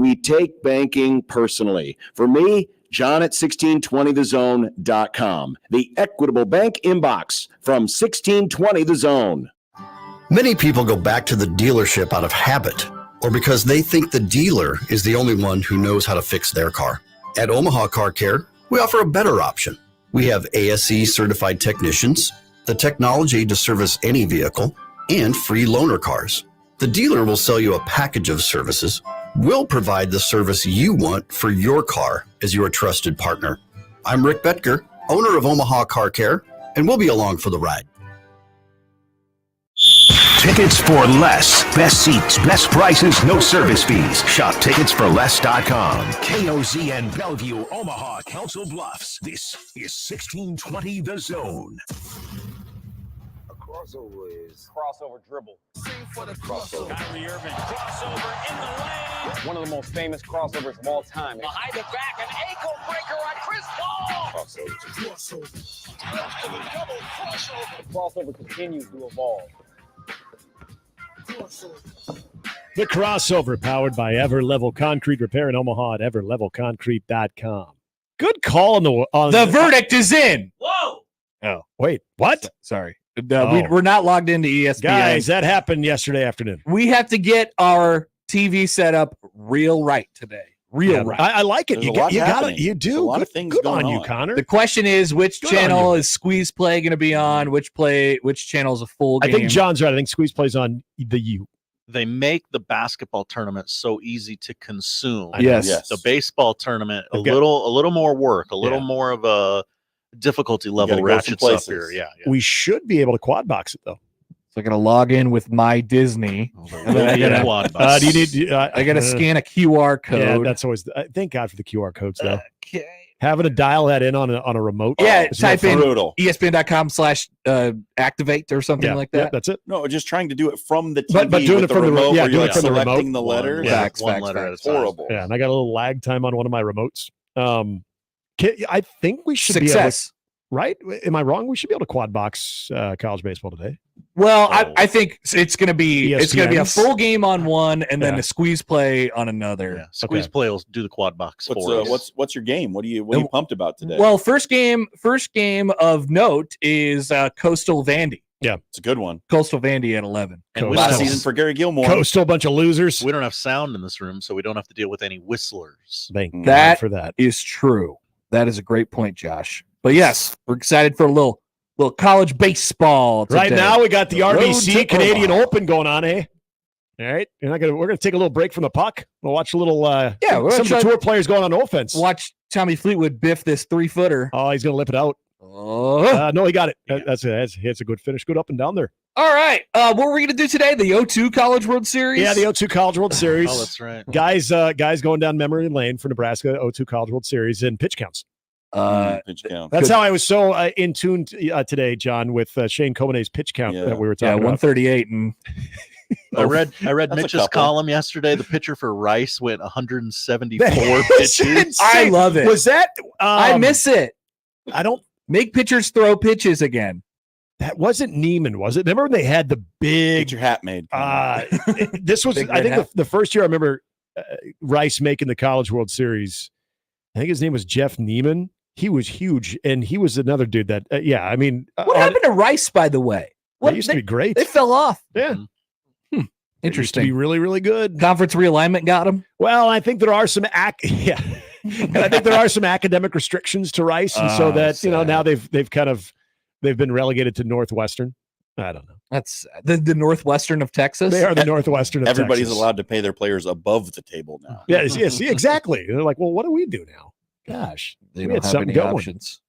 We take banking personally. For me, John at 1620thezone.com. The Equitable Bank inbox from 1620 The Zone. Many people go back to the dealership out of habit or because they think the dealer is the only one who knows how to fix their car. At Omaha Car Care, we offer a better option. We have ASE certified technicians, the technology to service any vehicle, and free loaner cars. The dealer will sell you a package of services. We'll provide the service you want for your car as your trusted partner. I'm Rick Betker, owner of Omaha Car Care, and we'll be along for the ride. Tickets for less. Best seats, best prices, no service fees. Shop ticketsforless.com. KOZ and Bellevue, Omaha, Council Bluffs. This is 1620 The Zone. Crossover is crossover dribble. Sing for the crossover. Kyrie Irving crossover in the lane. One of the most famous crossovers of all time. Behind the back, an ankle breaker on Chris Paul. Crossover. Double crossover. The crossover continues to evolve. The crossover powered by Ever-Level Concrete Repair in Omaha at everlevelconcrete.com. Good call on the verdict is in. Whoa! Oh, wait, what? Sorry. We're not logged into ESPN. Guys, that happened yesterday afternoon. We have to get our TV set up real right today. Right. I like it. There's You got it. You do. There's a lot of things good going on you, Connor. The question is, which Good channel is Squeeze Play going to be on? Which channel is a full game? I think John's right. I think Squeeze plays on the U. They make the basketball tournament so easy to consume. Yes. The baseball tournament, a little more work, a little more of a difficulty level ratchets up here. Yeah. We should be able to quad box it though. So I got to log in with my Disney. And then do you need? I got to scan a QR code. Yeah, that's always. Thank God for the QR codes though. Okay. Having to dial that in on a remote. Yeah, type in brutal. ESPN.com/activate or something like that. Yeah, that's it. No, just trying to do it from the TV. But doing it from the remote. Yeah, doing it from the remote. Selecting the letters. Facts. Horrible. Yeah, and I got a little lag time on one of my remotes. I think we should be able to, right? Am I wrong? We should be able to quad box college baseball today. Well, I think it's going to be a full game on one, and then a squeeze play on another. Yeah, squeeze play will do the quad box for us. What's your game? What are you pumped about today? Well, first game of note is Coastal Vandy. Yeah, it's a good one. Coastal Vandy at 11. And last season for Gary Gilmore. Coastal, bunch of losers. We don't have sound in this room, so we don't have to deal with any whistlers. Thank God for that. Is true. That is a great point, Josh. But yes, we're excited for a little college baseball today. Right now, we got the RBC Canadian Open going on, eh? All right, we're gonna take a little break from the puck. We'll watch a little. Some of the tour players going on offense. Watch Tommy Fleetwood biff this 3-footer. Oh, he's gonna lip it out. Oh, no, he got it. That's a good finish. Good up and down there. All right, what were we gonna do today? The O2 College World Series. Yeah, the O2 College World Series. Oh, that's right. Guys going down memory lane for Nebraska O2 College World Series and pitch counts. That's how I was so in tune today, John, with Shane Comanay's pitch count that we were talking about. 138 and I read Mitch's column yesterday. The pitcher for Rice went 174 pitches. I love it. Was that I miss it. I don't make pitchers throw pitches again. That wasn't Neiman, was it? Remember when they had the big Get your hat made? This was I think the first year I remember Rice making the College World Series. I think his name was Jeff Neiman. He was huge, and he was another dude that, I mean. What happened to Rice, by the way? They used to be great. They fell off. Yeah. Interesting. Used to be really, really good. Conference realignment got him? Well, I think there are some and I think there are some academic restrictions to Rice, and so that, now they've been relegated to Northwestern. I don't know. That's the Northwestern of Texas. They are the Northwestern of Everybody's Texas. allowed to pay their players above the table now. Yes, exactly. They're like, well, what do we do now? Gosh, they don't have any options.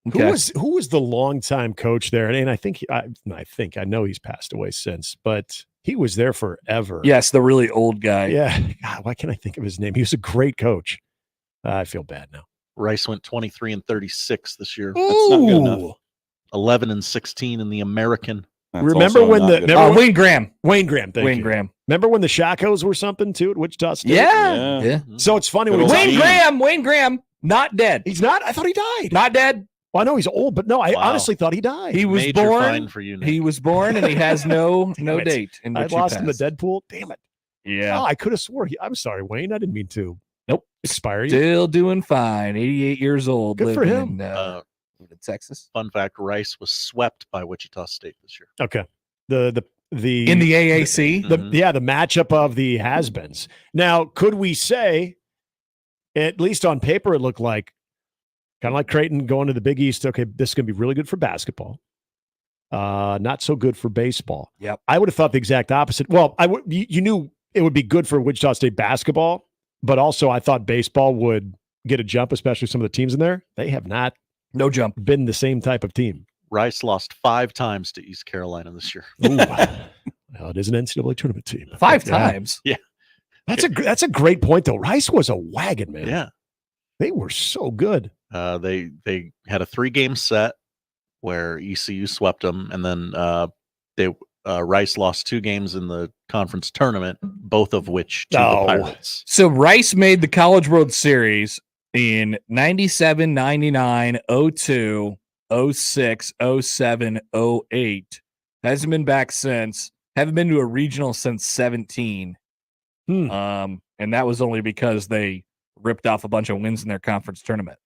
Okay. Who was the longtime coach there? And I know he's passed away since, but he was there forever. Yes, the really old guy. Yeah. God, why can't I think of his name? He was a great coach. I feel bad now. Rice went 23-36 this year. That's not good enough. 11-16 in the American. That's remember when Wayne Graham. Wayne Graham. Graham. Remember when the Shacos were something too at Wichita State? Yeah. So it's funny when Wayne Graham, not dead. He's not. I thought he died. Not dead. Well, I know he's old, but no, I honestly thought he died. He was born. For you, he was born, and he has no date. In which I lost him to Deadpool. Damn it. Yeah. Oh, I could have swore. I'm sorry, Wayne. I didn't mean to. Nope. Expire you. Still doing fine. 88 years old. Good for living him. In Texas. Fun fact: Rice was swept by Wichita State this year. Okay. The In the AAC. the matchup of the has-beens. Now, could we say, at least on paper, it looked like kind of like Creighton going to the Big East. Okay, this is going to be really good for basketball. Not so good for baseball. Yep. I would have thought the exact opposite. Well, you knew it would be good for Wichita State basketball, but also I thought baseball would get a jump, especially some of the teams in there. They have not no jump been the same type of team. Rice lost 5 times to East Carolina this year. Ooh. Well, it is an NCAA tournament team. 5 times. Yeah. That's a great point, though. Rice was a wagon, man. Yeah. They were so good. They had a 3-game set where ECU swept them, and then Rice lost 2 games in the conference tournament, both of which to the Pirates. So Rice made the College World Series in 97, 99, 02, 06, 07, 08. Hasn't been back since. Haven't been to a regional since 17. And that was only because they ripped off a bunch of wins in their conference tournament.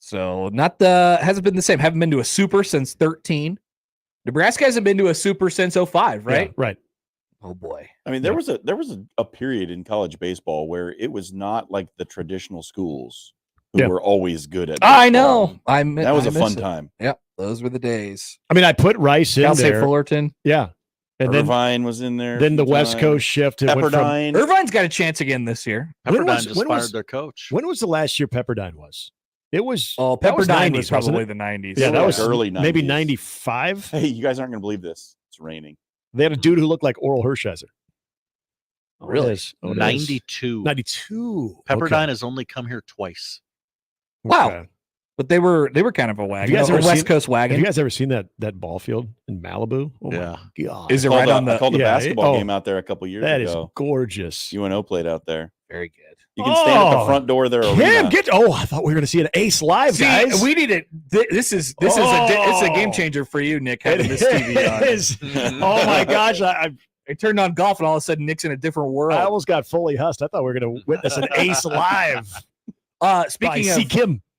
So hasn't been the same. Haven't been to a super since 13. Nebraska hasn't been to a super since 05, right? Yeah, right. Oh boy. I mean, there was a period in college baseball where it was not like the traditional schools who were always good at baseball. I know. That was a fun time. Yep. Those were the days. I mean, I put Rice in Cal there. State Fullerton. Yeah. And Irvine was in there. Then the West Coast shift. Pepperdine. Irvine's got a chance again this year. Pepperdine just fired their coach. When was the last year Pepperdine was? It was. Oh, that was Pepperdine 90s, was probably wasn't it? the 90s. Yeah, that was early 90s. Maybe 95. Hey, you guys aren't going to believe this. It's raining. They had a dude who looked like Oral Hershiser. Really? 92. 92. Pepperdine has only come here twice. Wow. Okay. But they were kind of a wagon. You guys a ever West seen- Coast wagon. Have you guys ever seen that ball field in Malibu? Oh Yeah. my God. Is it I right called on I the? called the yeah, basketball oh, game out there a couple years That is ago. gorgeous. UNO played out there. Very good. You can stand at the front door of their arena. I thought we were going to see an ace live, See, guys. we need it. This is a game changer for you, Nick. Having this TV on. It is. Oh my gosh. I turned on golf, and all of a sudden, Nick's in a different world. I almost got fully hussed. I thought we were going to witness an ace live.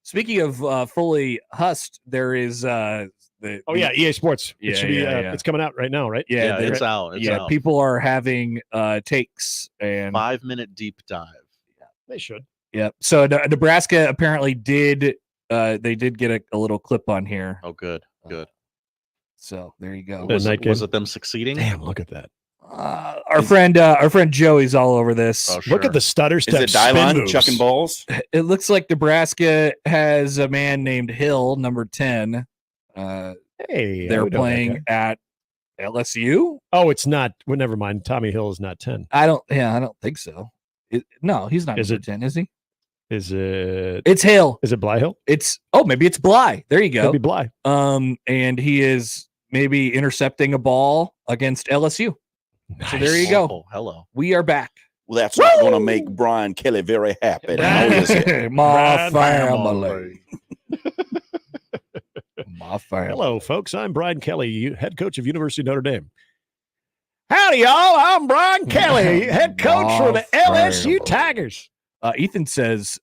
Speaking of fully hussed, there is EA Sports. Yeah, It should be. yeah. It's coming out right now, right? Yeah, it's out. It's out. People are having takes and 5-minute deep dive. They should. Yeah. So Nebraska apparently did. They did get a little clip on here. Oh, good. So there you go. Was it them succeeding? Damn, look at that. Our friend Joey's all over this. Oh, sure. Look at the stutter Is step it spin Dylon moves. chucking balls? It looks like Nebraska has a man named Hill, number 10. Hey, They're we know that playing guy. at LSU. Oh, it's not. Well, never mind. Tommy Hill is not 10. I don't think so. No, he's not Is number it- 10, is he? Is it? It's Hill. Is it Bly Hill? Maybe it's Bly. There you go. Could be Bly. And he is maybe intercepting a ball against LSU. So there you go. Oh, hello. We are back. Well, that's not going to make Brian Kelly very happy. Now, is it? My Bryan family. My family. Hello, folks. I'm Brian Kelly, head coach of University of Notre Dame. Howdy, y'all. I'm Brian Kelly, head coach for the LSU Tigers. Ethan says,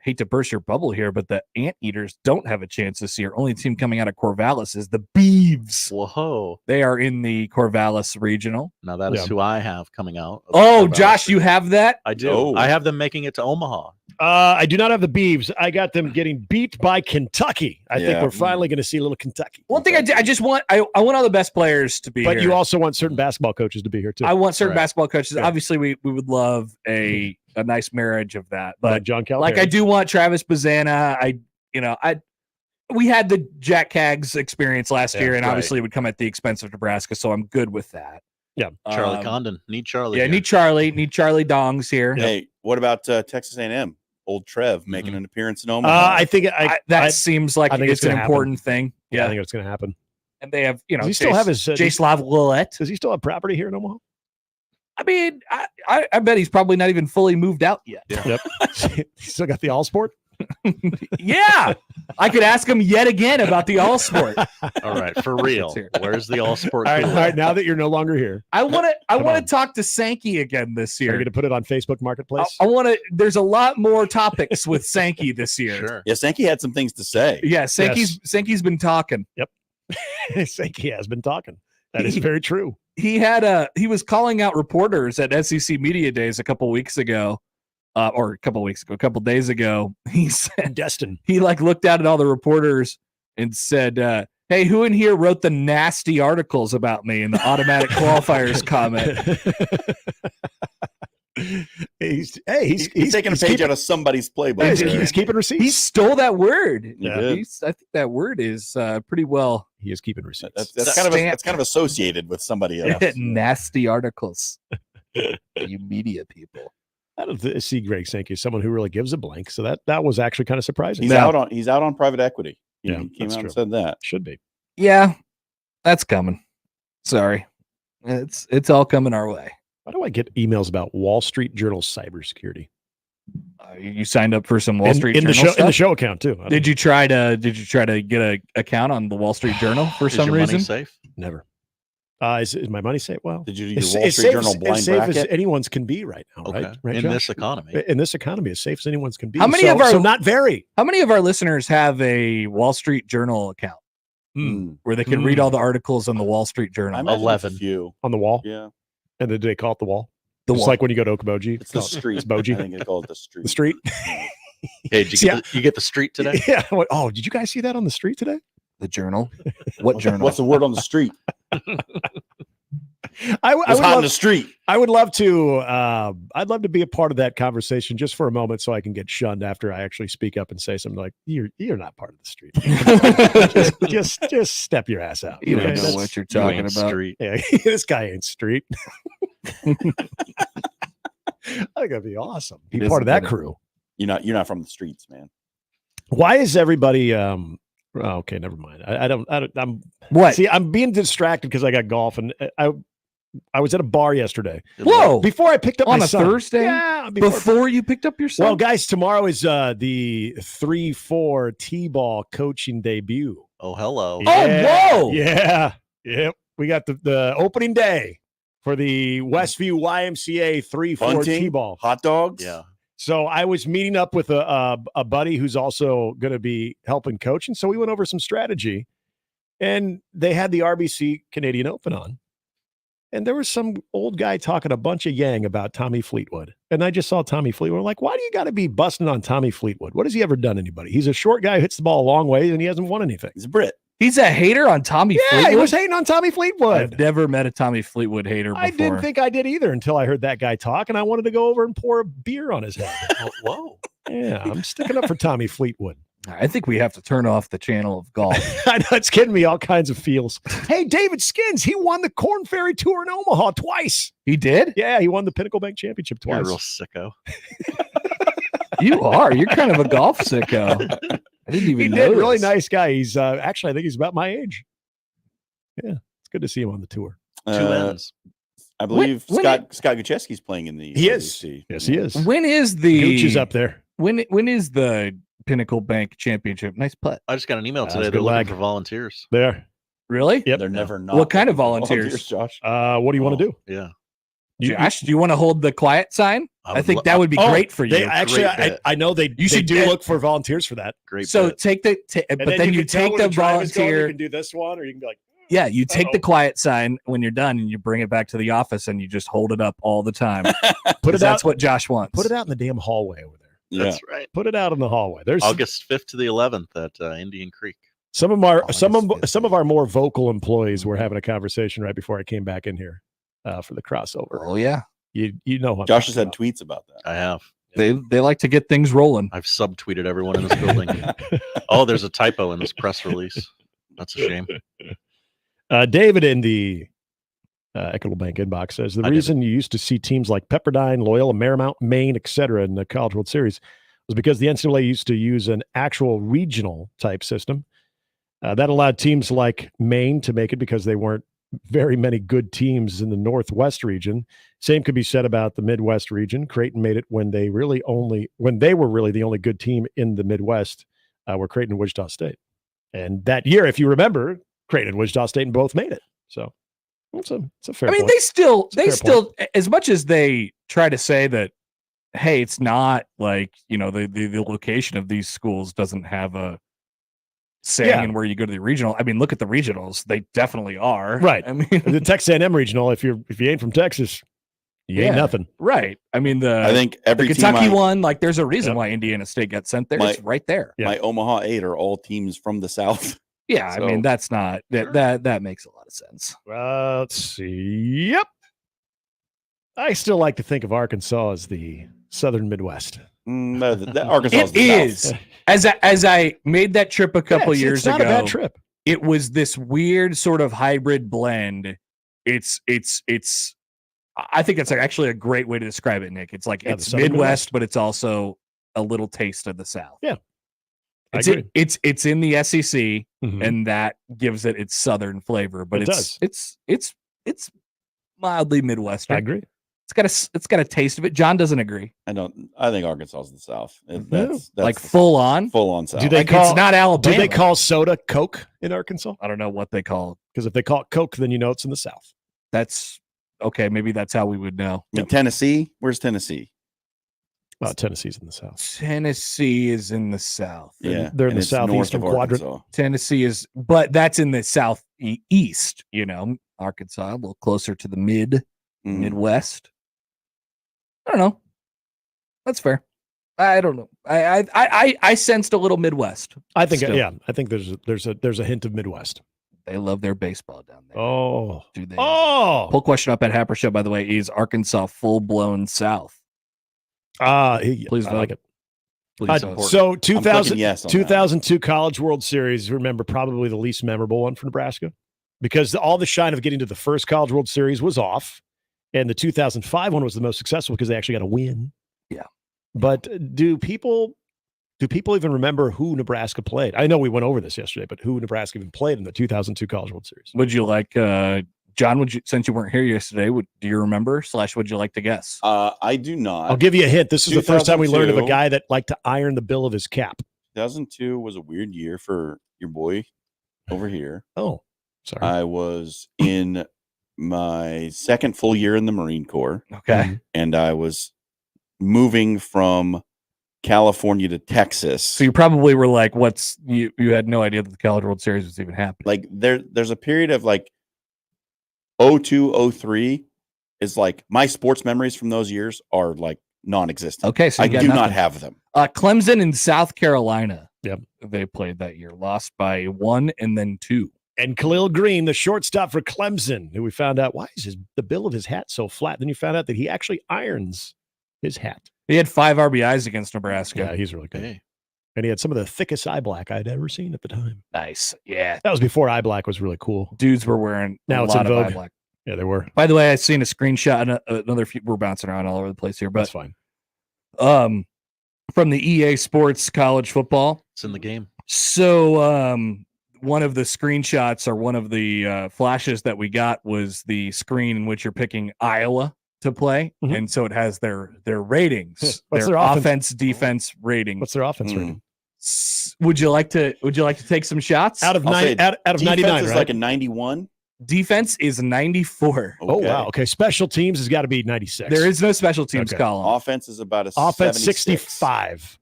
hate to burst your bubble here, but the Anteaters don't have a chance this year. Only team coming out of Corvallis is the Beavs. Whoa. They are in the Corvallis Regional. Now that is who I have coming out. Oh, Josh, you have that? I do. Oh. I have them making it to Omaha. I do not have the Beavs. I got them getting beat by Kentucky. I think Yeah. we're finally going to see a little Kentucky. One thing I just want, I want all the best players to be But here. you also want certain basketball coaches to be here, too. I want certain Right. basketball coaches. Yeah. Obviously, we would love a nice marriage of that. like But John Calipari. like I do want Travis Bazana. We had the Jack Caggs experience last year, and right. obviously it would come at the expense of Nebraska, so I'm good with that. Yeah. Charlie Condon. Need Charlie. Yeah, here. need Charlie Dongs here. Hey, what about Texas A&M? Old Trev making an appearance in Omaha. I think That seems like I think it's it's an gonna happen. important thing. I think it's going to happen. And they have, Does he still have his Jaslav Willett. Does he still have property here in Omaha? I mean, I bet he's probably not even fully moved out yet. Yep. He still got the All Sport. Yeah, I could ask him yet again about the All Sport. All right, for real. Where's the All Sport? All right, now that you're no longer here, I want on. to talk to Sankey again this are you year. going to put it on Facebook Marketplace? I want to. There's a lot more topics with Sankey this year. Sure. Yeah, Sankey had some things to say. Yeah, Sankey's been talking. Sankey has been talking. That is very true. He was calling out reporters at SEC Media Days a couple days ago. He said, Destin. he looked out at all the reporters and said, "Hey, who in here wrote the nasty articles about me in the automatic qualifiers comment?" He's taking a page out of somebody's playbook. He's keeping receipts. He stole that word. Yeah. I think that word is pretty well. He is keeping receipts. That's kind of associated with somebody else. Nasty articles. You media people. I don't see Greg Sankey as someone who really gives a blank. So that was actually kind of surprising. He's out on private equity. He came out true. and said that. Should be. Yeah, that's coming. Sorry, it's all coming our way. Why do I get emails about Wall Street Journal cybersecurity? You signed up for some Wall Street in Journal the show stuff? in the show account too. Did you try to get an account on the Wall Street Journal for Is some your reason? money safe? Never. Is my money safe? Well, Did you do it's your Wall it's Street safe, Journal blind as safe as bracket? anyone's can be right now, Okay. right? In Josh? this economy. In this economy, as safe as anyone's can be. How many so, of our- so not very? How many of our listeners have a Wall Street Journal account where they can read all the articles on the Wall Street Journal? I imagine 11. it's a few. On the wall? Yeah, And then do they call it the wall? The Just wall. like when you go to Okoboji. it's the street. It's Boji. I think they call it the street. The street? Hey, did you get the street today? Yeah. Oh, did you guys see that on the street today? The Journal. What journal? What's the word on the street? I It's hot on the street. I would love to. I'd love to be a part of that conversation just for a moment, so I can get shunned after I actually speak up and say something like, "You're not part of the street. just step your ass out." You don't Okay? know That's- what you're You talking ain't about. street. Yeah, this guy ain't street. I think that'd be awesome. Be It part of isn't that good. crew. You're not from the streets, man. Why is everybody? Okay, never mind. I'm What? see. I'm being distracted because I got golf, and I was at a bar yesterday. Whoa! Before I picked up On my a son. Thursday? Yeah, Before you picked up your son? Well, guys, tomorrow is the 3-4 T-ball coaching debut. Oh, hello. whoa! Yeah. Yep. We got the opening day for the Westview YMCA 3-4 Bunting, T-ball. hot dogs. Yeah. So I was meeting up with a buddy who's also going to be helping coach. And so we went over some strategy, and they had the RBC Canadian Open on. And there was some old guy talking a bunch of yang about Tommy Fleetwood. And I just saw Tommy Fleetwood. I'm like, why do you got to be busting on Tommy Fleetwood? What has he ever done anybody? He's a short guy who hits the ball a long way, and he hasn't won anything. He's a Brit. He's a hater on Tommy Yeah, Fleetwood? he was hating on Tommy Fleetwood. I've never met a Tommy Fleetwood hater before. I didn't think I did either until I heard that guy talk, and I wanted to go over and pour a beer on his head. Whoa. Yeah, I'm sticking up for Tommy Fleetwood. I think we have to turn off the channel of golf. I know it's getting me all kinds of feels. Hey, David Skins, he won the Corn Ferry Tour in Omaha twice. He did? Yeah, he won the Pinnacle Bank Championship You're a twice. real sicko. You are. You're kind of a golf sicko. I didn't even He know did. Really this. nice guy. He's actually, I think he's about my age. Yeah, it's good to see him on the tour. Two ends. I believe When- Scott Gucheski's playing in the. He is. RBC. Yes, he is. When is the Gooch is up there. When is the Pinnacle Bank Championship? Nice putt. I just got an email That's today. good They're looking lag. for volunteers. There. Really? Yep. They're never not. What kind of looking for volunteers? Josh? What do you want to do? Yeah. Josh, do you want to hold the quiet sign? I think that would be Oh, great for you. They actually, Great bit. I know they. You should do do- look for volunteers for that. Great. So bit. take the, And but then you can tell take when the drive is going, volunteer. You can do this one, or you can be like, Yeah, you take the Uh-oh. quiet sign when you're done, and you bring it back to the office, and you just hold it up all the time. put it out. That's what Josh wants. Put it out in the damn hallway over there. Yeah. That's right. Put it out in the hallway. There's August 5th to the 11th at Indian Creek. some of our August some of 15th. our more vocal employees were having a conversation right before I came back in here for the crossover. Oh yeah, You know what I'm Josh has talking had tweets about that. I have. they like to get things rolling. I've subtweeted everyone in this building. Oh, there's a typo in this press release. That's a shame. David in the Equitable Bank inbox says the Hi, reason you used to see teams like Pepperdine, Loyola Marymount, Maine, etc. in the College World Series was because the NCAA used to use an actual regional type system that allowed teams like Maine to make it because they weren't very many good teams in the Northwest region. Same could be said about the Midwest region. Creighton made it when they were really the only good team in the Midwest, were Creighton and Wichita State. And that year, if you remember, Creighton and Wichita State both made it. So it's a fair point. they still, as much as they try to say that, hey, it's not like, the location of these schools doesn't have a say in where you go to the regional. I mean, look at the regionals; they definitely are. Right. I mean, the Texas A&M regional. If you ain't from Texas, you ain't nothing. Right. I mean, I think every the Kentucky team one, like, there's a reason why Indiana State got sent there. It's right there. My Omaha 8 are all teams from the South. Yeah, So- I mean, that's not that makes a lot of sense. Let's see. Yep. I still like to think of Arkansas as the Southern Midwest. Arkansas It is. As I made that trip a couple years it's not ago, a bad trip. it was this weird sort of hybrid blend. It's. I think it's actually a great way to describe it, Nick. It's like Yeah, it's the Southern Midwest, but it's also a little taste of the South. Yeah, I It's agree. it's in the SEC, Mhm. and that gives it its Southern flavor. But It does. it's mildly Midwestern. I agree. It's got a taste of it. John doesn't agree. I think Arkansas is the South. That's Like the full on. South. Do they Like, call it's not Alabama. Do they call soda Coke in Arkansas? I don't know what they call. Because if they call it Coke, then you know it's in the South. That's okay. Maybe that's how we would know. In Tennessee, where's Tennessee? Tennessee's in the South. Tennessee is in the South. Yeah, They're in and the it's north southeastern of quadrant. Arkansas. Tennessee is, but that's in the southeast. Arkansas a little closer to the Midwest. I don't know. That's fair. I don't know. I sensed a little Midwest. I think still. I think there's a hint of Midwest. They love their baseball down there. Oh. Do they? Oh. Poll question up at Happer Show, by the way, is Arkansas full blown South? Please I vote. like it. Please vote. So I'm 2000, clicking yes on 2002 College World Series, remember, probably the least memorable one for Nebraska because all the shine of getting to the first College World Series was off. And the 2005 one was the most successful because they actually got a win. Yeah. But do people even remember who Nebraska played? I know we went over this yesterday, but who Nebraska even played in the 2002 College World Series? Would you like, John, since you weren't here yesterday, do you remember / would you like to guess? I do not. I'll give you a hint. This is the first time we learned of a 2002. guy that liked to iron the bill of his cap. 2002 was a weird year for your boy over here. Oh, sorry. I was in my second full year in the Marine Corps, Okay. and I was moving from California to Texas. So you probably were like, you had no idea that the College World Series was even happening. Like there's a period of like 02, 03 is like my sports memories from those years are like non-existent. Okay, so I you got do not nothing. have them. Clemson in South Carolina. Yep. They played that year, lost by 1 and then 2. And Khalil Green, the shortstop for Clemson, who we found out, why is the bill of his hat so flat? Then you found out that he actually irons his hat. He had 5 RBIs against Nebraska. Yeah, he's really good. Hey. And he had some of the thickest eye black I'd ever seen at the time. Nice. Yeah. That was before eye black was really cool. Dudes were wearing Now a it's in lot of vogue. eye black. Yeah, they were. By the way, I seen a screenshot. Another few, we're bouncing around all over the place here, That's but fine. from the EA Sports college football. It's in the game. So one of the screenshots or one of the flashes that we got was the screen in which you're picking Iowa to play, Mhm. and so it has their ratings, What's their their offense? offense defense ratings. What's their offense rating? Would you like to take some shots? Out of I'll say out of Defense 99, is right? like a 91. Defense is 94. Oh, wow. Okay. Special teams has got to be 96. There is no special teams Okay. column. Offense is about a offense 76. 65.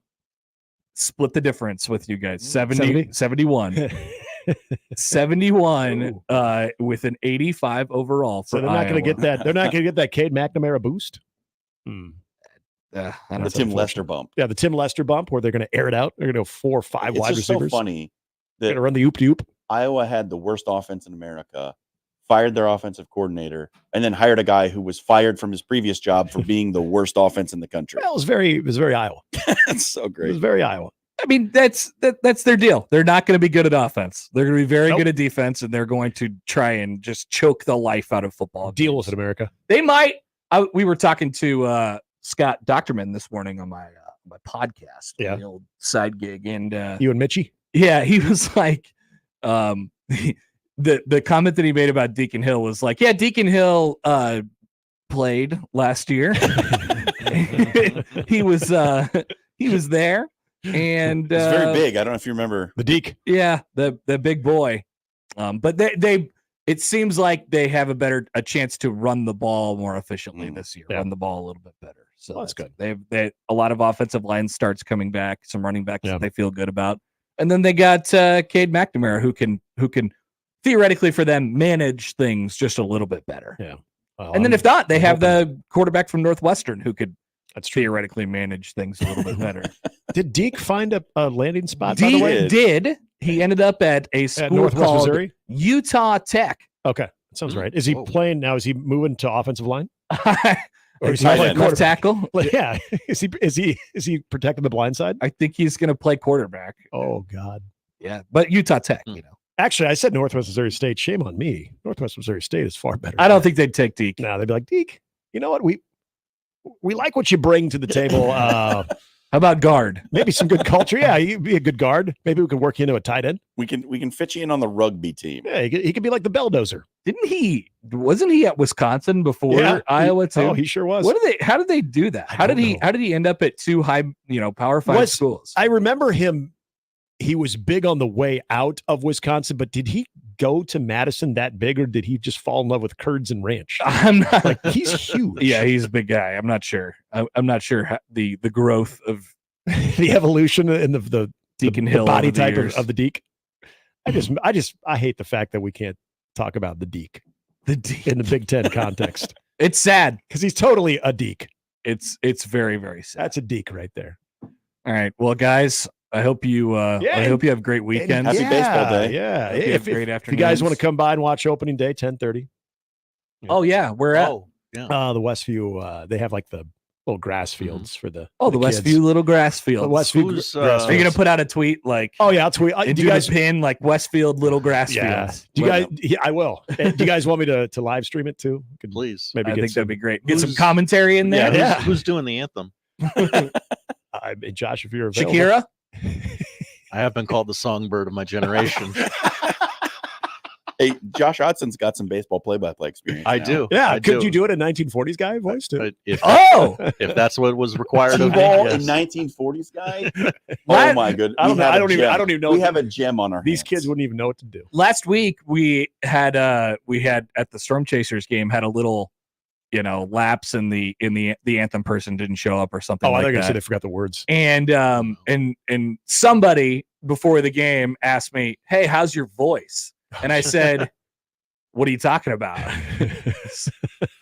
Split the difference with you guys. 70? 71. 71 Ooh. with an 85 overall for So they're not going to Iowa. get that. They're not going to get that Cade McNamara boost. Hmm. I don't The know. Tim Lester bump. Yeah, the Tim Lester bump where they're going to air it out. They're going to go 4 or 5 It's wide just receivers. so funny They're that going to run the oop de oop. Iowa had the worst offense in America, fired their offensive coordinator, and then hired a guy who was fired from his previous job for being the worst offense in the country. Well, it was very Iowa. That's so It was great. very Iowa. I mean, that's their deal. They're not going to be good at offense. They're going to be very Nope. good at defense, and they're going to try and just choke the life out of football. Deal games. with it, America. They might. We were talking to Scott Doctorman this morning on my podcast, Yeah. the old side gig, and You and Mitchie? yeah, he was like, the comment that he made about Deacon Hill was like, yeah, Deacon Hill played last year. he was there, and It's very big. I don't know if you remember the Deke. Yeah, the big boy. But they it seems like they have a chance to run the ball more efficiently this year. Yeah. Run the ball a little bit better. So that's good. They a lot of offensive line starts coming back, some running backs that they feel good about. And then they got Cade McNamara who can theoretically for them manage things just a little bit better. Yeah. And then if not, they have the quarterback from Northwestern who could theoretically manage things a little bit better. Did Deke find a landing spot, by the way? Did. He ended up at a school Northwest called Missouri? Utah Tech. Okay. That sounds right. Is he playing now? Is he moving to offensive line? Or Is he playing left tackle? Yeah. Is he protecting the blind side? I think he's going to play quarterback. Oh God. Yeah, but Utah Tech, you know. Actually, I said Northwest Missouri State. Shame on me. Northwest Missouri State is far better. I don't think they'd take Deke. No, they'd be like, Deke, you know what? We like what you bring to the table. How about guard? Maybe some good culture. Yeah, you'd be a good guard. Maybe we can work you into a tight end. we can fit you in on the rugby team. Yeah, he could be like the Belldozer. Wasn't he at Wisconsin before Iowa too? Oh, he sure was. How did they do that? How did he end up at two high, Power 5 schools? I remember him. He was big on the way out of Wisconsin, but did he go to Madison that big, or did he just fall in love with curds and ranch? I'm not like he's huge. Yeah, he's a big guy. I'm not sure. I'm not sure how the growth of the evolution and the Deacon the Hill body over the type years. of the Deke. I hate the fact that we can't talk about the Deke in the Big Ten context. It's sad because he's totally a Deke. It's very, very sad. That's a Deke right there. All right, well, guys, I hope you have a great weekend. Happy baseball day. Yeah. If you guys want to come by and watch opening day, 10:30. Oh yeah, we're at the Westview. They have like the little grass fields for the the Westview little grass fields. The Westview grass Are you gonna put out a tweet like? Oh yeah, I'll tweet. Do you guys pin like Westfield little grass fields? Do you guys? Yeah, I will. Do you guys want me to live stream it too? Please. Maybe I think that'd be great. Get some commentary in there. Yeah. Who's doing the anthem? Josh, if you're available. Shakira. I have been called the songbird of my generation. Hey, Josh Hodson's got some baseball play-by-play experience. I now. do. Yeah, could you do it in 1940s guy voice too? If that's what was required of me, T-ball yes. in 1940s guy. Oh my goodness! I don't even know. We have a gem on our These hands. kids wouldn't even know what to do. Last week we had at the Storm Chasers game had a little lapse in the anthem. Person didn't show up or something. Oh, I like thought you that. said they forgot the words. And somebody before the game asked me, "Hey, how's your voice?" And I said, "What are you talking about?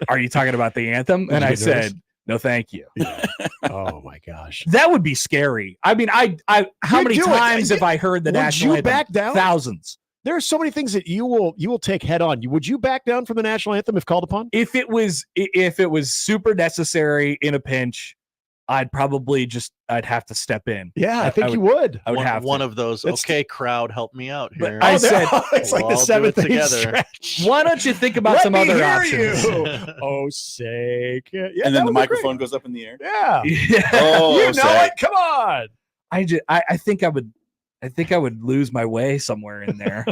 Are you talking about the anthem?" And I said, "No, thank you." Yeah. Oh my gosh, that would be scary. I mean, how many times have I heard the national anthem? Back down? Thousands. There are so many things that you will take head on. Would you back down from the national anthem if called upon? If it was super necessary in a pinch, I'd have to step in. Yeah, I think you would. I would have one of those. Okay, crowd, help me out here. I said it's like the seventh together. Why don't you think about some other options? Oh, sake! Yeah, and then the microphone goes up in the air. Yeah. Oh, you know it. Come on. I think I would lose my way somewhere in there.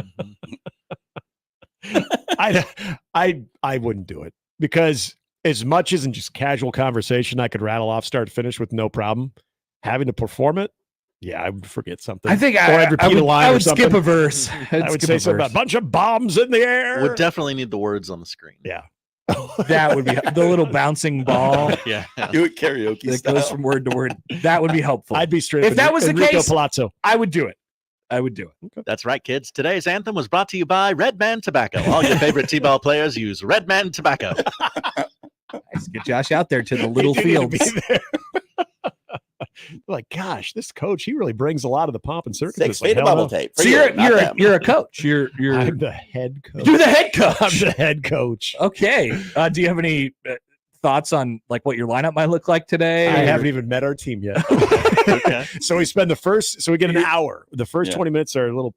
I wouldn't do it because as much as in just casual conversation, I could rattle off start to finish with no problem. Having to perform it, yeah, I would forget something. I think I'd repeat a line. I would skip a verse. I would say something about a bunch of bombs in the air. Would definitely need the words on the screen. Yeah. That would be the little bouncing ball. Yeah. Do it karaoke that style. goes from word to word. That would be helpful. I'd be straight. If that was the Enrico case, Palazzo. I would do it. Okay. That's right, kids. Today's anthem was brought to you by Red Man Tobacco. All your favorite T-ball players use Red Man Tobacco. Nice. Get Josh out there to the little fields. Like, gosh, this coach, he really brings a lot of the pomp and circumstance. 6 feet of bubble tape. So you're a coach. You're I'm the head coach. You're the head coach. I'm the head coach. Okay. Do you have any thoughts on like what your lineup might look like today? I haven't even met our team yet. Okay. So we spend we get an hour. The first 20 minutes are a little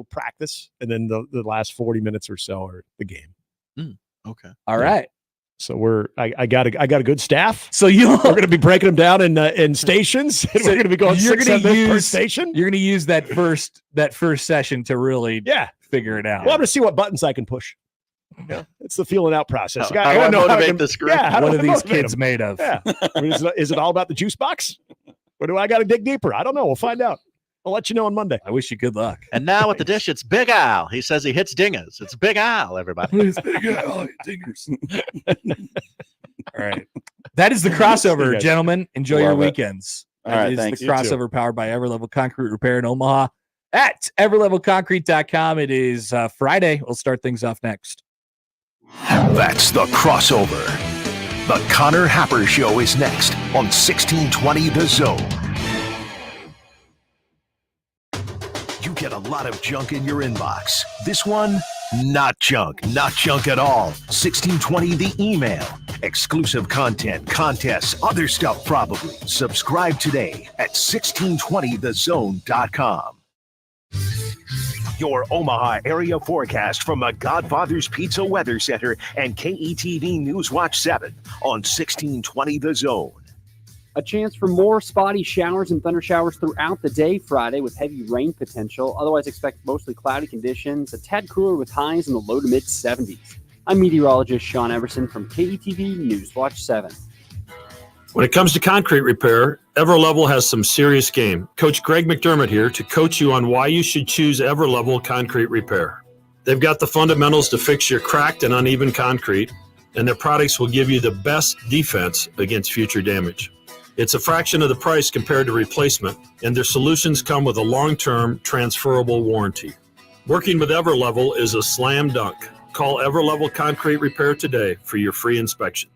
practice, and then the last 40 minutes or so are the game. Okay. All right. So I got a good staff. So we're going to be breaking them down in stations. And we're going to be going 6-7 per station. You're going to use that first session to really figure it out. Well, I'm going to see what buttons I can push. Yeah, it's the feeling out process. How do I motivate this group? Yeah, what are these kids made of? Yeah. I mean, is it all about the juice box? Or do I got to dig deeper? I don't know. We'll find out. I'll let you know on Monday. I wish you good luck. And now with the dish, it's Big Al. He says he hits dingers. It's Big Al, everybody. It's Big Al, dingers. All right. That is the crossover, gentlemen. Enjoy your weekends. All right, it is thanks. the crossover powered by Everlevel Concrete Repair in Omaha at everlevelconcrete.com. It is Friday. We'll start things off next. That's the crossover. The Connor Happer Show is next on 1620 The Zone. You get a lot of junk in your inbox. This one, not junk at all. 1620 The Email. Exclusive content, contests, other stuff probably. Subscribe today at 1620thezone.com. Your Omaha area forecast from the Godfather's Pizza Weather Center and KETV News Watch 7 on 1620 The Zone. A chance for more spotty showers and thunder showers throughout the day Friday with heavy rain potential. Otherwise, expect mostly cloudy conditions, a tad cooler with highs in the low to mid 70s. I'm meteorologist Sean Everson from KETV News Watch 7. When it comes to concrete repair, Everlevel has some serious game. Coach Greg McDermott here to coach you on why you should choose Everlevel Concrete Repair. They've got the fundamentals to fix your cracked and uneven concrete, and their products will give you the best defense against future damage. It's a fraction of the price compared to replacement, and their solutions come with a long-term transferable warranty. Working with Everlevel is a slam dunk. Call Everlevel Concrete Repair today for your free inspection.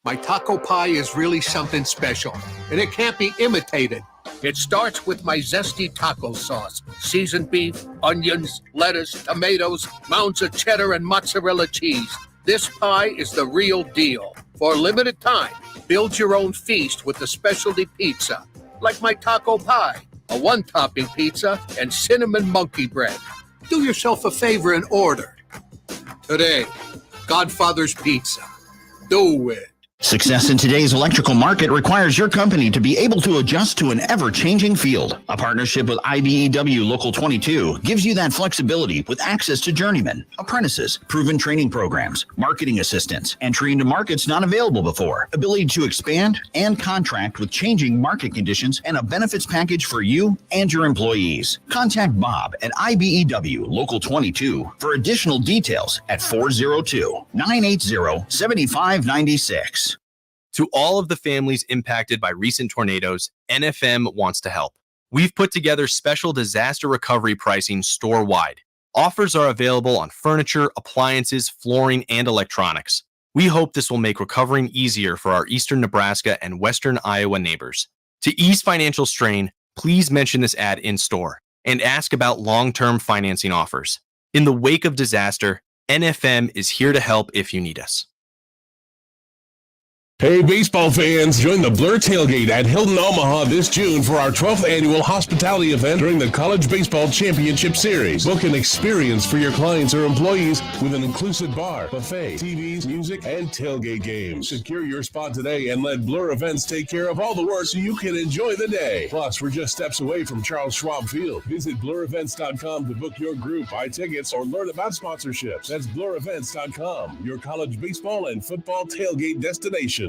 My taco pie is really something special, and it can't be imitated. It starts with my zesty taco sauce, seasoned beef, onions, lettuce, tomatoes, mounds of cheddar, and mozzarella cheese. This pie is the real deal. For a limited time, build your own feast with a specialty pizza, like my taco pie, a one-topping pizza, and cinnamon monkey bread. Do yourself a favor and order. Today, Godfather's Pizza. Do it. Success in today's electrical market requires your company to be able to adjust to an ever-changing field. A partnership with IBEW Local 22 gives you that flexibility with access to journeymen, apprentices, proven training programs, marketing assistance, entry into markets not available before, ability to expand and contract with changing market conditions, and a benefits package for you and your employees. Contact Bob at IBEW Local 22 for additional details at 402-980-7596. To all of the families impacted by recent tornadoes, NFM wants to help. We've put together special disaster recovery pricing store-wide. Offers are available on furniture, appliances, flooring, and electronics. We hope this will make recovering easier for our eastern Nebraska and western Iowa neighbors. To ease financial strain, please mention this ad in store and ask about long-term financing offers. In the wake of disaster, NFM is here to help if you need us. Hey, baseball fans, join the Blur Tailgate at Hilton Omaha this June for our 12th annual hospitality event during the College Baseball Championship Series. Book an experience for your clients or employees with an inclusive bar, buffet, TVs, music, and tailgate games. Secure your spot today and let Blur Events take care of all the work so you can enjoy the day. Plus, we're just steps away from Charles Schwab Field. Visit blurevents.com to book your group, buy tickets, or learn about sponsorships. That's blurevents.com, your college baseball and football tailgate destination.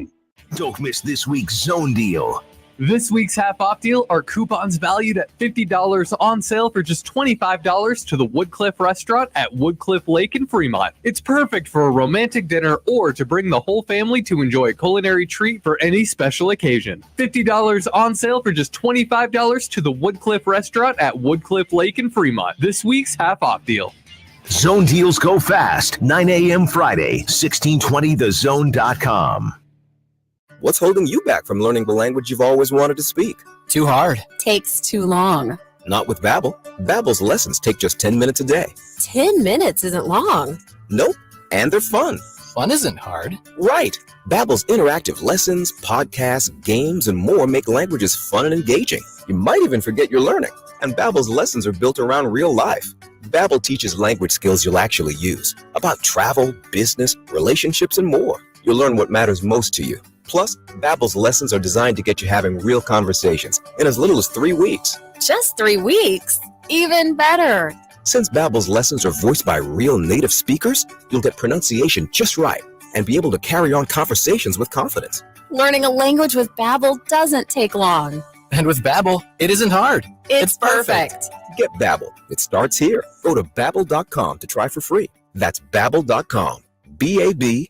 Don't miss this week's Zone Deal. This week's half-off deal are coupons valued at $50 on sale for just $25 to the Woodcliff Restaurant at Woodcliff Lake in Fremont. It's perfect for a romantic dinner or to bring the whole family to enjoy a culinary treat for any special occasion. $50 on sale for just $25 to the Woodcliff Restaurant at Woodcliff Lake in Fremont. This week's half-off deal. Zone deals go fast. 9 a.m. Friday, 1620thezone.com. What's holding you back from learning the language you've always wanted to speak? Too hard. Takes too long. Not with Babbel. Babbel's lessons take just 10 minutes a day. 10 minutes isn't long. Nope. And they're fun. Fun isn't hard. Right. Babbel's interactive lessons, podcasts, games, and more make languages fun and engaging. You might even forget you're learning. And Babbel's lessons are built around real life. Babbel teaches language skills you'll actually use. About travel, business, relationships, and more. You'll learn what matters most to you. Plus, Babbel's lessons are designed to get you having real conversations in as little as 3 weeks. Just 3 weeks? Even better. Since Babbel's lessons are voiced by real native speakers, you'll get pronunciation just right and be able to carry on conversations with confidence. Learning a language with Babbel doesn't take long. And with Babbel, it isn't hard. It's perfect. Get Babbel. It starts here. Go to Babbel.com to try for free. That's Babbel.com. Babbel.com.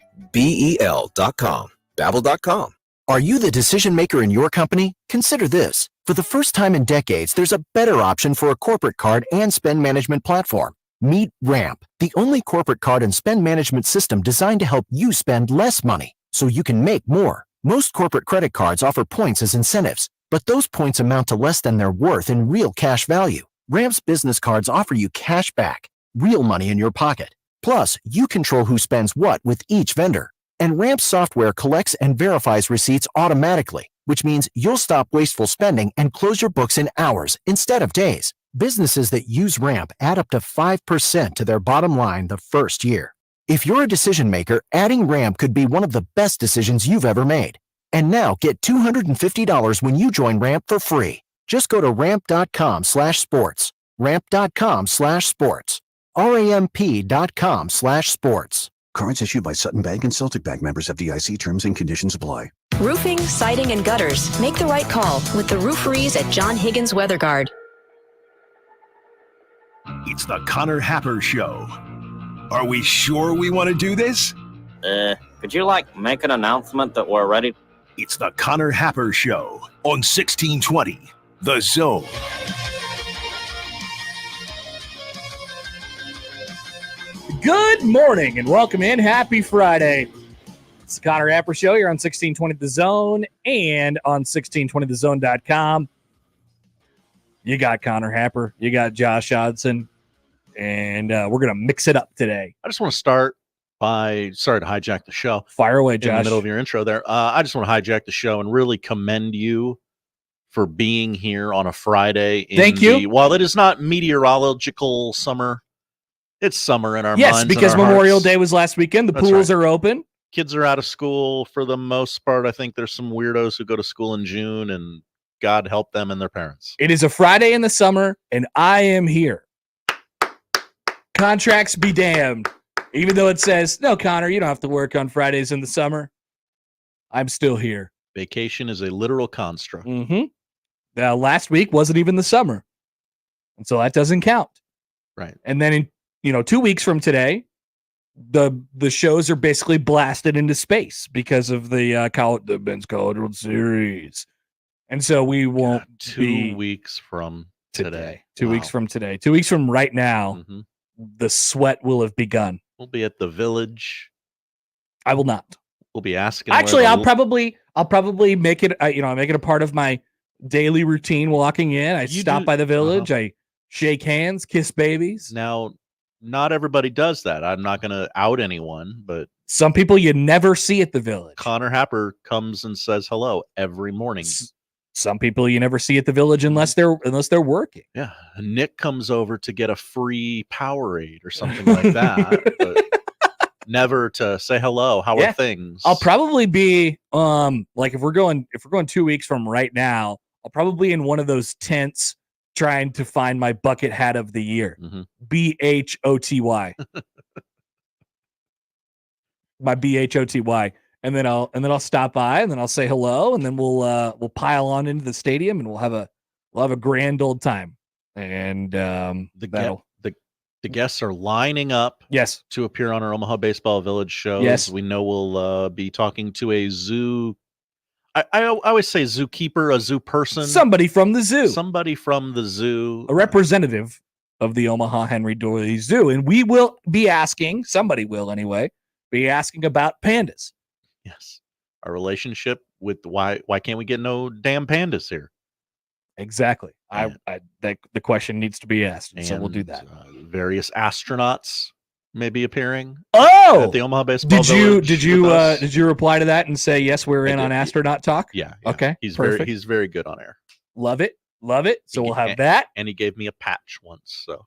Babbel.com. Are you the decision maker in your company? Consider this. For the first time in decades, there's a better option for a corporate card and spend management platform. Meet Ramp, the only corporate card and spend management system designed to help you spend less money so you can make more. Most corporate credit cards offer points as incentives, but those points amount to less than their worth in real cash value. Ramp's business cards offer you cash back, real money in your pocket. Plus, you control who spends what with each vendor. And Ramp software collects and verifies receipts automatically, which means you'll stop wasteful spending and close your books in hours instead of days. Businesses that use Ramp add up to 5% to their bottom line the first year. If you're a decision maker, adding Ramp could be one of the best decisions you've ever made. And now get $250 when you join Ramp for free. Just go to ramp.com/sports. Ramp.com/sports. ramp.com/sports. Cards issued by Sutton Bank and Celtic Bank, members FDIC. Terms and conditions apply. Roofing, siding, and gutters. Make the right call with the rooferees at John Higgins Weather Guard. It's the Connor Happer Show. Are we sure we want to do this? Could you, make an announcement that we're ready? It's the Connor Happer Show on 1620, The Zone. Good morning and welcome in. Happy Friday. It's the Connor Happer Show here on 1620 The Zone and on 1620thezone.com. You got Connor Happer, you got Josh Hodson, and we're going to mix it up today. I just want to start by, sorry to hijack the show. Fire away, Josh. In the middle of your intro there. I just want to hijack the show and really commend you for being here on a Friday. Thank you. While it is not meteorological summer, it's summer in our minds. Yes, because and our Memorial hearts. Day was last weekend. The That's pools right. are open. Kids are out of school for the most part. I think there's some weirdos who go to school in June, and God help them and their parents. It is a Friday in the summer, and I am here. Contracts be damned. Even though it says, no, Connor, you don't have to work on Fridays in the summer. I'm still here. Vacation is a literal construct. Mm-hmm. Last week wasn't even the summer. And so that doesn't count. Right. And then in 2 weeks from today, the shows are basically blasted into space because of the Men's College World Series. And so we won't 2 weeks from today. 2 weeks from today. 2 weeks from right now, the sweat will have begun. We'll be at the Village. I will not. We'll be asking. Actually, I'll probably make it. I make it a part of my daily routine. Walking in, I stop by the Village. I shake hands, kiss babies. Now, not everybody does that. I'm not going to out anyone, but some people you never see at the Village. Connor Happer comes and says hello every morning. Some people you never see at the Village unless they're working. Yeah, Nick comes over to get a free Powerade or something like that, but never to say hello. How are things? I'll probably be if we're going 2 weeks from right now, I'll probably be in one of those tents trying to find my bucket hat of the year. BHOTY. My BHOTY. And then I'll stop by and then I'll say hello and then we'll pile on into the stadium and we'll have a grand old time. And the guests are lining up to appear on our Omaha Baseball Village shows. Yes. We know we'll be talking to a zoo. I always say zookeeper, a zoo person. Somebody from the zoo. Somebody from the zoo. A representative of the Omaha Henry Dooley Zoo. And we will be asking, somebody will anyway, be asking about pandas. Yes. Our relationship with why can't we get no damn pandas here? Exactly. The question needs to be asked. And so we'll do that. Various astronauts may be appearing. Oh, at the Omaha Baseball Village. Did you reply to that and say yes, we're in on astronaut talk? Yeah. Okay. He's perfect. very good on air. Love it. So we'll have that. And he gave me a patch once. So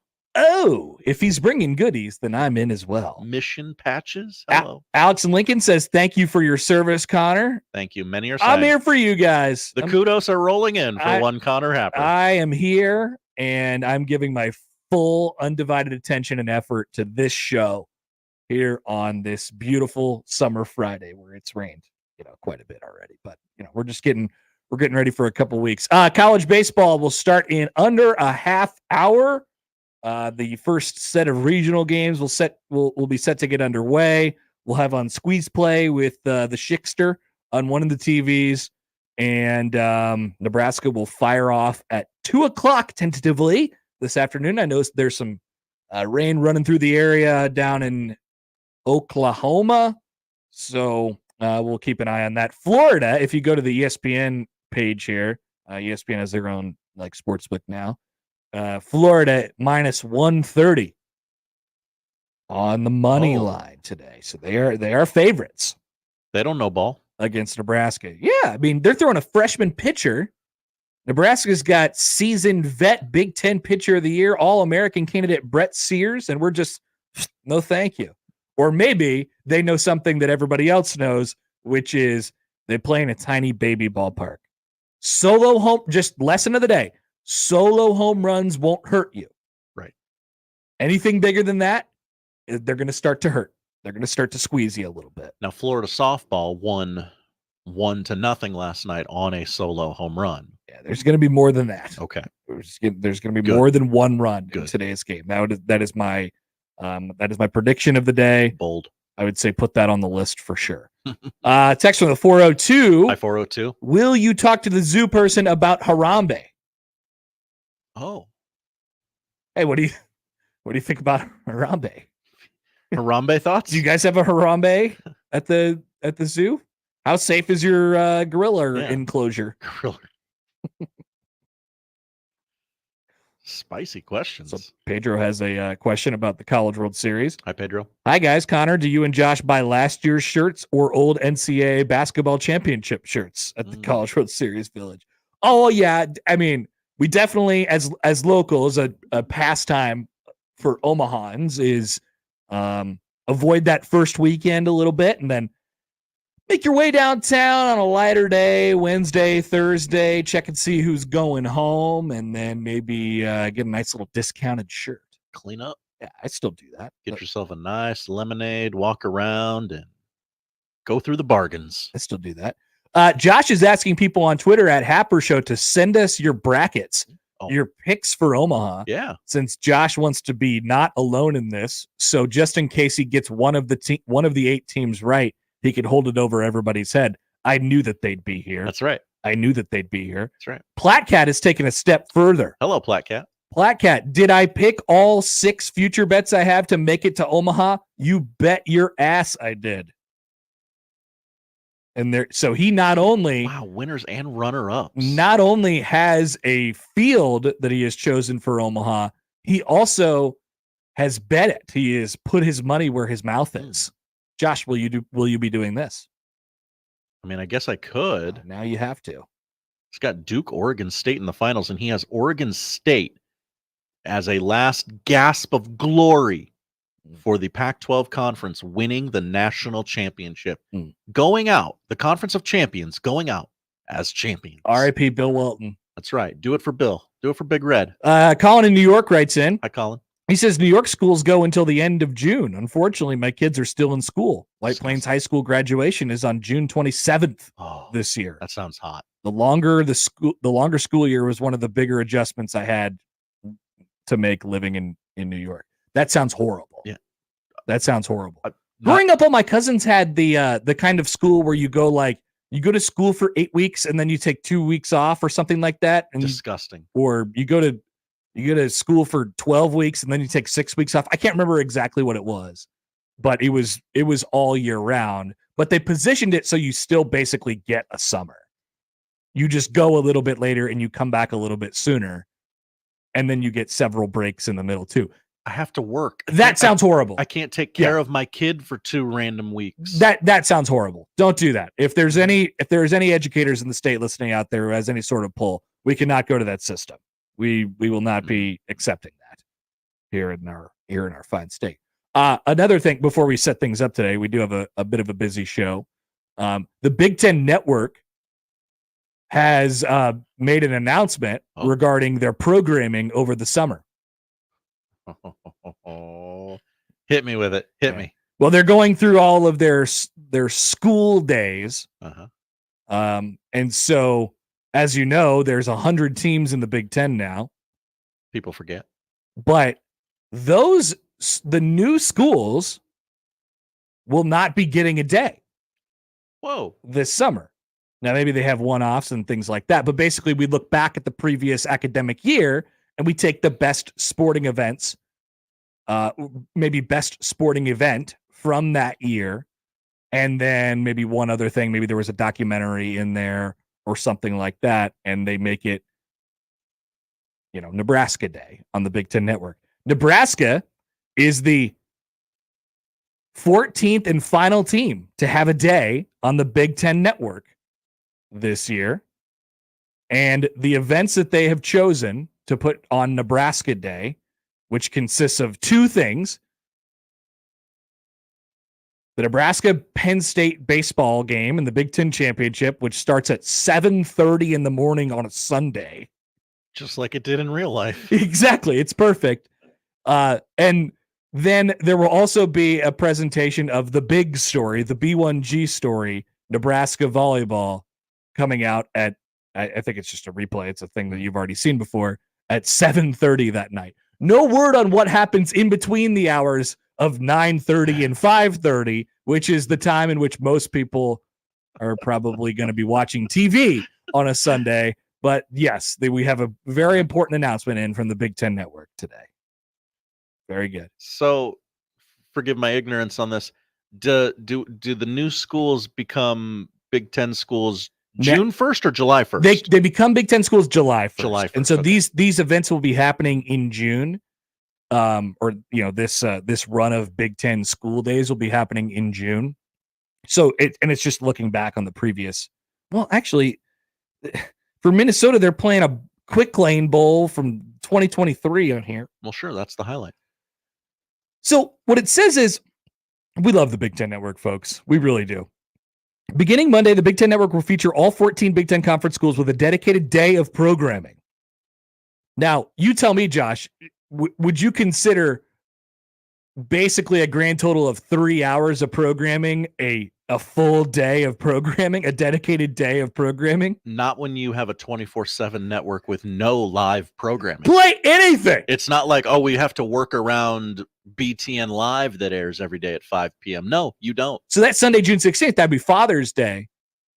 if he's bringing goodies, then I'm in as well. Mission patches. Hello. Alex and Lincoln says thank you for your service, Connor. Thank you. Many are saying. I'm here for you guys. The kudos are rolling in for one Connor Happer. I am here and I'm giving my full, undivided attention and effort to this show here on this beautiful summer Friday where it's rained, quite a bit already. But, we're getting ready for a couple weeks. College baseball will start in under a half hour. The first set of regional games will be set to get underway. We'll have on Squeeze Play with the Schickster on one of the TVs, and Nebraska will fire off at 2:00 tentatively this afternoon. I know there's some rain running through the area down in Oklahoma, so we'll keep an eye on that. Florida, if you go to the ESPN page here, ESPN has their own sportsbook now. Florida minus 130 on the money line today, so they are favorites. They don't know ball against Nebraska. Yeah, I mean they're throwing a freshman pitcher. Nebraska's got seasoned vet Big Ten pitcher of the year, All-American candidate Brett Sears, and we're just no thank you. Or maybe they know something that everybody else knows, which is they play in a tiny baby ballpark. Solo home, just lesson of the day. Solo home runs won't hurt you. Right. Anything bigger than that, they're going to start to hurt. They're going to start to squeeze you a little bit. Now, Florida softball won 1-0 last night on a solo home run. Yeah, there's going to be more than that. Okay. There's going to be more than one run in today's game. That is my prediction of the day. Bold. I would say put that on the list for sure. Text from the 402. Hi, 402. Will you talk to the zoo person about Harambe? Oh. Hey, what do you think about Harambe? Harambe thoughts? Do you guys have a Harambe at the zoo? How safe is your gorilla enclosure? Gorilla. Spicy questions. So Pedro has a question about the College World Series. Hi, Pedro. Hi, guys. Connor, do you and Josh buy last year's shirts or old NCAA basketball championship shirts at the College World Series Village? Oh, yeah. I mean, we definitely, as locals, a pastime for Omahans is avoid that first weekend a little bit and then make your way downtown on a lighter day, Wednesday, Thursday, check and see who's going home, and then maybe get a nice little discounted shirt. Clean up. Yeah, I still do that. Get yourself a nice lemonade, walk around, and go through the bargains. I still do that. Josh is asking people on Twitter at Happer Show to send us your brackets, your picks for Omaha. Yeah. Since Josh wants to be not alone in this, so just in case he gets one of the 8 teams right, he could hold it over everybody's head. I knew that they'd be here. That's right. I knew that they'd be here. That's right. Platcat has taken a step further. Hello, Platcat. Platcat, did I pick all 6 future bets I have to make it to Omaha? You bet your ass I did. And so he not only winners and runner-ups. Not only has a field that he has chosen for Omaha, he also has bet it. He has put his money where his mouth is. Josh, will you be doing this? I mean, I guess I could. Now you have to. He's got Duke, Oregon State in the finals, and he has Oregon State as a last gasp of glory for the Pac-12 conference, winning the national championship, going out, the conference of champions, going out as champions. R.I.P. Bill Walton. That's right. Do it for Bill. Do it for Big Red. Colin in New York writes in. Hi, Colin. He says, New York schools go until the end of June. Unfortunately, my kids are still in school. White Plains High School graduation is on June 27th this year. That sounds hot. The longer school year was one of the bigger adjustments I had to make living in New York. That sounds horrible. Yeah. That sounds horrible. Growing up, all my cousins had the kind of school where you go to school for 8 weeks and then you take 2 weeks off or something like that. And disgusting. Or you go to school for 12 weeks and then you take 6 weeks off. I can't remember exactly what it was, but it was all year round. But they positioned it so you still basically get a summer. You just go a little bit later and you come back a little bit sooner, and then you get several breaks in the middle too. I have to work. That sounds horrible. I can't take care of my kid for 2 random weeks. That sounds horrible. Don't do that. If there's any educators in the state listening out there who has any sort of pull, we cannot go to that system. We will not be accepting that here in our fine state. Another thing before we set things up today, we do have a bit of a busy show. The Big Ten Network has made an announcement regarding their programming over the summer. Hit me with it. Hit me. Well, they're going through all of their school days. And so, as you know, there's 100 teams in the Big Ten now. People forget. But the new schools will not be getting a day. Whoa. This summer. Now, maybe they have one-offs and things like that, but basically we look back at the previous academic year and we take the best sporting events, maybe best sporting event from that year, and then maybe one other thing, maybe there was a documentary in there or something like that, and they make it, Nebraska Day on the Big Ten Network. Nebraska is the 14th and final team to have a day on the Big Ten Network this year. And the events that they have chosen to put on Nebraska Day, which consists of two things: the Nebraska-Penn State baseball game in the Big Ten Championship, which starts at 7:30 in the morning on a Sunday. Just like it did in real life. Exactly. It's perfect. And then there will also be a presentation of the big story, the B1G story, Nebraska volleyball, coming out at, I think it's just a replay. It's a thing that you've already seen before, at 7:30 that night. No word on what happens in between the hours of 9:30 and 5:30, which is the time in which most people are probably going to be watching TV on a Sunday. But yes, we have a very important announcement in from the Big Ten Network today. Very good. So, forgive my ignorance on this. Do the new schools become Big Ten schools June 1st or July 1st? They become Big Ten schools July 1st. July 1st. And so these events will be happening in June. This run of Big Ten school days will be happening in June. So it's just looking back on the previous. Well, actually, for Minnesota, they're playing a Quick Lane Bowl from 2023 on here. Well, sure, that's the highlight. So what it says is, we love the Big Ten Network, folks. We really do. Beginning Monday, the Big Ten Network will feature all 14 Big Ten Conference schools with a dedicated day of programming. Now, you tell me, Josh, would you consider basically a grand total of 3 hours of programming a full day of programming, a dedicated day of programming? Not when you have a 24/7 network with no live programming. Play anything. It's not like, oh, we have to work around BTN Live that airs every day at 5 p.m. No, you don't. So that Sunday, June 16th, that'd be Father's Day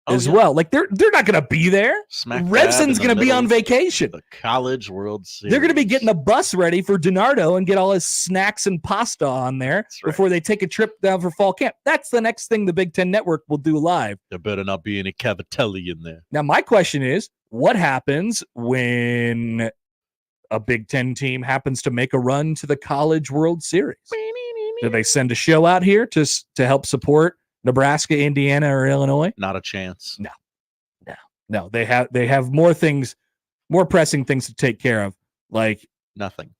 as well. Like they're not going to be there. Revson's going to be on vacation. The College World Series. They're going to be getting the bus ready for DiNardo and get all his snacks and pasta on there before they take a trip down for fall camp. That's the next thing the Big Ten Network will do live. There better not be any Cavatelli in there. Now, my question is, what happens when a Big Ten team happens to make a run to the College World Series? Do they send a show out here to help support Nebraska, Indiana, or Illinois? Not a chance. No. They have more pressing things to take care of, like nothing.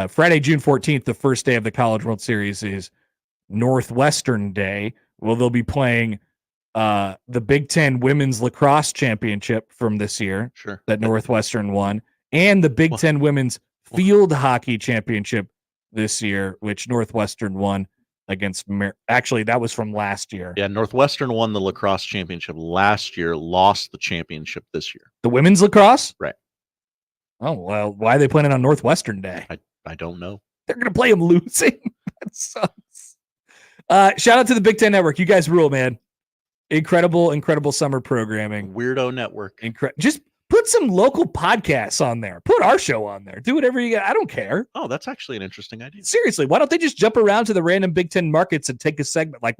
Friday, June 14th, the first day of the College World Series, is Northwestern Day. Well, they'll be playing the Big Ten Women's Lacrosse Championship from this year. Sure. That Northwestern won, and the Big Ten Women's Field Hockey Championship this year, which Northwestern won against actually that was from last year. Yeah, Northwestern won the lacrosse championship last year, lost the championship this year. The women's lacrosse? Right. Oh, well, why are they playing it on Northwestern Day? I don't know. They're going to play them losing. That sucks. Shout out to the Big Ten Network. You guys rule, man. Incredible summer programming. Weirdo network. Just put some local podcasts on there. Put our show on there. Do whatever you got. I don't care. Oh, that's actually an interesting idea. Seriously, why don't they just jump around to the random Big Ten markets and take a segment? Like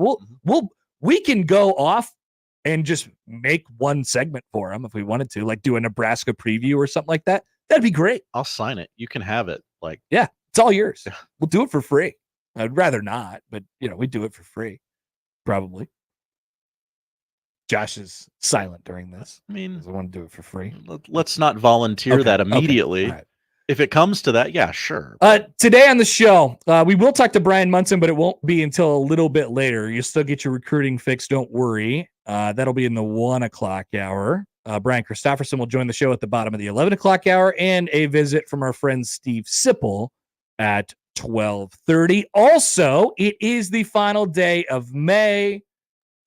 we can go off and just make one segment for them if we wanted to, like do a Nebraska preview or something like that. That'd be great. I'll sign it. You can have it. Yeah, it's all yours. We'll do it for free. I'd rather not, but we do it for free. Probably. Josh is silent during this. I mean, I want to do it for free. Let's not volunteer that immediately. Okay. Right. If it comes to that, yeah, sure. Today on the show, we will talk to Bryan Munson, but it won't be until a little bit later. You'll still get your recruiting fix. Don't worry. That'll be in the 1 o'clock hour. Brian Christopherson will join the show at the bottom of the 11 o'clock hour, and a visit from our friend Steve Sipple at 12:30. Also, it is the final day of May,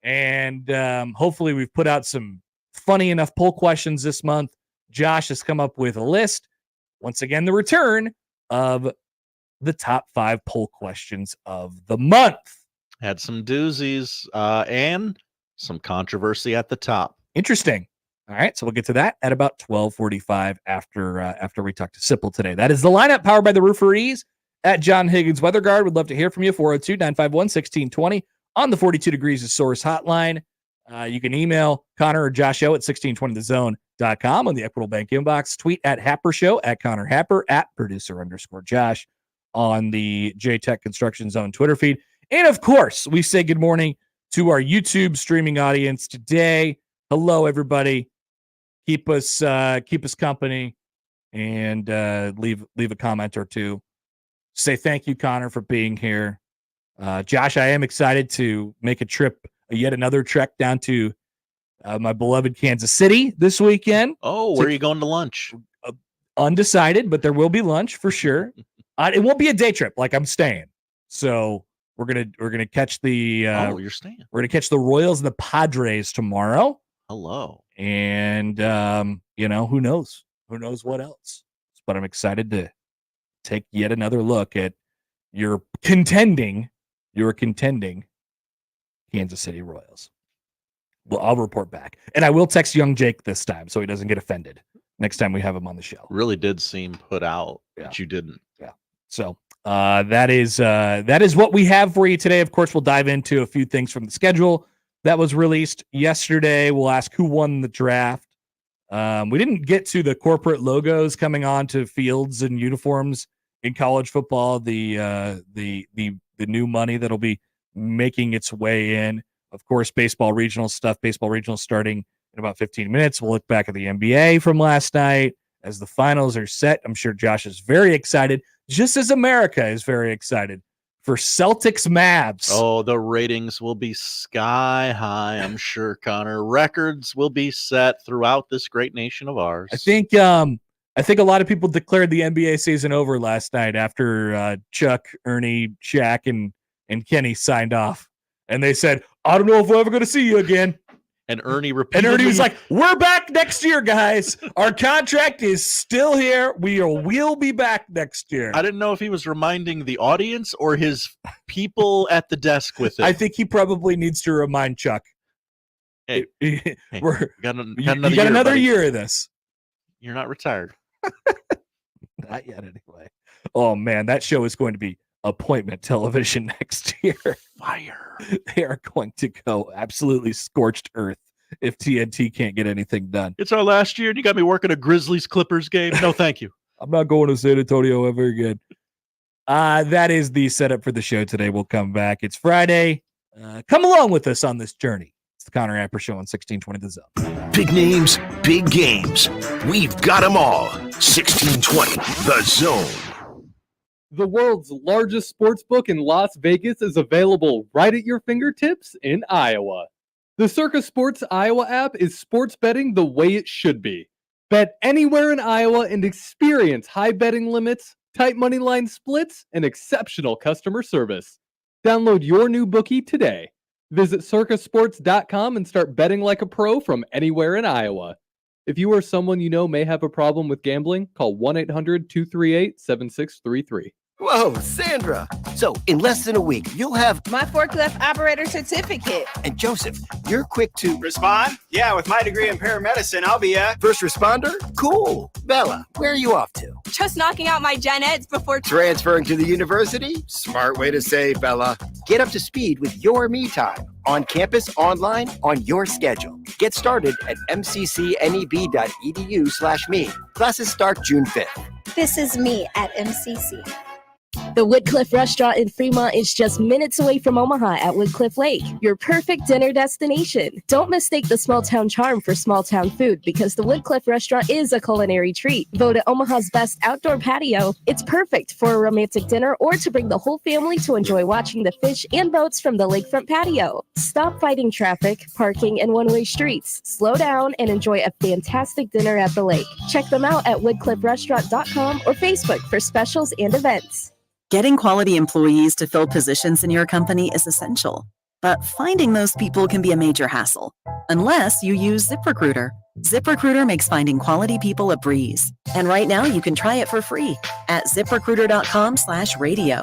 and hopefully we've put out some funny enough poll questions this month. Josh has come up with a list. Once again, the return of the top 5 poll questions of the month. Had some doozies and some controversy at the top. Interesting. All right, so we'll get to that at about 12:45 after we talk to Sipple today. That is the lineup, powered by the Rooferees at John Higgins Weather Guard. Would love to hear from you. 402-951-1620 on the 42 Degrees of Source hotline. You can email Connor or Josh O at 1620thezone.com on the Equitable Bank inbox. Tweet at Happer Show, at Connor Happer, at producer_Josh on the JTech Construction Zone Twitter feed. And of course, we say good morning to our YouTube streaming audience today. Hello, everybody. Keep us company, and leave a comment or two. Say thank you, Connor, for being here. Josh, I am excited to make yet another trek down to my beloved Kansas City this weekend. Oh, where are you going to lunch? Undecided, but there will be lunch for sure. It won't be a day trip. Like, I'm staying. So we're gonna catch the. You're staying. We're gonna catch the Royals and the Padres tomorrow. Hello. And who knows? Who knows what else? But I'm excited to take yet another look at your contending Kansas City Royals. Well, I'll report back. And I will text young Jake this time so he doesn't get offended next time we have him on the show. Really did seem put out, but you didn't. Yeah. So that is what we have for you today. Of course, we'll dive into a few things from the schedule that was released yesterday. We'll ask who won the draft. We didn't get to the corporate logos coming on to fields and uniforms in college football. The new money that'll be making its way in. Of course, baseball regional stuff. Baseball regional starting in about 15 minutes. We'll look back at the NBA from last night as the finals are set. I'm sure Josh is very excited, just as America is very excited for Celtics Mavs. Oh, the ratings will be sky high, I'm sure, Connor. Records will be set throughout this great nation of ours. I think a lot of people declared the NBA season over last night after Chuck, Ernie, Shaq, and Kenny signed off. And they said, I don't know if we're ever going to see you again. And Ernie repeatedly... And Ernie was like, we're back next year, guys. Our contract is still here. We'll be back next year. I didn't know if he was reminding the audience or his people at the desk with it. I think he probably needs to remind Chuck. Hey, you got year, another buddy. year of this. You're not retired. Not yet, anyway. Oh, man, that show is going to be appointment television next year. Fire. They are going to go absolutely scorched earth if TNT can't get anything done. It's our last year, and you got me working a Grizzlies-Clippers game. No, thank you. I'm not going to San Antonio ever again. That is the setup for the show today. We'll come back. It's Friday. Come along with us on this journey. It's the Connor Happer Show on 1620 The Zone. Big names, big games. We've got them all. 1620 The Zone. The world's largest sports book in Las Vegas is available right at your fingertips in Iowa. The Circa Sports Iowa app is sports betting the way it should be. Bet anywhere in Iowa and experience high betting limits, tight money line splits, and exceptional customer service. Download your new bookie today. Visit circasports.com and start betting like a pro from anywhere in Iowa. If you or someone you know may have a problem with gambling, call 1-800-238-7633. Whoa, Sandra! So, in less than a week, you'll have my forklift operator certificate. And Joseph, you're quick to respond? Yeah, with my degree in paramedicine, I'll be a first responder? Cool. Bella, where are you off to? Just knocking out my gen eds before transferring to the university? Smart way to say, Bella. Get up to speed with your me time. On campus, online, on your schedule. Get started at mccneb.edu/me. Classes start June 5th. This is me at MCC. The Woodcliff Restaurant in Fremont is just minutes away from Omaha at Woodcliff Lake, your perfect dinner destination. Don't mistake the small town charm for small town food, because the Woodcliff Restaurant is a culinary treat. Voted Omaha's best outdoor patio, it's perfect for a romantic dinner or to bring the whole family to enjoy watching the fish and boats from the lakefront patio. Stop fighting traffic, parking, and one-way streets. Slow down and enjoy a fantastic dinner at the lake. Check them out at woodcliffrestaurant.com or Facebook for specials and events. Getting quality employees to fill positions in your company is essential, but finding those people can be a major hassle, unless you use ZipRecruiter. ZipRecruiter makes finding quality people a breeze. And right now you can try it for free at ziprecruiter.com/radio.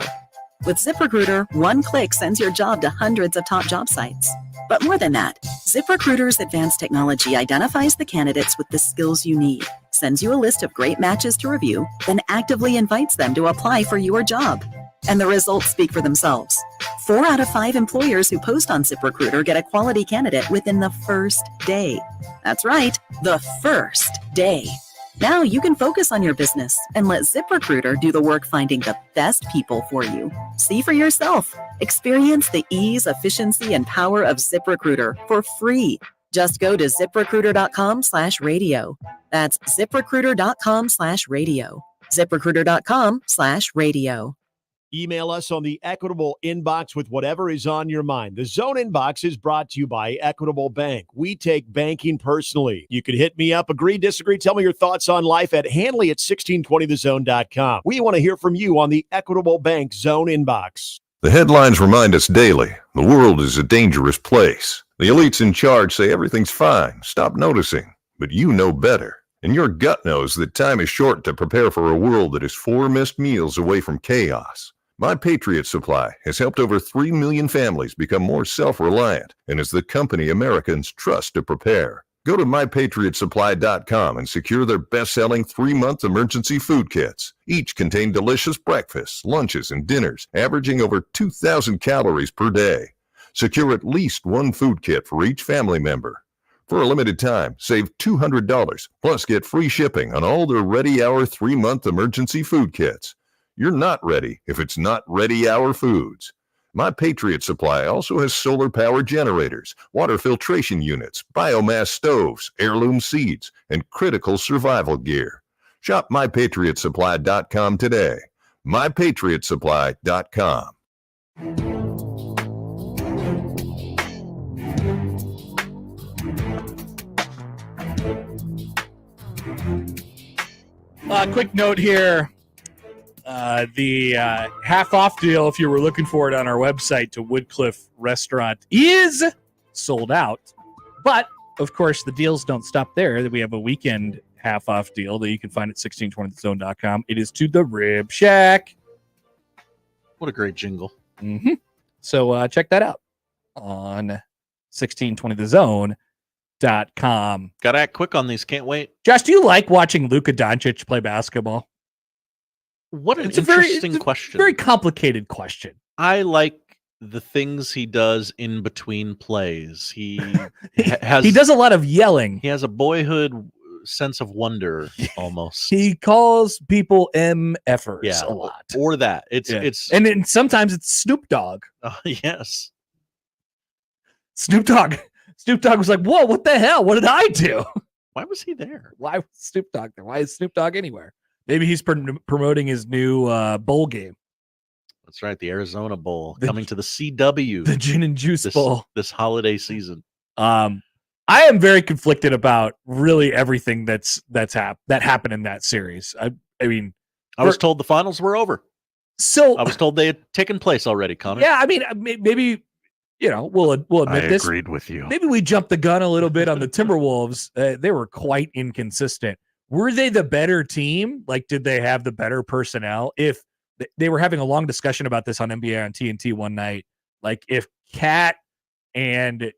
With ZipRecruiter, one click sends your job to hundreds of top job sites. But more than that, ZipRecruiter's advanced technology identifies the candidates with the skills you need, sends you a list of great matches to review, then actively invites them to apply for your job. And the results speak for themselves. 4 out of 5 employers who post on ZipRecruiter get a quality candidate within the first day. That's right, the first day. Now you can focus on your business and let ZipRecruiter do the work finding the best people for you. See for yourself. Experience the ease, efficiency, and power of ZipRecruiter for free. Just go to ziprecruiter.com/radio. That's ziprecruiter.com/radio. ziprecruiter.com/radio. Email us on the Equitable inbox with whatever is on your mind. The Zone inbox is brought to you by Equitable Bank. We take banking personally. You can hit me up, agree, disagree, tell me your thoughts on life at Hanley at 1620thezone.com. We want to hear from you on the Equitable Bank Zone inbox. The headlines remind us daily, the world is a dangerous place. The elites in charge say everything's fine, stop noticing. But you know better. And your gut knows that time is short to prepare for a world that is 4 missed meals away from chaos. My Patriot Supply has helped over 3 million families become more self-reliant and is the company Americans trust to prepare. Go to mypatriotsupply.com and secure their best-selling 3-month emergency food kits. Each contain delicious breakfasts, lunches, and dinners, averaging over 2,000 calories per day. Secure at least 1 food kit for each family member. For a limited time, save $200, plus get free shipping on all their Ready Hour 3-month emergency food kits. You're not ready if it's not Ready Hour Foods. My Patriot Supply also has solar power generators, water filtration units, biomass stoves, heirloom seeds, and critical survival gear. Shop mypatriotsupply.com today. mypatriotsupply.com. Quick note here. The half-off deal, if you were looking for it on our website, to Woodcliff Restaurant is sold out. But, of course, the deals don't stop there. We have a weekend half-off deal that you can find at 1620thezone.com. It is to the Rib Shack. What a great jingle. Mm-hmm. So check that out on 1620thezone.com. Got to act quick on these. Can't wait. Josh, do you like watching Luka Doncic play basketball? What an interesting question. Very complicated question. I like the things he does in between plays. He has he does a lot of yelling. He has a boyhood sense of wonder almost. He calls people MFers a lot. Or that. It's and then sometimes it's Snoop Dogg. Yes. Snoop Dogg was like, "Whoa, what the hell? What did I do?" Why was he there? Why was Snoop Dogg there? Why is Snoop Dogg anywhere? Maybe he's promoting his new bowl game. That's right, the Arizona Bowl coming to the CW, the Gin and Juice Bowl this holiday season. I am very conflicted about really everything that happened in that series. I mean, I was told the finals were over. So I was told they had taken place already, Connor. Yeah, I mean, maybe we'll admit this. I agreed with you. Maybe we jumped the gun a little bit on the Timberwolves. They were quite inconsistent. Were they the better team? Like, did they have the better personnel? If they were having a long discussion about this on NBA on TNT one night, like if Kat and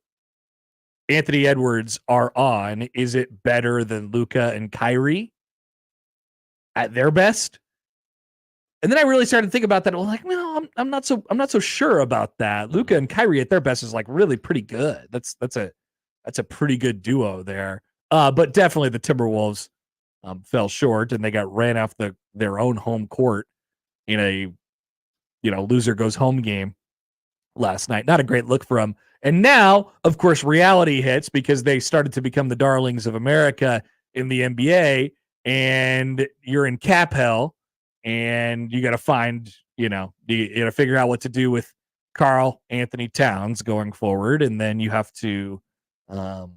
Anthony Edwards are on, is it better than Luka and Kyrie at their best? And then I really started to think about that. I'm like, no, I'm not so sure about that. Luka and Kyrie at their best is like really pretty good. That's a pretty good duo there. But definitely the Timberwolves fell short, and they got ran off their own home court in a loser goes home game last night. Not a great look for them. And now, of course, reality hits because they started to become the darlings of America in the NBA, and you're in cap hell, and you got to find, you got to figure out what to do with Karl Anthony Towns going forward, and then you have to, how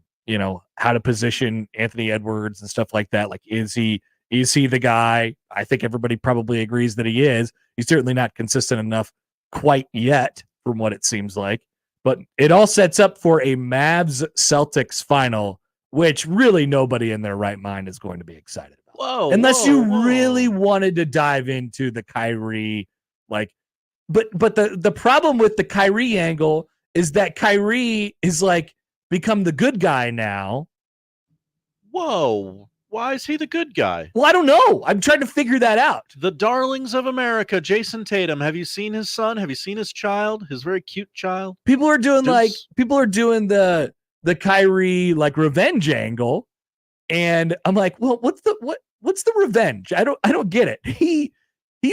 to position Anthony Edwards and stuff like that. Like, is he the guy? I think everybody probably agrees that he is. He's certainly not consistent enough quite yet, from what it seems like. But it all sets up for a Mavs-Celtics final, which really nobody in their right mind is going to be excited about. Unless you really wanted to dive into the Kyrie, but the problem with the Kyrie angle is that Kyrie is become the good guy now. Whoa. Why is he the good guy? Well, I don't know. I'm trying to figure that out. The darlings of America, Jason Tatum. Have you seen his son? Have you seen his child? His very cute child? People are doing the Kyrie revenge angle, and I'm like, well, what's the revenge? I don't get it. He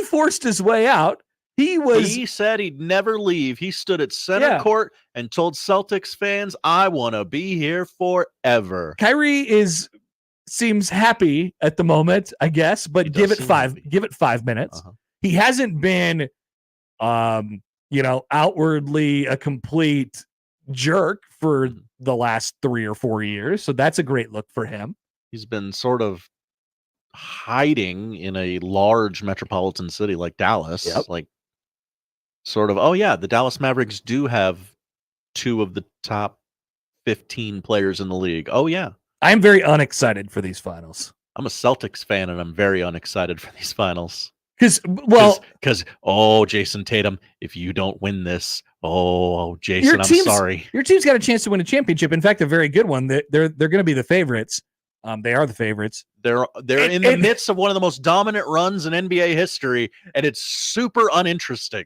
forced his way out. He said he'd never leave. He stood at center court and told Celtics fans, "I want to be here forever." Kyrie seems happy at the moment, I guess, but give it 5 minutes. Uh-huh. He hasn't been outwardly a complete jerk for the last 3 or 4 years. So that's a great look for him. He's been sort of hiding in a large metropolitan city like Dallas. Yep. The Dallas Mavericks do have 2 of the top 15 players in the league. Oh yeah. I'm very unexcited for these finals. I'm a Celtics fan, and I'm very unexcited for these finals. Because Jason Tatum, if you don't win this, Jason, I'm sorry. Your team's got a chance to win a championship. In fact, a very good one. They're going to be the favorites. They are the favorites. They're in the midst of one of the most dominant runs in NBA history, and it's super uninteresting.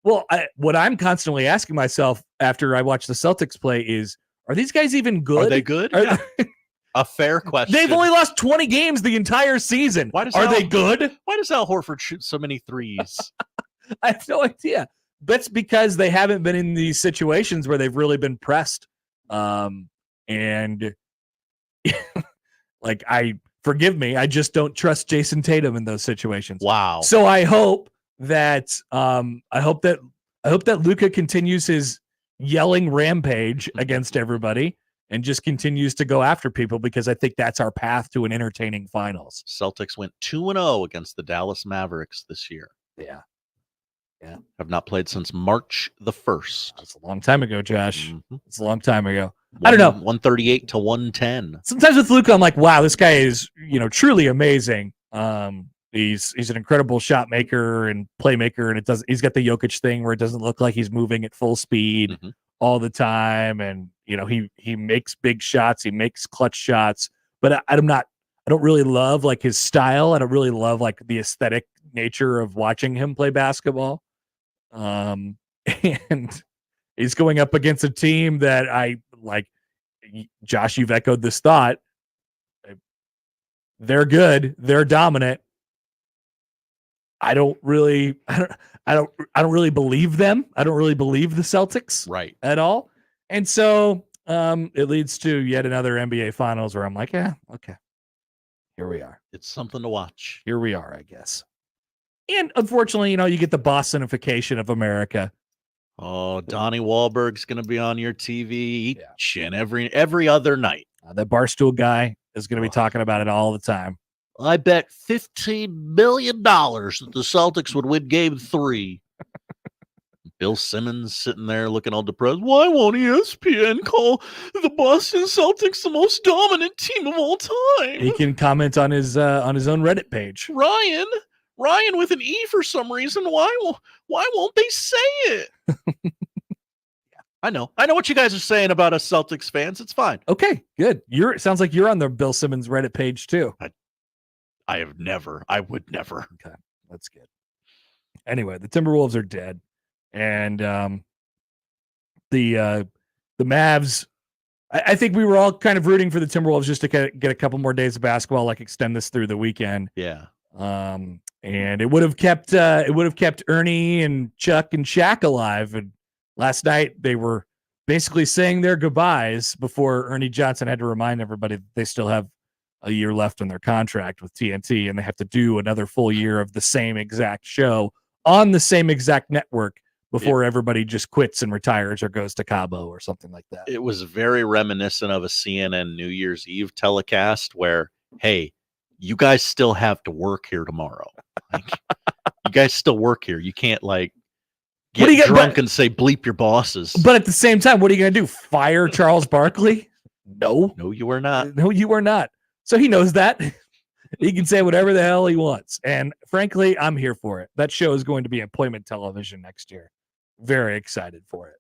Well, what I'm constantly asking myself after I watch the Celtics play is, are these guys even good? Are they good? A fair question. They've only lost 20 games the entire season. Are they good? Why does Al Horford shoot so many threes? I have no idea. That's because they haven't been in these situations where they've really been pressed. Forgive me, I just don't trust Jason Tatum in those situations. Wow. So I hope that Luka continues his yelling rampage against everybody and just continues to go after people, because I think that's our path to an entertaining finals. Celtics went 2-0 against the Dallas Mavericks this year. Yeah. Have not played since March the 1st. That's a long time ago, Josh. Mm-hmm. It's a long time ago. I don't know. 138 to 110. Sometimes with Luka, I'm like, wow, this guy is, truly amazing. He's an incredible shot maker and playmaker, and he's got the Jokic thing where it doesn't look like he's moving at full speed all the time, and he makes big shots, he makes clutch shots, but I don't really love his style. I don't really love the aesthetic nature of watching him play basketball. And he's going up against a team that I like. Josh, you've echoed this thought. They're good. They're dominant. I don't really believe them. I don't really believe the Celtics at all. And so it leads to yet another NBA Finals where I'm like, yeah, okay, here we are. It's something to watch. Here we are, I guess. And unfortunately, you get the Bostonification of America. Oh, Donnie Wahlberg's going to be on your TV each and every other night. That Barstool guy is going to be talking about it all the time. I bet $15 million that the Celtics would win Game 3. Bill Simmons sitting there looking all depressed. Why won't ESPN call the Boston Celtics the most dominant team of all time? He can comment on his own Reddit page. Ryan with an E for some reason. Why won't they say it? I know what you guys are saying about us Celtics fans. It's fine. Okay, good. It sounds like you're on the Bill Simmons Reddit page too. I would never. Okay, that's good. Anyway, the Timberwolves are dead, and the Mavs. I think we were all kind of rooting for the Timberwolves just to get a couple more days of basketball, extend this through the weekend. Yeah. And it would have kept Ernie and Chuck and Shaq alive. And last night they were basically saying their goodbyes before Ernie Johnson had to remind everybody that they still have a year left on their contract with TNT, and they have to do another full year of the same exact show on the same exact network before everybody just quits and retires or goes to Cabo or something like that. It was very reminiscent of a CNN New Year's Eve telecast where, hey, you guys still have to work here tomorrow. Like, you guys still work here. You can't get drunk and say bleep your bosses. But at the same time, what are you going to do? Fire Charles Barkley? No, you are not. No, you are not. So he knows that. He can say whatever the hell he wants. And frankly, I'm here for it. That show is going to be appointment television next year. Very excited for it.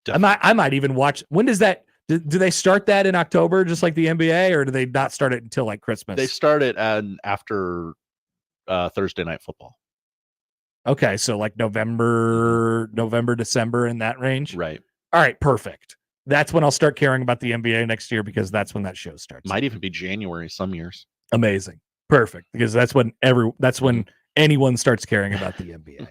Definitely. I might even watch. When does that? Do they start that in October, just like the NBA, or do they not start it until like Christmas? They start it after Thursday Night Football. Okay, so like November, December, in that range. Right. All right, perfect. That's when I'll start caring about the NBA next year, because that's when that show starts. Might even be January some years. Amazing. Perfect. Because that's when anyone starts caring about the NBA.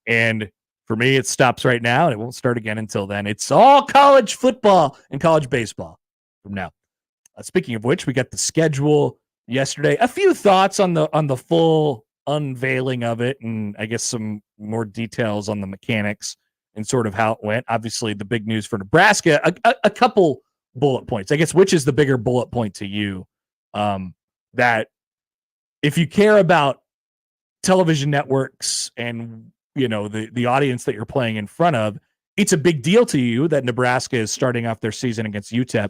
And for me, it stops right now, and it won't start again until then. It's all college football and college baseball from now. Speaking of which, we got the schedule yesterday. A few thoughts on the full unveiling of it, and I guess some more details on the mechanics and sort of how it went. Obviously, the big news for Nebraska, a couple bullet points. I guess, which is the bigger bullet point to you? That if you care about television networks and the audience that you're playing in front of, it's a big deal to you that Nebraska is starting off their season against UTEP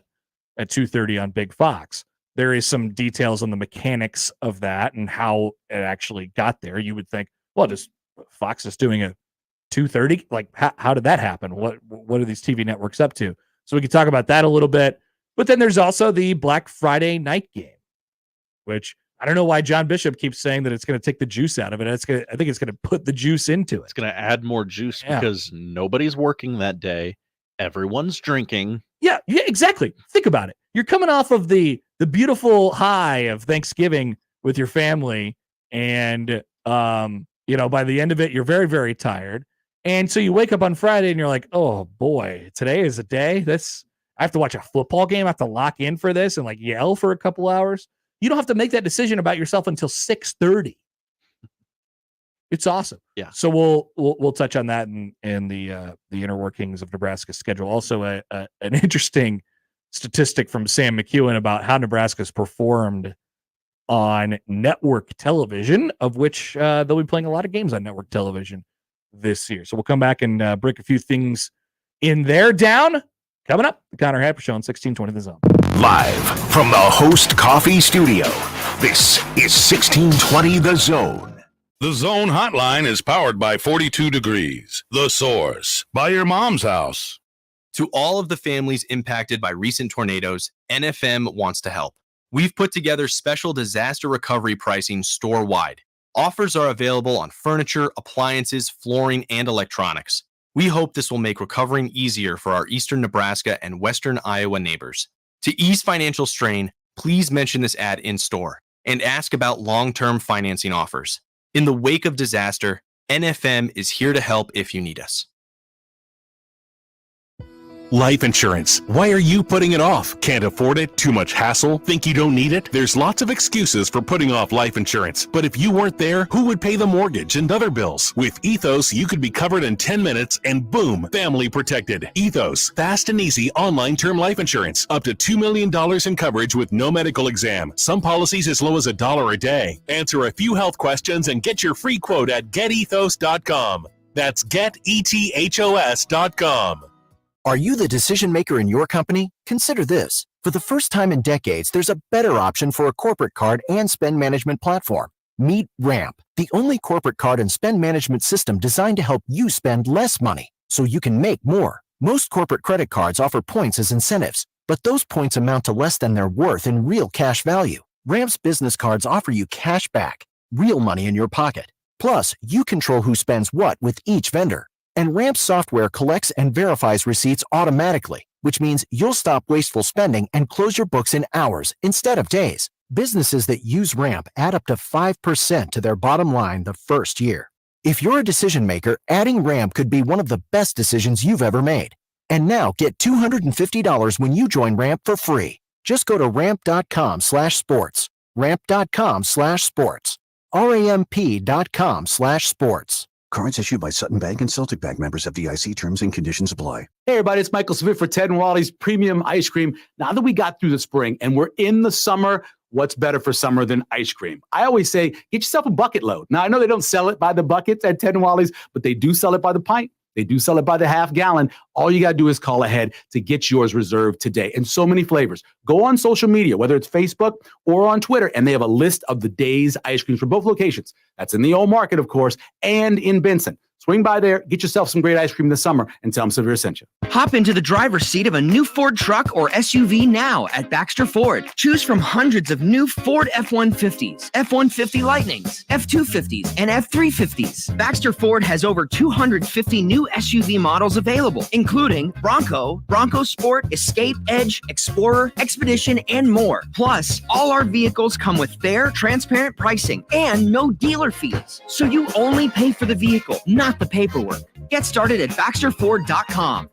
at 2:30 on Big Fox. There is some details on the mechanics of that and how it actually got there. You would think, well, just Fox is doing a 2:30. Like, how did that happen? What are these TV networks up to? So we could talk about that a little bit. But then there's also the Black Friday night game, which I don't know why John Bishop keeps saying that it's going to take the juice out of it. I think it's going to put the juice into it. It's going to add more juice because nobody's working that day. Everyone's drinking. Yeah, exactly. Think about it. You're coming off of the beautiful high of Thanksgiving with your family, and by the end of it, you're very, very tired. And so you wake up on Friday and you're like, oh boy, today is a day. I have to watch a football game. I have to lock in for this and yell for a couple hours. You don't have to make that decision about yourself until 6:30. It's awesome. Yeah. So we'll touch on that and the inner workings of Nebraska's schedule. Also, an interesting statistic from Sam McEwen about how Nebraska's performed on network television, of which they'll be playing a lot of games on network television this year. So we'll come back and break a few things in there down. Coming up, the Connor Happer Show on 1620 The Zone. Live from the Host Coffee Studio, this is 1620 The Zone. The Zone Hotline is powered by 42 Degrees, The Source, by your mom's house. To all of the families impacted by recent tornadoes, NFM wants to help. We've put together special disaster recovery pricing store-wide. Offers are available on furniture, appliances, flooring, and electronics. We hope this will make recovering easier for our eastern Nebraska and western Iowa neighbors. To ease financial strain, please mention this ad in store and ask about long-term financing offers. In the wake of disaster, NFM is here to help if you need us. Life insurance. Why are you putting it off? Can't afford it? Too much hassle? Think you don't need it? There's lots of excuses for putting off life insurance. But if you weren't there, who would pay the mortgage and other bills? With Ethos, you could be covered in 10 minutes and boom, family protected. Ethos, fast and easy online term life insurance. Up to $2 million in coverage with no medical exam. Some policies as low as $1 a day. Answer a few health questions and get your free quote at getethos.com. That's getethos.com. Are you the decision maker in your company? Consider this. For the first time in decades, there's a better option for a corporate card and spend management platform. Meet Ramp, the only corporate card and spend management system designed to help you spend less money so you can make more. Most corporate credit cards offer points as incentives, but those points amount to less than their worth in real cash value. Ramp's business cards offer you cash back, real money in your pocket. Plus, you control who spends what with each vendor. And Ramp software collects and verifies receipts automatically, which means you'll stop wasteful spending and close your books in hours instead of days. Businesses that use Ramp add up to 5% to their bottom line the first year. If you're a decision maker, adding Ramp could be one of the best decisions you've ever made. And now get $250 when you join Ramp for free. Just go to ramp.com/sports. Ramp.com/sports. RAMP.com/sports. Cards issued by Sutton Bank and Celtic Bank, members of FDIC. Terms and conditions apply. Hey everybody, it's Michael Smith for Ted and Wally's Premium Ice Cream. Now that we got through the spring and we're in the summer, what's better for summer than ice cream? I always say, get yourself a bucket load. Now I know they don't sell it by the buckets at Ted and Wally's, but they do sell it by the pint. They do sell it by the half gallon. All you got to do is call ahead to get yours reserved today. And so many flavors. Go on social media, whether it's Facebook or on Twitter, and they have a list of the day's ice creams for both locations. That's in the Old Market, of course, and in Benson. Swing by there, get yourself some great ice cream this summer, and tell them Severe sent you. Hop into the driver's seat of a new Ford truck or SUV now at Baxter Ford. Choose from hundreds of new Ford F-150s, F-150 Lightnings, F-250s, and F-350s. Baxter Ford has over 250 new SUV models available, including Bronco, Bronco Sport, Escape, Edge, Explorer, Expedition, and more. Plus, all our vehicles come with fair, transparent pricing and no dealer fees. So you only pay for the vehicle, not the paperwork. Get started at BaxterFord.com.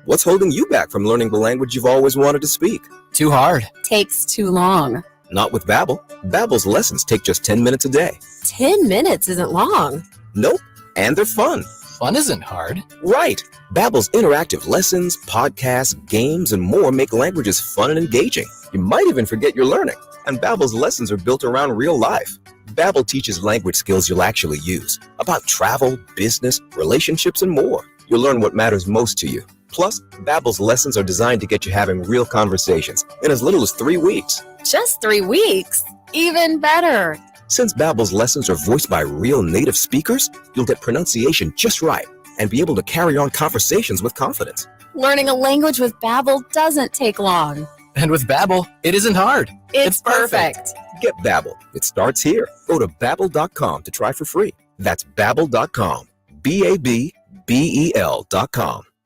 What's holding you back from learning the language you've always wanted to speak? Too hard. Takes too long. Not with Babbel. Babbel's lessons take just 10 minutes a day. 10 minutes isn't long. Nope. And they're fun. Fun isn't hard. Right. Babbel's interactive lessons, podcasts, games, and more make languages fun and engaging. You might even forget you're learning. And Babbel's lessons are built around real life. Babbel teaches language skills you'll actually use, about travel, business, relationships, and more. You'll learn what matters most to you. Plus, Babbel's lessons are designed to get you having real conversations in as little as 3 weeks. Just 3 weeks? Even better. Since Babbel's lessons are voiced by real native speakers, you'll get pronunciation just right and be able to carry on conversations with confidence. Learning a language with Babbel doesn't take long. And with Babbel, it isn't hard. It's perfect. Get Babbel. It starts here. Go to Babbel.com to try for free. That's Babbel.com. Babbel.com.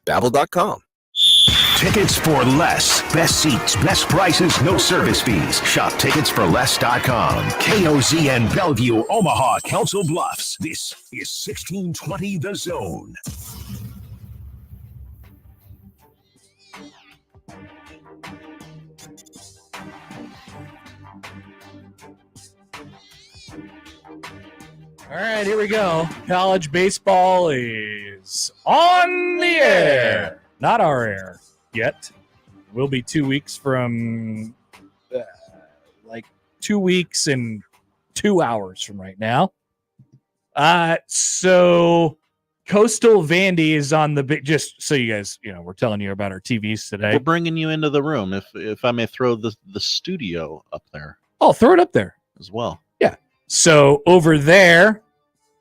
Babbel.com. Tickets for less. Best seats, best prices, no service fees. Shop tickets for less.com. KOZN Bellevue, Omaha, Council Bluffs. This is 1620 The Zone. All right, here we go. College baseball is on the air. Not our air yet. We'll be 2 weeks from 2 weeks and 2 hours from right now. So Coastal Vandy is on the big, just so you guys, we're telling you about our TVs today. We're bringing you into the room. If I may throw the studio up there. Oh, throw it up there as well. Yeah. So over there,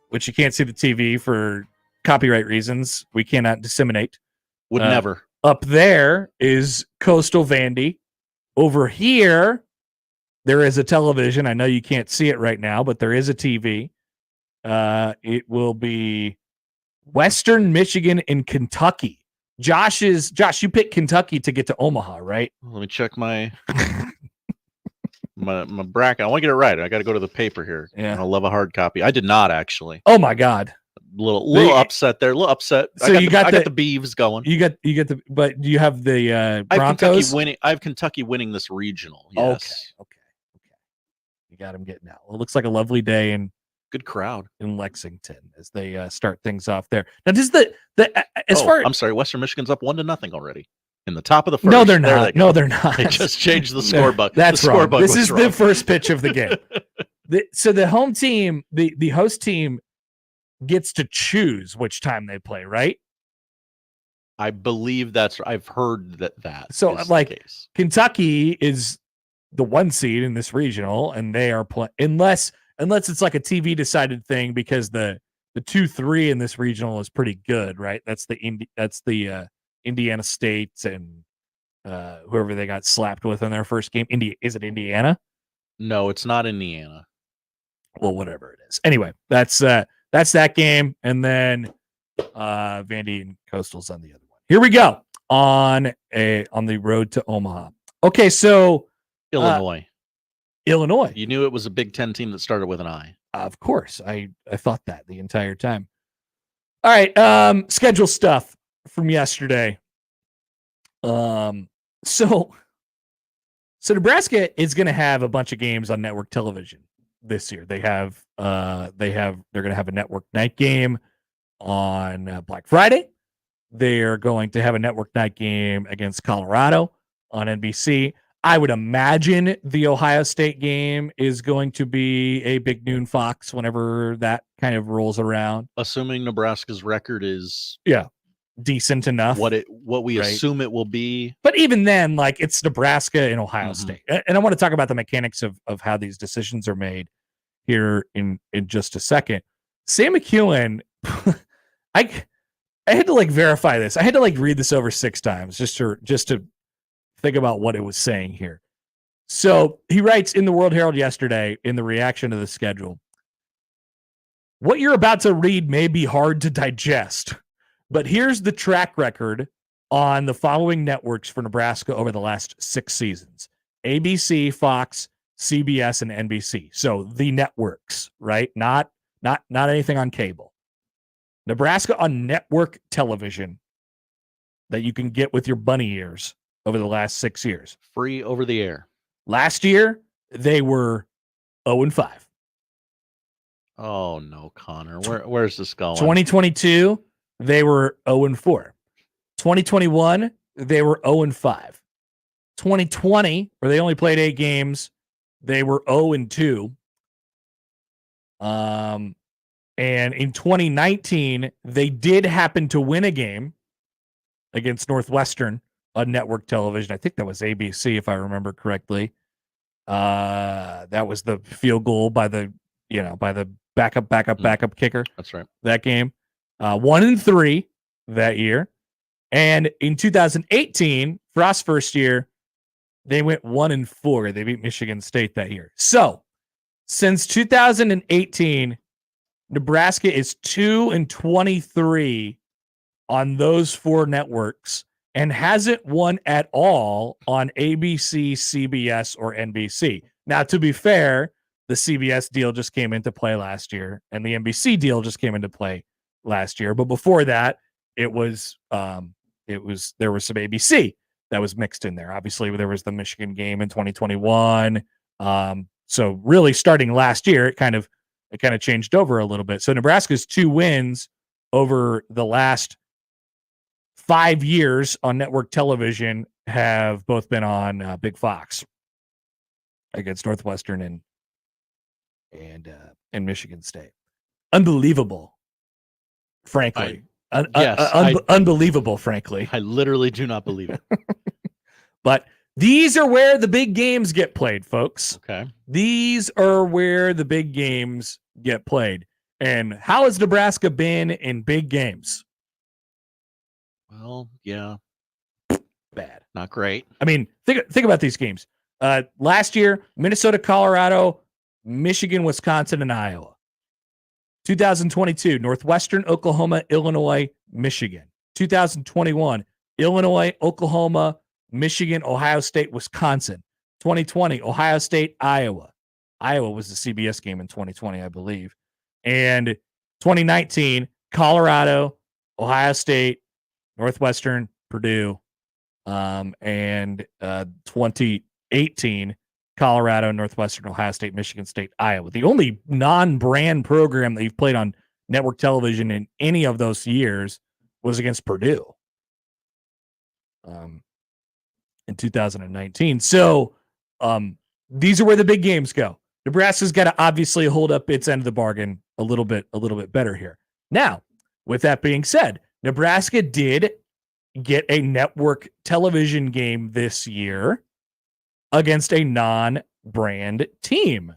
which you can't see the TV for copyright reasons, we cannot disseminate. Would never. Up there is Coastal Vandy. Over here, there is a television. I know you can't see it right now, but there is a TV. It will be Western Michigan and Kentucky. Josh, you picked Kentucky to get to Omaha, right? Let me check my my bracket. I want to get it right. I got to go to the paper here. Yeah. I love a hard copy. I did not actually. Oh my God. Little upset there. A little upset. So I got the Beavs going. You got the, but do you have the I Broncos? have Kentucky winning this regional. Yes. Okay. You got them getting out. Well, it looks like a lovely day and good crowd in Lexington as they start things off there. Now, does I'm sorry, Western Michigan's up 100 already in the top of the first. No, they're not. No, they're not. They just changed the scorebook. That's wrong. This is the first pitch of the game. So the home team, the host team, gets to choose which time they play, right? I believe I've heard that. So Kentucky is the 1 seed in this regional, and they are playing unless it's like a TV decided thing, because the 2-3 in this regional is pretty good, right? That's the Indiana State and whoever they got slapped with in their first game. Is it Indiana? No, it's not Indiana. Well, whatever it is. Anyway, that's that game, and then Vandy and Coastal's on the other one. Here we go on the road to Omaha. Okay, so Illinois. Illinois. You knew it was a Big Ten team that started with an I. Of course. I thought that the entire time. All right. Schedule stuff from yesterday. So Nebraska is going to have a bunch of games on network television this year. They're going to have a network night game on Black Friday. They're going to have a network night game against Colorado on NBC. I would imagine the Ohio State game is going to be a big noon Fox whenever that kind of rolls around. Assuming Nebraska's record is decent enough. What we assume it will be. But even then, like, it's Nebraska and Ohio State. And I want to talk about the mechanics of how these decisions are made here in just a second. Sam McEwen, I had to verify this. I had to read this over 6 times just to think about what it was saying here. So he writes in the World Herald yesterday in the reaction to the schedule, "What you're about to read may be hard to digest, but here's the track record on the following networks for Nebraska over the last 6 seasons: ABC, Fox, CBS, and NBC." So the networks, right? Not anything on cable. Nebraska on network television that you can get with your bunny ears over the last 6 years. Free over the air. Last year, they were 0-5. Oh, no, Connor. Where's this going? 2022, they were 0-4. 2021, they were 0-5. 2020, where they only played 8 games, they were 0-2. And in 2019, they did happen to win a game against Northwestern on network television. I think that was ABC, if I remember correctly. That was the field goal by the backup kicker. That's right. That game. 1-3 that year. And in 2018, Frost's first year, they went 1-4. They beat Michigan State that year. So since 2018, Nebraska is 2-23 on those 4 networks and hasn't won at all on ABC, CBS, or NBC. Now, to be fair, the CBS deal just came into play last year, and the NBC deal just came into play last year. But before that, there was some ABC that was mixed in there. Obviously, there was the Michigan game in 2021. So really, starting last year, it kind of changed over a little bit. So Nebraska's 2 wins over the last 5 years on network television have both been on Big Fox against Northwestern and Michigan State. Unbelievable, frankly. Unbelievable, frankly. I literally do not believe it. But these are where the big games get played, folks. Okay. These are where the big games get played. And how has Nebraska been in big games? Well, yeah. Bad. Not great. I mean, think about these games. Last year, Minnesota, Colorado, Michigan, Wisconsin, and Iowa. 2022, Northwestern, Oklahoma, Illinois, Michigan. 2021, Illinois, Oklahoma, Michigan, Ohio State, Wisconsin. 2020, Ohio State, Iowa. Iowa was the CBS game in 2020, I believe. And 2019, Colorado, Ohio State, Northwestern, Purdue. And 2018, Colorado, Northwestern, Ohio State, Michigan State, Iowa. The only non-brand program that you've played on network television in any of those years was against Purdue in 2019. So these are where the big games go. Nebraska's got to obviously hold up its end of the bargain a little bit better here. Now, with that being said, Nebraska did get a network television game this year against a non-brand team.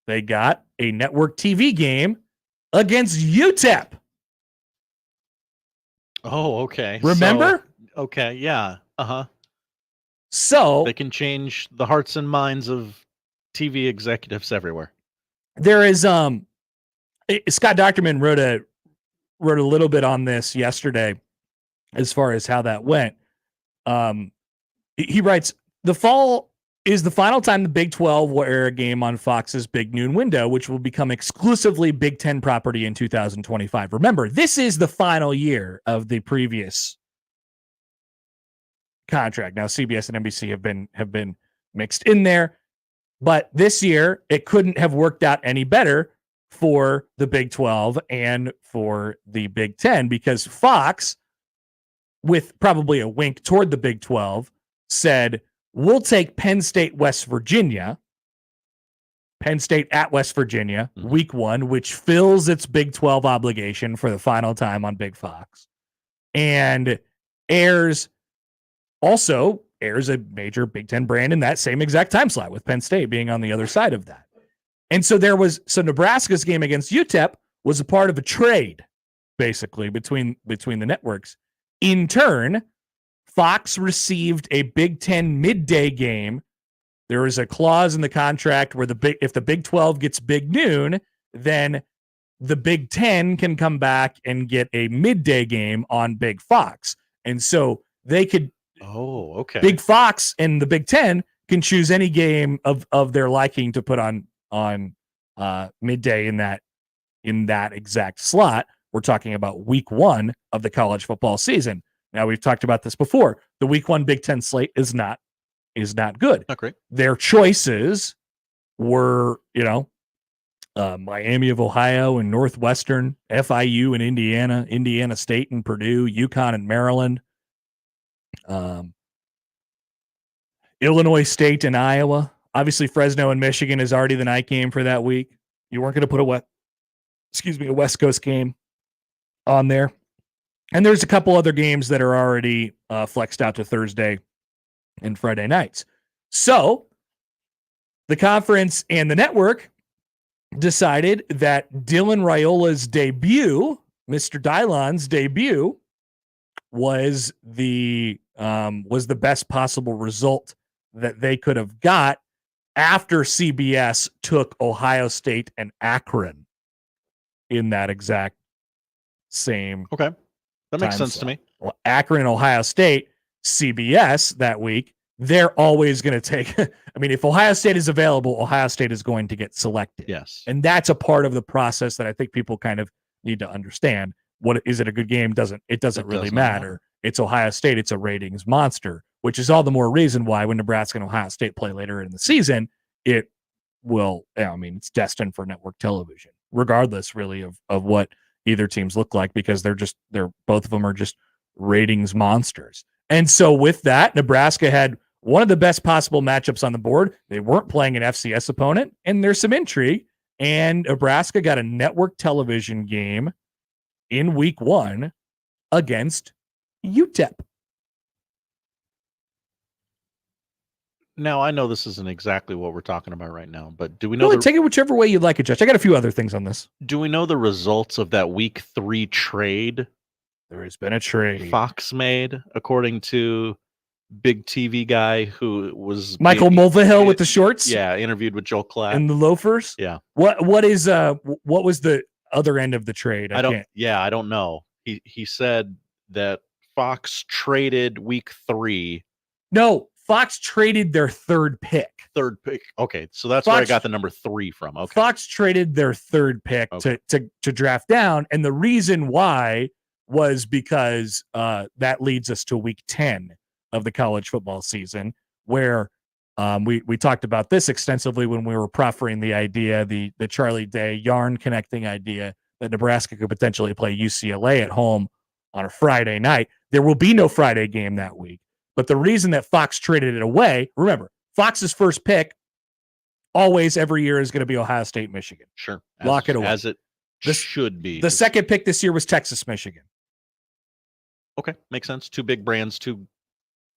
They got a network TV game against UTEP. Oh, okay. Remember? So, okay, yeah. Uh-huh. So they can change the hearts and minds of TV executives everywhere. There is Scott Docterman wrote a little bit on this yesterday as far as how that went. He writes, the fall is the final time the Big 12 will air a game on Fox's Big Noon window, which will become exclusively Big 10 property in 2025. Remember, this is the final year of the previous contract. Now, CBS and NBC have been mixed in there, but this year it couldn't have worked out any better for the Big 12 and for the Big 10, because Fox, with probably a wink toward the Big 12, said, we'll take Penn State, West Virginia, Penn State at West Virginia, week 1, which fills its Big 12 obligation for the final time on Big Fox, and airs a major Big 10 brand in that same exact time slot, with Penn State being on the other side of that. And so Nebraska's game against UTEP was a part of a trade, basically, between the networks. In turn, Fox received a Big 10 midday game. There is a clause in the contract where if the Big 12 gets Big Noon, then the Big 10 can come back and get a midday game on Big Fox. And so they could Big Fox and the Big 10 can choose any game of their liking to put on midday in that exact slot. We're talking about week 1 of the college football season. Now, we've talked about this before. The week 1 Big 10 slate is not good. Not great. Their choices were, Miami of Ohio and Northwestern, FIU and Indiana, Indiana State and Purdue, UConn and Maryland, Illinois State and Iowa. Obviously, Fresno and Michigan is already the night game for that week. You weren't going to put a West Coast game on there. And there's a couple other games that are already flexed out to Thursday and Friday nights. So the conference and the network decided that Dylan Raiola's debut, Mr. Dylon's debut, was the best possible result that they could have got after CBS took Ohio State and Akron in that exact same. Okay. That makes sense to me. Well, Akron and Ohio State, CBS that week, they're always going to take. I mean, if Ohio State is available, Ohio State is going to get selected. Yes. And that's a part of the process that I think people kind of need to understand. What is it a good game? It doesn't really matter. It's Ohio State. It's a ratings monster, which is all the more reason why when Nebraska and Ohio State play later in the season, it will, it's destined for network television, regardless really of what either teams look like, because both of them are just ratings monsters. And so with that, Nebraska had one of the best possible matchups on the board. They weren't playing an FCS opponent, and there's some intrigue. And Nebraska got a network television game in week 1 against UTEP. Now, I know this isn't exactly what we're talking about right now, but do we know? Take it whichever way you'd like it, Josh. I got a few other things on this. Do we know the results of that week 3 trade? There has been a trade Fox made, according to big TV guy who was Michael Mulvihill with the shorts. Yeah, interviewed with Joel Klatt and the loafers. Yeah. What was the other end of the trade? I don't know. He said that Fox traded week 3. No, Fox traded their third pick. Okay, so that's where I got the number 3 from. Okay. Fox traded their third pick to draft down, and the reason why was because that leads us to week 10 of the college football season, where we talked about this extensively when we were proffering the idea, the Charlie Day yarn connecting idea that Nebraska could potentially play UCLA at home on a Friday night. There will be no Friday game that week. But the reason that Fox traded it away, remember, Fox's first pick always every year is going to be Ohio State, Michigan. Sure. Lock it away. As it should be. The second pick this year was Texas, Michigan. Okay. Makes sense. 2 big brands, 2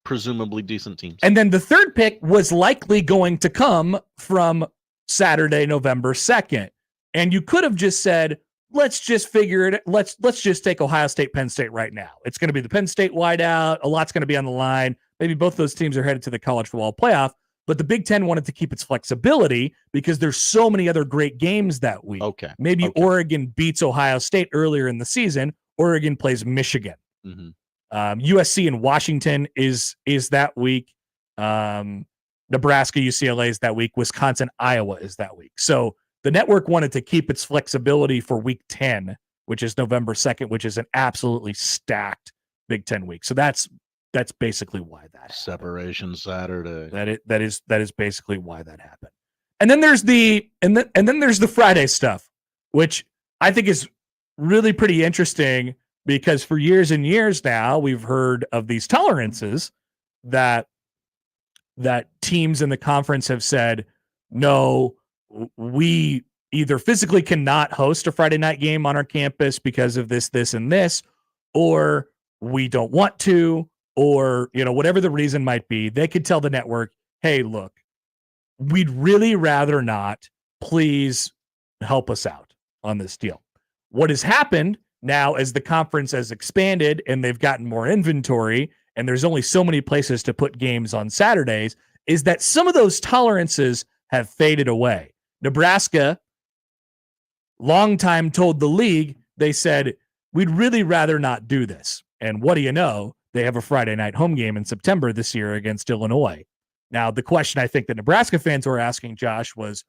presumably decent teams. And then the third pick was likely going to come from Saturday, November 2nd. And you could have just said, let's just figure it. Let's just take Ohio State, Penn State right now. It's going to be the Penn State wideout. A lot's going to be on the line. Maybe both those teams are headed to the college football playoff. But the Big Ten wanted to keep its flexibility because there's so many other great games that week. Okay. Maybe Oregon beats Ohio State earlier in the season. Oregon plays Michigan. Mm-hmm. USC and Washington is that week. Nebraska, UCLA is that week. Wisconsin, Iowa is that week. So the network wanted to keep its flexibility for week 10, which is November 2nd, which is an absolutely stacked Big Ten week. So that's basically why that happened. Separation Saturday. That is basically why that happened. And then there's the Friday stuff, which I think is really pretty interesting because for years and years now we've heard of these tolerances that teams in the conference have said, no, we either physically cannot host a Friday night game on our campus because of this, and this, or we don't want to, or, whatever the reason might be. They could tell the network, hey, look, we'd really rather not. Please help us out on this deal. What has happened now as the conference has expanded and they've gotten more inventory and there's only so many places to put games on Saturdays is that some of those tolerances have faded away. Nebraska, long time told the league, they said, we'd really rather not do this. And what do you know? They have a Friday night home game in September this year against Illinois. Now, the question I think that Nebraska fans were asking, Josh, was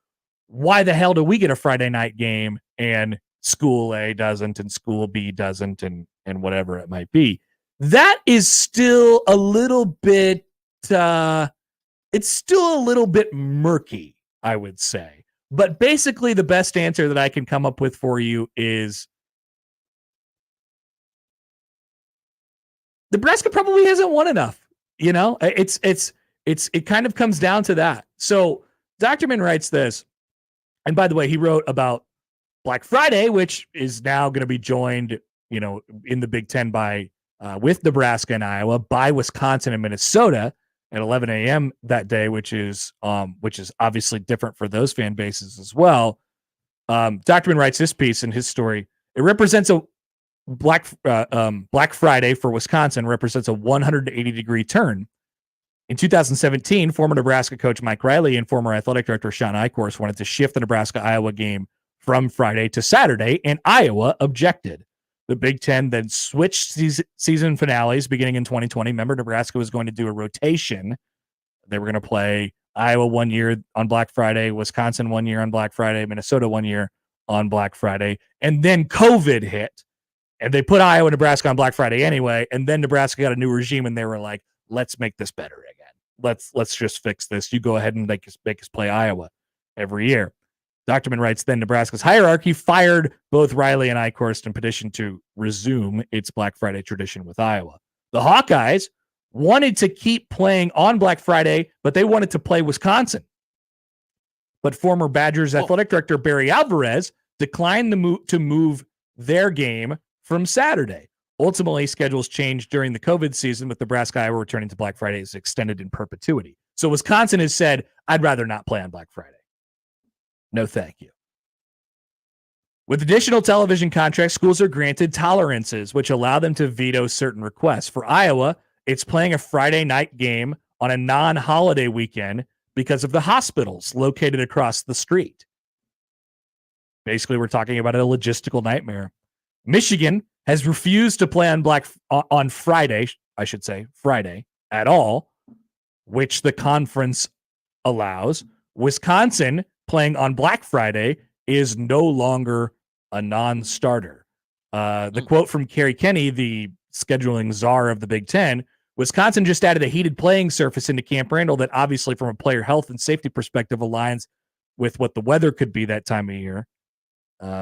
why the hell do we get a Friday night game and school A doesn't and school B doesn't and whatever it might be? That is still a little bit, it's still a little bit murky, I would say. But basically the best answer that I can come up with for you is Nebraska probably hasn't won enough. It kind of comes down to that. So Doctorman writes this, and by the way, he wrote about Black Friday, which is now going to be joined, in the Big Ten by with Nebraska and Iowa by Wisconsin and Minnesota at 11 a.m. that day, which is obviously different for those fan bases as well. Doctorman writes this piece in his story. It represents a Black Friday for Wisconsin represents a 180-degree turn. In 2017, former Nebraska coach Mike Riley and former athletic director Sean Eichhorst wanted to shift the Nebraska-Iowa game from Friday to Saturday, and Iowa objected. The Big Ten then switched season finales beginning in 2020. Remember, Nebraska was going to do a rotation. They were going to play Iowa 1 year on Black Friday, Wisconsin 1 year on Black Friday, Minnesota 1 year on Black Friday, and then COVID hit. And they put Iowa and Nebraska on Black Friday anyway, and then Nebraska got a new regime, and they were like, let's make this better again. Let's just fix this. You go ahead and make us play Iowa every year. Doctorman writes, then Nebraska's hierarchy fired both Riley and Eichhorst and petitioned to resume its Black Friday tradition with Iowa. The Hawkeyes wanted to keep playing on Black Friday, but they wanted to play Wisconsin. But former Badgers athletic director Barry Alvarez declined to move their game from Saturday. Ultimately, schedules changed during the COVID season, with Nebraska-Iowa returning to Black Friday is extended in perpetuity. So Wisconsin has said, I'd rather not play on Black Friday. No, thank you. With additional television contracts, schools are granted tolerances, which allow them to veto certain requests. For Iowa, it's playing a Friday night game on a non-holiday weekend because of the hospitals located across the street. Basically, we're talking about a logistical nightmare. Michigan has refused to play on Friday at all, which the conference allows. Wisconsin playing on Black Friday is no longer a non-starter. The quote from Kerry Kenny, the scheduling czar of the Big Ten, Wisconsin just added a heated playing surface into Camp Randall that obviously from a player health and safety perspective aligns with what the weather could be that time of year.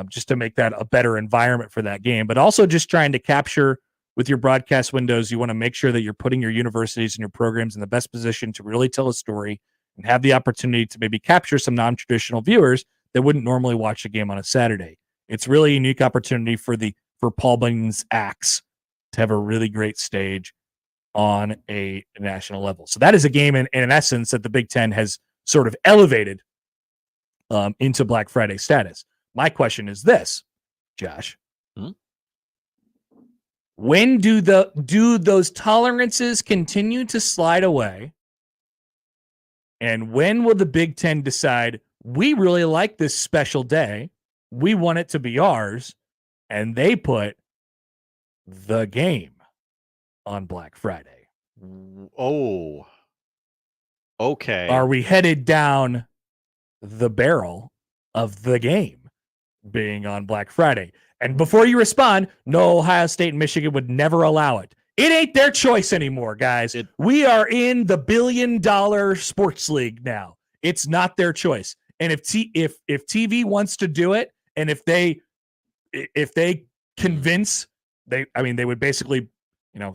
Just to make that a better environment for that game, but also just trying to capture with your broadcast windows. You want to make sure that you're putting your universities and your programs in the best position to really tell a story and have the opportunity to maybe capture some non-traditional viewers that wouldn't normally watch a game on a Saturday. It's really a unique opportunity for Paul Bunyan's Axe to have a really great stage on a national level. So that is a game in essence that the Big Ten has sort of elevated into Black Friday status. My question is this, Josh. When do those tolerances continue to slide away? And when will the Big Ten decide we really like this special day, we want it to be ours, and they put the game on Black Friday? Oh, Okay. Are we headed down the barrel of the game being on Black Friday? And before you respond, no, Ohio State and Michigan would never allow it. It ain't their choice anymore, guys. We are in the $1 billion sports league now. It's not their choice. And if TV wants to do it, and if they convince they would basically,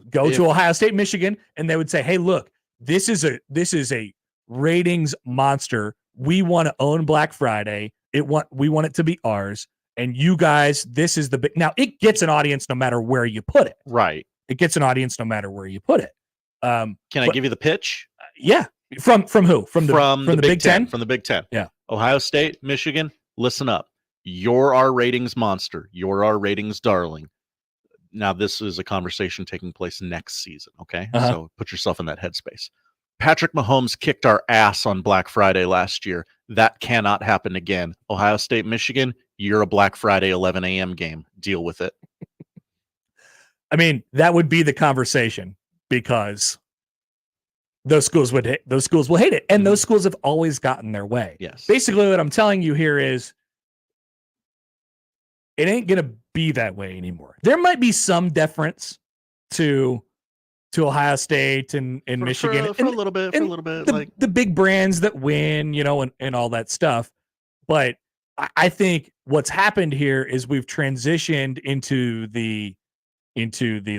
go to Ohio State, Michigan, and they would say, hey, look, this is a ratings monster. We want to own Black Friday. We want it to be ours. And you guys, this is the big. Now it gets an audience no matter where you put it. Right. It gets an audience no matter where you put it. Can I give you the pitch? Yeah. From who? From the Big Ten? From the Big Ten. Yeah. Ohio State, Michigan, listen up. You're our ratings monster. You're our ratings darling. Now, this is a conversation taking place next season, okay? Uh-huh. So put yourself in that headspace. Patrick Mahomes kicked our ass on Black Friday last year. That cannot happen again. Ohio State, Michigan, you're a Black Friday 11 a.m. game. Deal with it. I mean, that would be the conversation because those schools will hate it, and those schools have always gotten their way. Yes. Basically, what I'm telling you here is it ain't gonna be that way anymore. There might be some deference to Ohio State and Michigan for a little bit, the big brands that win, and all that stuff. But I think what's happened here is we've transitioned into the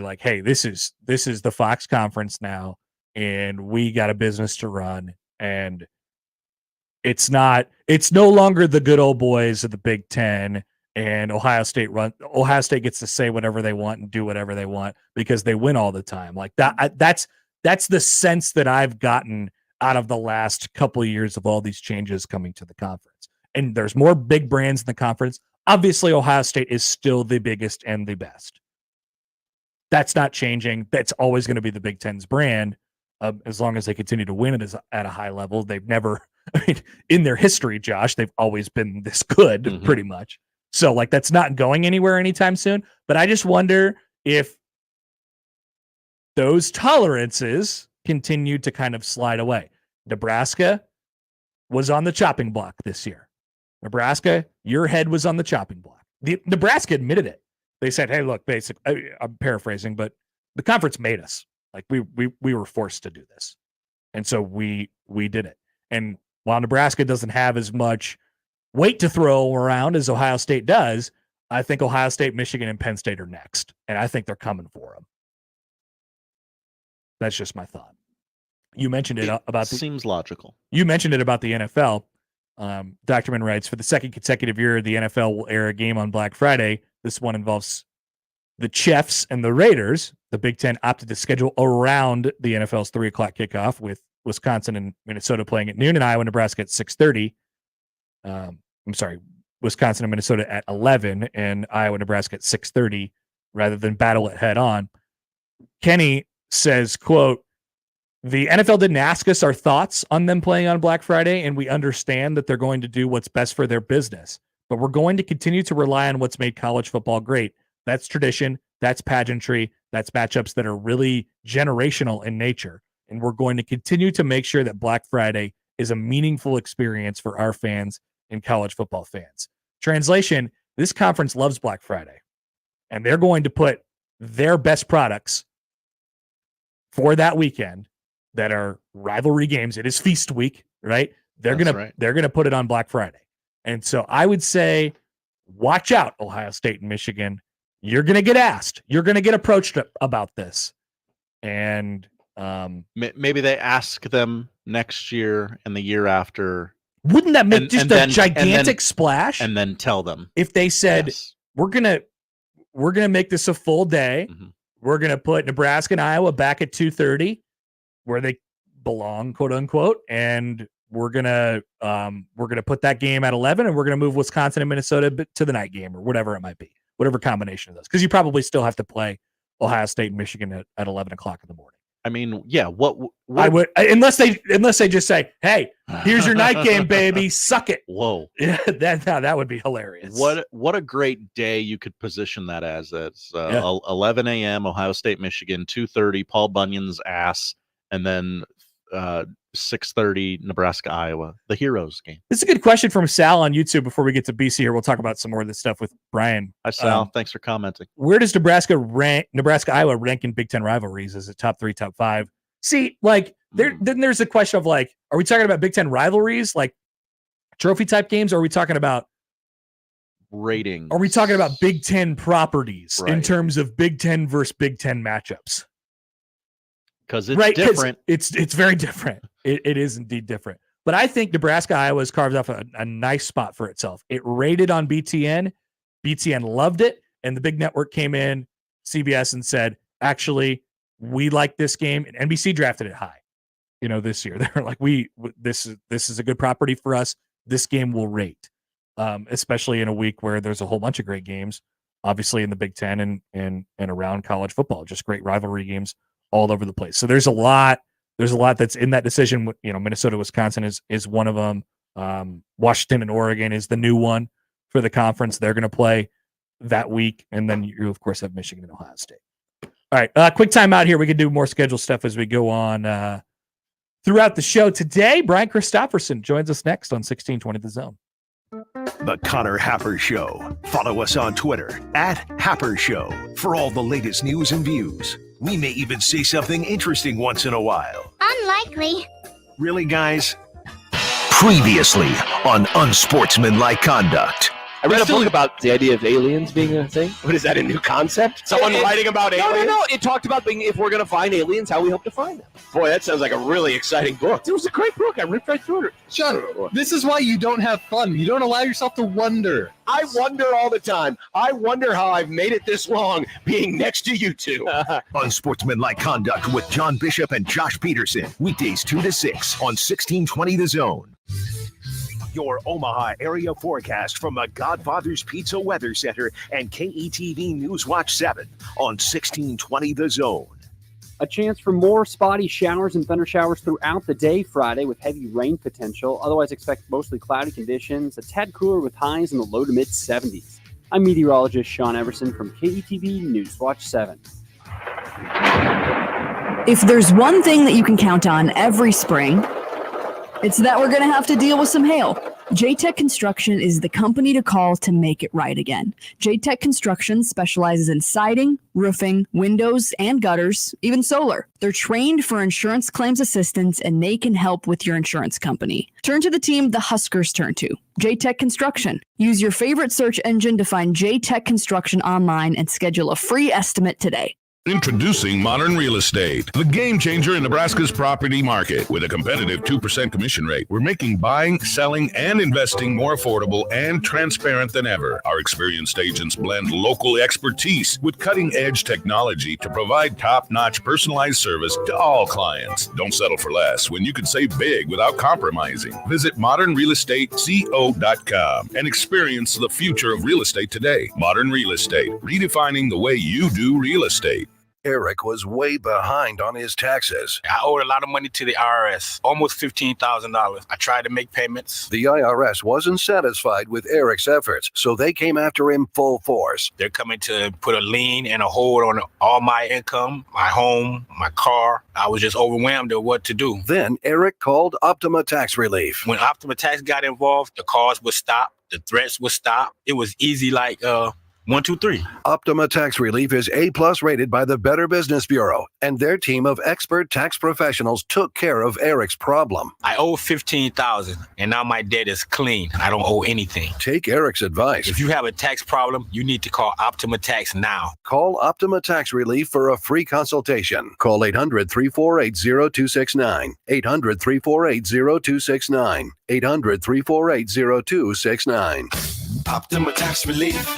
like, hey, this is the Fox conference now, and we got a business to run, and it's no longer the good old boys of the Big Ten, and Ohio State gets to say whatever they want and do whatever they want because they win all the time. Like that's the sense that I've gotten out of the last couple of years of all these changes coming to the conference. And there's more big brands in the conference. Obviously, Ohio State is still the biggest and the best. That's not changing. That's always going to be the Big Ten's brand as long as they continue to win it at a high level. They've never, in their history, Josh, they've always been this good, pretty much. So, like, that's not going anywhere anytime soon. But I just wonder if those tolerances continue to kind of slide away. Nebraska was on the chopping block this year. Nebraska, your head was on the chopping block. Nebraska admitted it. They said, hey, look, I'm paraphrasing, but the conference made us. Like, we were forced to do this. And so we did it. And while Nebraska doesn't have as much weight to throw around as Ohio State does, I think Ohio State, Michigan, and Penn State are next. And I think they're coming for them. That's just my thought. You mentioned it about seems logical. You mentioned it about the NFL. Doctorman writes, for the second consecutive year, the NFL will air a game on Black Friday. This one involves the Chiefs and the Raiders. The Big Ten opted to schedule around the NFL's 3:00 kickoff, with Wisconsin and Minnesota playing at noon and Iowa, Nebraska at 6:30. I'm sorry, Wisconsin and Minnesota at 11 and Iowa, Nebraska at 6:30, rather than battle it head on. Kenny says, quote, the NFL didn't ask us our thoughts on them playing on Black Friday, and we understand that they're going to do what's best for their business. But we're going to continue to rely on what's made college football great. That's tradition, that's pageantry, that's matchups that are really generational in nature. And we're going to continue to make sure that Black Friday is a meaningful experience for our fans and college football fans. Translation, this conference loves Black Friday, and they're going to put their best products for that weekend that are rivalry games. It is feast week, right? They're going to put it on Black Friday. And so I would say, watch out, Ohio State and Michigan. You're going to get asked. You're going to get approached about this. And maybe they ask them next year and the year after. Wouldn't that make a gigantic splash? And then tell them if they said, yes, we're gonna make this a full day. Mm-hmm. We're gonna put Nebraska and Iowa back at 2:30, where they belong, quote unquote, and we're gonna put that game at 11, and we're gonna move Wisconsin and Minnesota to the night game or whatever it might be, whatever combination of those, because you probably still have to play Ohio State and Michigan at 11 o'clock in the morning. I mean, yeah. What I would, unless they just say, "Hey, here's your night game, baby, suck it." Whoa, yeah, that would be hilarious. What a great day you could position that as. It's 11 a.m. Ohio State, Michigan, 2:30, Paul Bunyan's ass, and then 6:30 Nebraska Iowa, the Heroes game. This is a good question from Sal on YouTube. Before we get to BC here, we'll talk about some more of this stuff with Brian. Hi Sal, thanks for commenting. Where does Nebraska Iowa rank in Big Ten rivalries? Is it top 3, top 5? See, like then there's a question of like, are we talking about Big Ten rivalries, like trophy type games, or are we talking about ratings? Are we talking about Big Ten properties in Right. terms of Big Ten versus Big Ten matchups? Because it's different. It's very different. It is indeed different. But I think Nebraska Iowa has carved off a nice spot for itself. It rated on BTN. BTN loved it, and the big network came in, CBS, and said, actually, we like this game. And NBC drafted it high. This year they're like, this is a good property for us. This game will rate, especially in a week where there's a whole bunch of great games, obviously in the Big Ten and around college football, just great rivalry games all over the place. So there's a lot that's in that decision. Minnesota, Wisconsin is one of them. Washington and Oregon is the new one for the conference. They're going to play that week. And then you, of course, have Michigan and Ohio State. All right. Quick time out here. We can do more schedule stuff as we go on throughout the show today. Brian Christopherson joins us next on 1620 The Zone. The Connor Happer Show. Follow us on Twitter @Happer Show for all the latest news and views. We may even say something interesting once in a while. Unlikely. Really, guys? Previously on Unsportsmanlike Conduct. I read a book about the idea of aliens being a thing. What is that, a new concept? Someone writing about aliens? No. It talked about if we're going to find aliens, how we hope to find them. Boy, that sounds like a really exciting book. It was a great book. I ripped right through it. Sean, this is why you don't have fun. You don't allow yourself to wonder. I wonder all the time. I wonder how I've made it this long being next to you two. Unsportsmanlike Conduct with John Bishop and Josh Peterson. Weekdays 2 to 6 on 1620 The Zone. Your Omaha area forecast from the Godfather's Pizza Weather Center and KETV News Watch 7 on 1620 The Zone. A chance for more spotty showers and thunder showers throughout the day Friday with heavy rain potential. Otherwise, expect mostly cloudy conditions, a tad cooler with highs in the low to mid 70s. I'm meteorologist Sean Everson from KETV News Watch 7. If there's one thing that you can count on every spring, it's that we're going to have to deal with some hail. J-Tech Construction is the company to call to make it right again. J-Tech Construction specializes in siding, roofing, windows, and gutters, even solar. They're trained for insurance claims assistance, and they can help with your insurance company. Turn to the team the Huskers turn to, J-Tech Construction. Use your favorite search engine to find J-Tech Construction online and schedule a free estimate today. Introducing Modern Real Estate, the game changer in Nebraska's property market. With a competitive 2% commission rate, we're making buying, selling, and investing more affordable and transparent than ever. Our experienced agents blend local expertise with cutting-edge technology to provide top-notch personalized service to all clients. Don't settle for less when you can save big without compromising. Visit modernrealestateco.com and experience the future of real estate today. Modern Real Estate, redefining the way you do real estate. Eric was way behind on his taxes. I owed a lot of money to the IRS, almost $15,000. I tried to make payments. The IRS wasn't satisfied with Eric's efforts, so they came after him full force. They're coming to put a lien and a hold on all my income, my home, my car. I was just overwhelmed at what to do. Then Eric called Optima Tax Relief. When Optima Tax got involved, the calls would stop, the threats would stop. It was easy like 1, 2, 3. Optima Tax Relief is A+ rated by the Better Business Bureau, and their team of expert tax professionals took care of Eric's problem. I owe $15,000, and now my debt is clean. I don't owe anything. Take Eric's advice. If you have a tax problem, you need to call Optima Tax now. Call Optima Tax Relief for a free consultation. Call 800-348-0269. 800-348-0269. 800-348-0269. Optima Tax Relief.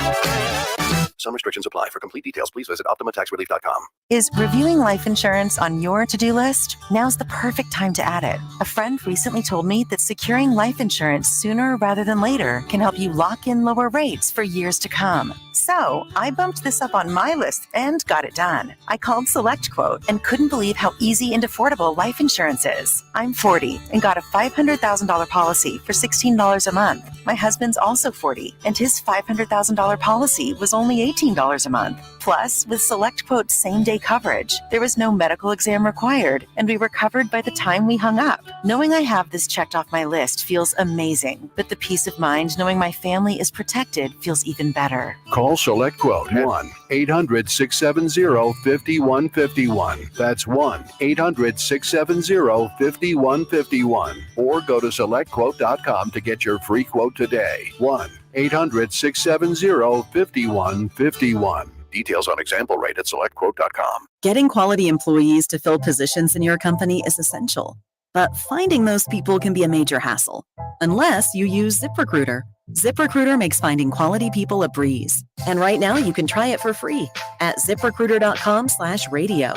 Some restrictions apply. For complete details, please visit OptimaTaxRelief.com. Is reviewing life insurance on your to-do list? Now's the perfect time to add it. A friend recently told me that securing life insurance sooner rather than later can help you lock in lower rates for years to come. So I bumped this up on my list and got it done. I called SelectQuote and couldn't believe how easy and affordable life insurance is. I'm 40 and got a $500,000 policy for $16 a month. My husband's also 40 and his $500,000 policy was only $18 a month. Plus, with SelectQuote same-day coverage, there was no medical exam required, and we were covered by the time we hung up. Knowing I have this checked off my list feels amazing, but the peace of mind knowing my family is protected feels even better. Call SelectQuote 1-800-670-5151. That's 1-800-670-5151. Or go to SelectQuote.com to get your free quote today. 1-800-670-5151. Details on example rate at SelectQuote.com. Getting quality employees to fill positions in your company is essential, but finding those people can be a major hassle, unless you use ZipRecruiter. ZipRecruiter makes finding quality people a breeze. And right now you can try it for free at ZipRecruiter.com/radio.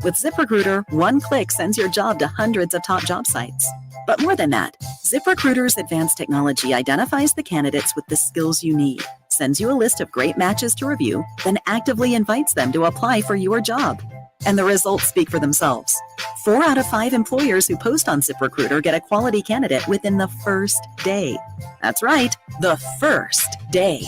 With ZipRecruiter, one click sends your job to hundreds of top job sites. But more than that, ZipRecruiter's advanced technology identifies the candidates with the skills you need, sends you a list of great matches to review, then actively invites them to apply for your job. And the results speak for themselves. 4 out of 5 employers who post on ZipRecruiter get a quality candidate within the first day. That's right, the first day.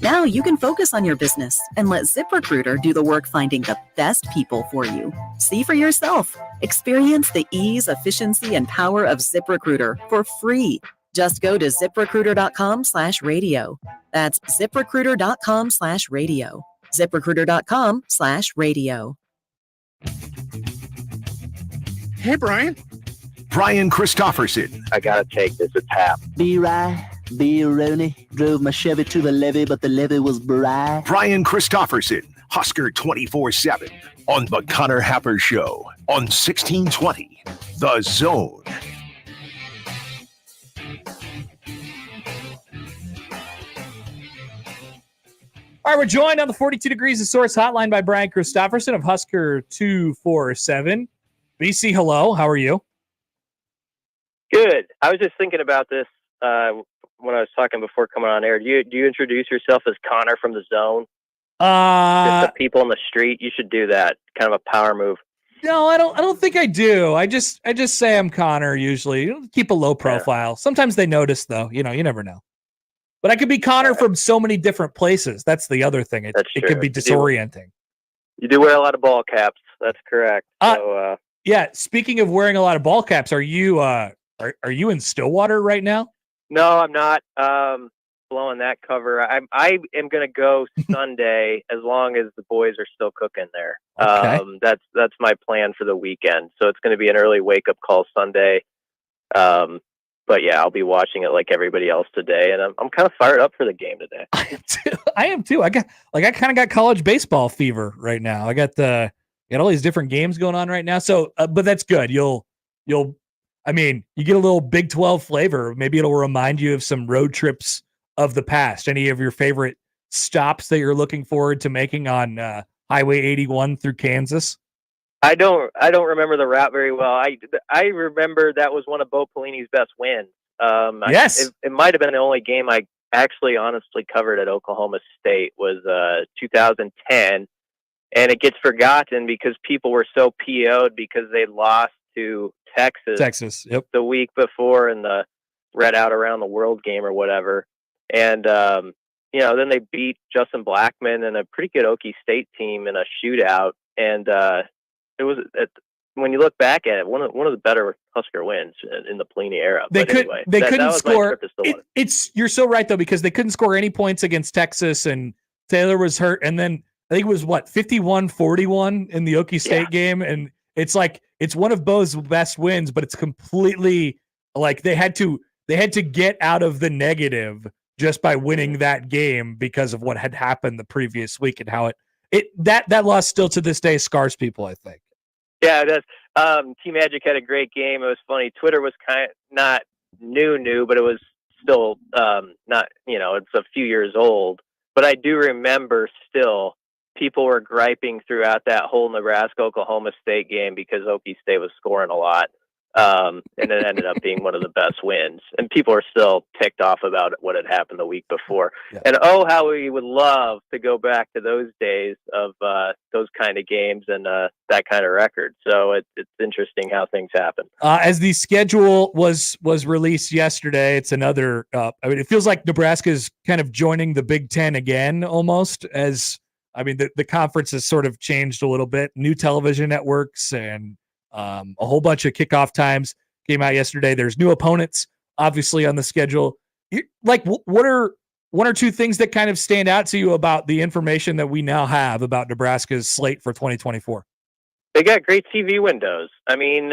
Now you can focus on your business and let ZipRecruiter do the work finding the best people for you. See for yourself. Experience the ease, efficiency, and power of ZipRecruiter for free. Just go to ZipRecruiter.com/radio. That's ZipRecruiter.com/radio. ZipRecruiter.com/radio. Hey, Brian. Brian Christopherson. I gotta take this. It's Hap. B. Rooney drove my Chevy to the levee, but the levee was dry. Brian Christopherson, Husker 24/7 on the Connor Happer Show on 1620 The Zone. All right, we're joined on the 42 Degrees of Source hotline by Bryan Christopherson of Husker 247. BC, hello. How are you? Good. I was just thinking about this when I was talking before coming on air. Do you introduce yourself as Connor from the Zone? Just the people on the street. You should do that. Kind of a power move. No, I don't think I do. I just say I'm Connor usually. Keep a low profile. Sometimes they notice though. You never know. But I could be Connor from so many different places. That's the other thing. It could be disorienting. You do wear a lot of ball caps. That's correct. Yeah. Speaking of wearing a lot of ball caps, are you are you in Stillwater right now? No, I'm not blowing that cover. I am going to go Sunday as long as the boys are still cooking there. Okay. That's my plan for the weekend. So it's going to be an early wake up call Sunday. But yeah, I'll be watching it like everybody else today, and I'm kind of fired up for the game today. I am too. I kind of got college baseball fever right now. I got all these different games going on right now. So, but that's good. You get a little Big 12 flavor. Maybe it'll remind you of some road trips of the past. Any of your favorite stops that you're looking forward to making on Highway 81 through Kansas? I don't remember the route very well. I remember that was one of Bo Pelini's best wins. Yes. It might have been the only game I actually honestly covered at Oklahoma State was 2010. And it gets forgotten because people were so PO'd because they lost to Texas. Yep. The week before in the Red Out Around the World game or whatever. And, then they beat Justin Blackman and a pretty good Okie State team in a shootout. And it was, when you look back at it, one of the better Husker wins in the Pelini era. They couldn't score. It's you're so right though, because they couldn't score any points against Texas, and Taylor was hurt. And then I think it was 51-41 in the Okie State game. And it's like, it's one of Bo's best wins, but it's completely like they had to get out of the negative just by winning that game because of what had happened the previous week and how that loss still to this day scars people, I think. Yeah, it does. Team Magic had a great game. It was funny. Twitter was kind of not new, but it was still not, it's a few years old. But I do remember still people were griping throughout that whole Nebraska-Oklahoma State game because Okie State was scoring a lot. And it ended up being one of the best wins. And people are still ticked off about what had happened the week before. Yeah. And how we would love to go back to those days of those kind of games and that kind of record. So it's interesting how things happen. As the schedule was released yesterday, it's another. It feels like Nebraska is kind of joining the Big Ten again, almost as I mean, the conference has sort of changed a little bit. New television networks and a whole bunch of kickoff times came out yesterday. There's new opponents, obviously, on the schedule. Like, what are one or two things that kind of stand out to you about the information that we now have about Nebraska's slate for 2024? They got great TV windows. I mean,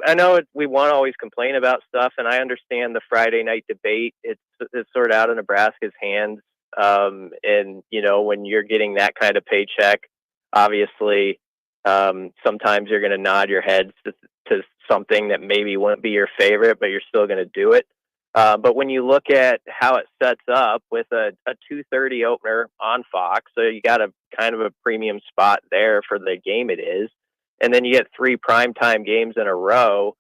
I know we want to always complain about stuff, and I understand the Friday night debate. It's sort of out of Nebraska's hands. And, you know, when you're getting that kind of paycheck, obviously, sometimes you're going to nod your head to something that maybe wouldn't be your favorite, but you're still going to do it. But when you look at how it sets up with a 2:30 opener on Fox, so you got a kind of a premium spot there for the game it is. And then you get 3 primetime games in a row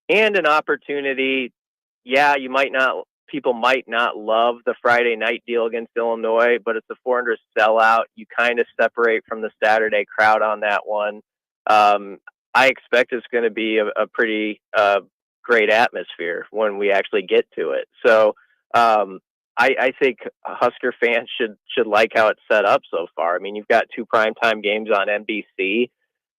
and an opportunity. Yeah, people might not love the Friday night deal against Illinois, but it's a 400 sellout. You kind of separate from the Saturday crowd on that one. I expect it's going to be a pretty great atmosphere when we actually get to it. So I think Husker fans should like how it's set up so far. I mean, you've got 2 primetime games on NBC.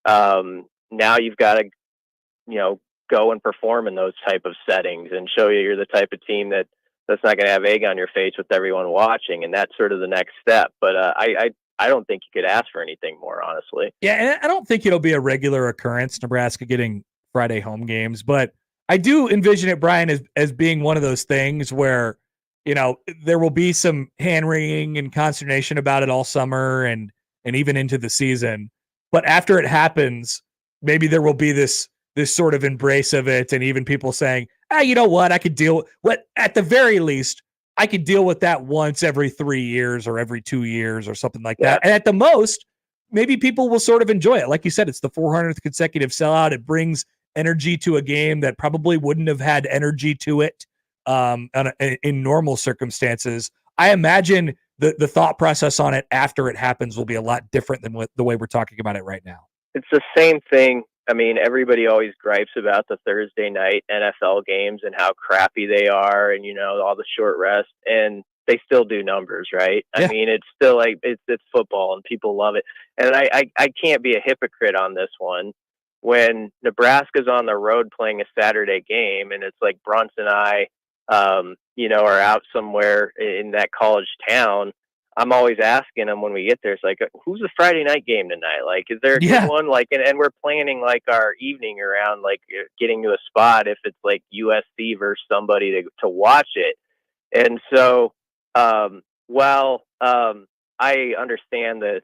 Now you've got to, go and perform in those type of settings and show you're the type of team that's not going to have egg on your face with everyone watching. And that's sort of the next step. But I don't think you could ask for anything more, honestly. Yeah, and I don't think it'll be a regular occurrence, Nebraska getting Friday home games, but I do envision it, Brian, as being one of those things where, there will be some hand-wringing and consternation about it all summer and even into the season. But after it happens, maybe there will be this sort of embrace of it, and even people saying, you know what, I could deal with at the very least, I could deal with that once every 3 years or every 2 years or something like that. And at the most, maybe people will sort of enjoy it. Like you said, it's the 400th consecutive sellout. It brings energy to a game that probably wouldn't have had energy to it in normal circumstances. I imagine the thought process on it after it happens will be a lot different than the way we're talking about it right now. It's the same thing. I mean, everybody always gripes about the Thursday night NFL games and how crappy they are and, all the short rest, and they still do numbers, right? Yeah. I mean, it's still like, it's football and people love it. And I can't be a hypocrite on this one. When Nebraska's on the road playing a Saturday game and it's like Brunson and I, are out somewhere in that college town, I'm always asking them when we get there, it's like, who's the Friday night game tonight? Like, is there a good one? Like, and we're planning like our evening around like getting to a spot if it's like USC versus somebody to watch it. And so, while I understand the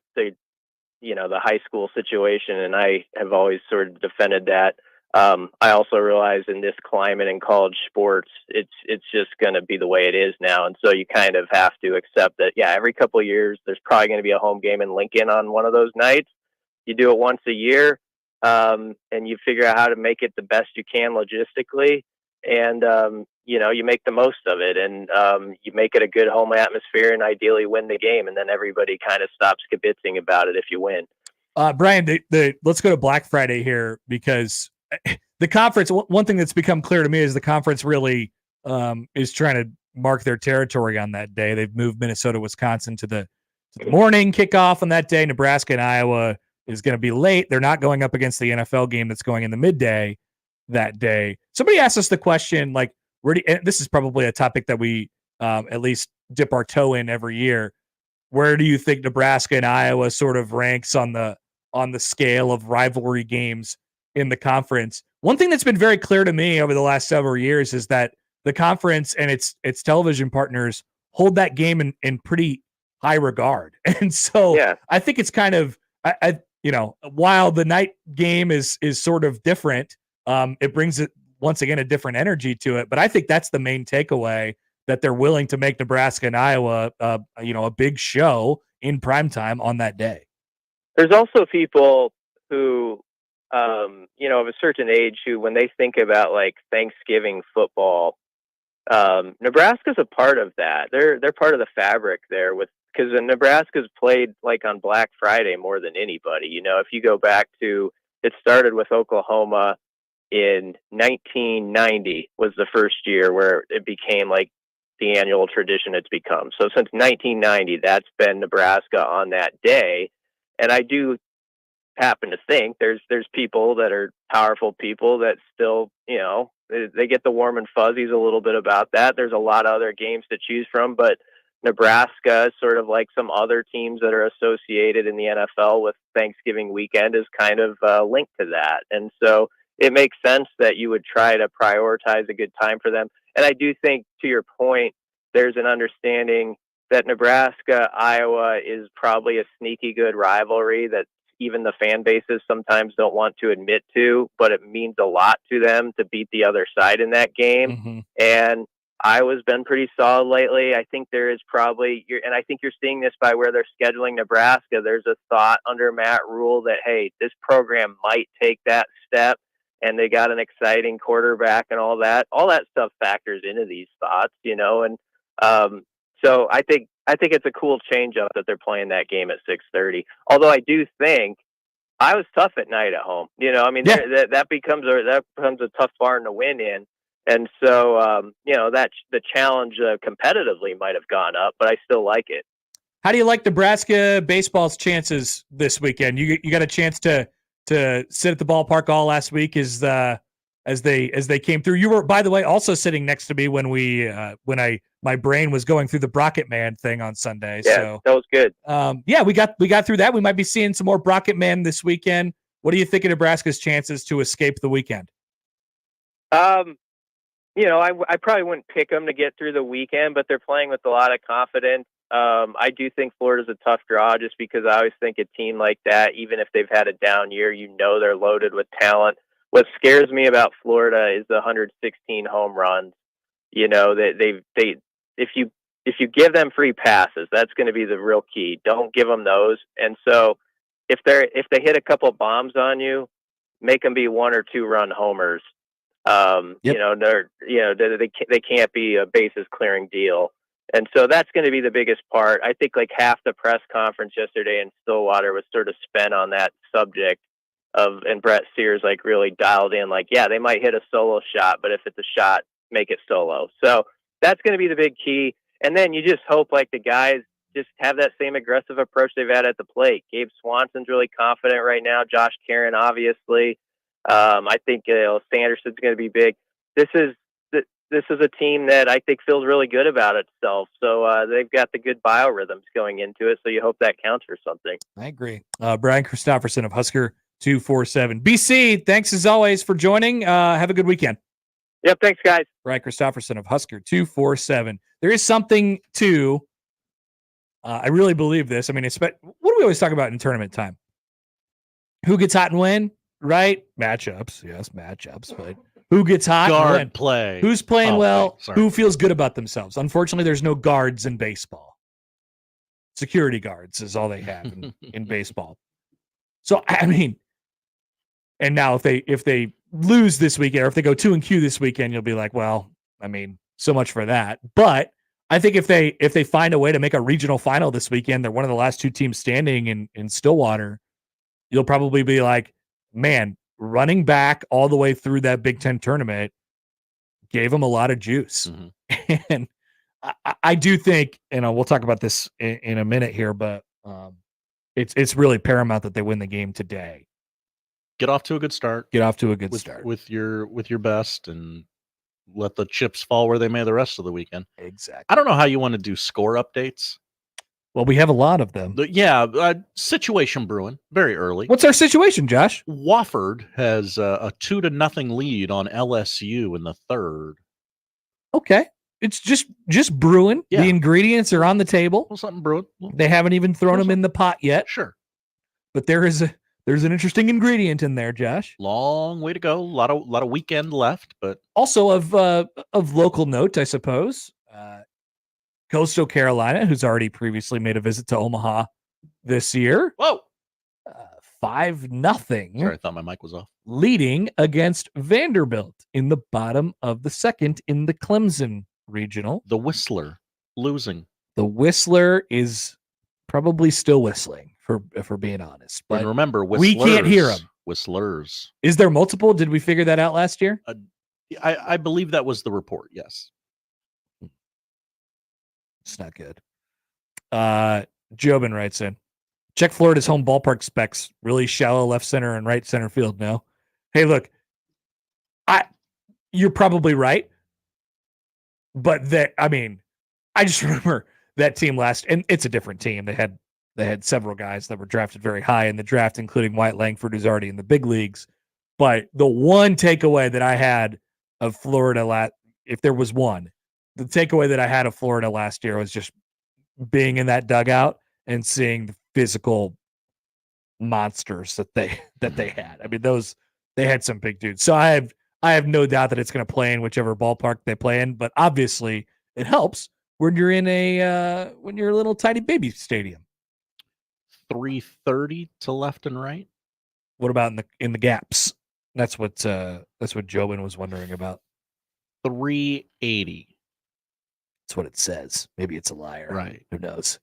high school situation, and I have always sort of defended that. I also realize in this climate in college sports, it's just going to be the way it is now. And so you kind of have to accept that, every couple of years, there's probably going to be a home game in Lincoln on one of those nights. You do it once a year, and you figure out how to make it the best you can logistically. And, you make the most of it, and you make it a good home atmosphere and ideally win the game. And then everybody kind of stops kibitzing about it if you win. Brian, let's go to Black Friday here, because the conference, one thing that's become clear to me is the conference really is trying to mark their territory on that day. They've moved Minnesota, Wisconsin to the morning kickoff on that day. Nebraska and Iowa is going to be late. They're not going up against the NFL game that's going in the midday that day. Somebody asked us the question, like, and this is probably a topic that we at least dip our toe in every year. Where do you think Nebraska and Iowa sort of ranks on the scale of rivalry games in the conference? One thing that's been very clear to me over the last several years is that the conference and its television partners hold that game in pretty high regard. And so I think it's kind of, while the night game is sort of different, it brings it once again a different energy to it. But I think that's the main takeaway, that they're willing to make Nebraska and Iowa, a big show in primetime on that day. There's also people who, of a certain age who, when they think about like Thanksgiving football, Nebraska's a part of that. They're part of the fabric there because Nebraska's played like on Black Friday more than anybody. If you go back to, it started with Oklahoma in 1990 was the first year where it became like the annual tradition it's become. So since 1990, that's been Nebraska on that day. And I do happen to think there's people that are powerful people that still, they get the warm and fuzzies a little bit about that. There's a lot of other games to choose from, but Nebraska is sort of like some other teams that are associated in the NFL with Thanksgiving weekend is kind of linked to that. And so it makes sense that you would try to prioritize a good time for them. And I do think, to your point, there's an understanding that Nebraska-Iowa is probably a sneaky good rivalry that even the fan bases sometimes don't want to admit to, but it means a lot to them to beat the other side in that game. Mm-hmm. And Iowa's been pretty solid lately. I think there is probably, and I think you're seeing this by where they're scheduling Nebraska. There's a thought under Matt Rule that, hey, this program might take that step, and they got an exciting quarterback and all that. All that stuff factors into these thoughts, and so I think it's a cool change up that they're playing that game at 6:30. Although I do think I was tough at night at home. That becomes a tough barn to win in. And so, that the challenge competitively might have gone up, but I still like it. How do you like Nebraska baseball's chances this weekend? You got a chance to sit at the ballpark all last week as they came through. You were, by the way, also sitting next to me when my brain was going through the Brockett Man thing on Sunday. Yeah, so that was good. We got through that. We might be seeing some more Brockett Man this weekend. What do you think of Nebraska's chances to escape the weekend? I probably wouldn't pick them to get through the weekend, but they're playing with a lot of confidence. I do think Florida's a tough draw just because I always think a team like that, even if they've had a down year, they're loaded with talent. What scares me about Florida is the 116 home runs. If you give them free passes, that's going to be the real key. Don't give them those. And so if they hit a couple bombs on you, make them be 1 or 2 run homers. They can't be a bases clearing deal. And so that's going to be the biggest part. I think like half the press conference yesterday in Stillwater was sort of spent on that subject and Brett Sears like really dialed in like, yeah, they might hit a solo shot, but if it's a shot, make it solo. So that's going to be the big key. And then you just hope like the guys just have that same aggressive approach they've had at the plate. Gabe Swanson's really confident right now. Josh Karen, obviously. I think Sanderson's going to be big. This is a team that I think feels really good about itself. So they've got the good biorhythms going into it. So you hope that counts for something. I agree. Brian Christopherson of Husker 247. BC, thanks as always for joining. Have a good weekend. Yep. Thanks, guys. Brian Christopherson of Husker 247. There is something to, I really believe this. I mean, what do we always talk about in tournament time? Who gets hot and when? Right? Matchups. Yes, matchups. But who gets hot? Guard and play. Who's playing well? Sorry. Who feels good about themselves? Unfortunately, there's no guards in baseball. Security guards is all they have in baseball. So, I mean, and now if they lose this weekend, or if they go 2-Q this weekend, you'll be like, well, I mean, so much for that. But I think if they find a way to make a regional final this weekend, they're one of the last 2 teams standing in Stillwater. You'll probably be like, man, running back all the way through that Big Ten tournament gave them a lot of juice. Mm-hmm. And I do think, we'll talk about this in a minute here, but it's really paramount that they win the game today. Get off to a good start with your best, and let the chips fall where they may the rest of the weekend. Exactly. I don't know how you want to do score updates. Well, we have a lot of them. Situation brewing very early. What's our situation, Josh? Wofford has a 2-0 lead on LSU in the third. Okay. It's just brewing. Yeah. The ingredients are on the table. Well, something brewing. They haven't even thrown them in the pot yet. Sure. But there's an interesting ingredient in there, Josh. Long way to go. A lot of weekend left, but also of local note, I suppose. Coastal Carolina, who's already previously made a visit to Omaha this year. Whoa. 5-0. Sorry, I thought my mic was off. Leading against Vanderbilt in the bottom of the second in the Clemson Regional. The Whistler losing. The Whistler is probably still whistling, if we're being honest. But and remember, we can't hear them. Whistlers. Is there multiple? Did we figure that out last year? I believe that was the report, yes. It's not good. Jobin writes in, check Florida's home ballpark specs. Really shallow left center and right center field now. Hey, look, you're probably right. But I just remember that team and it's a different team. They had several guys that were drafted very high in the draft, including White Langford, who's already in the big leagues. But the one takeaway that I had of Florida if there was one, the takeaway that I had of Florida last year was just being in that dugout and seeing the physical monsters that they had. I mean, they had some big dudes. So I have no doubt that it's going to play in whichever ballpark they play in, but obviously it helps when you're in a little tiny baby stadium. 330 to left and right. What about in the gaps? That's what Jobin was wondering about. 380. That's what it says. Maybe it's a liar. Right. Who knows?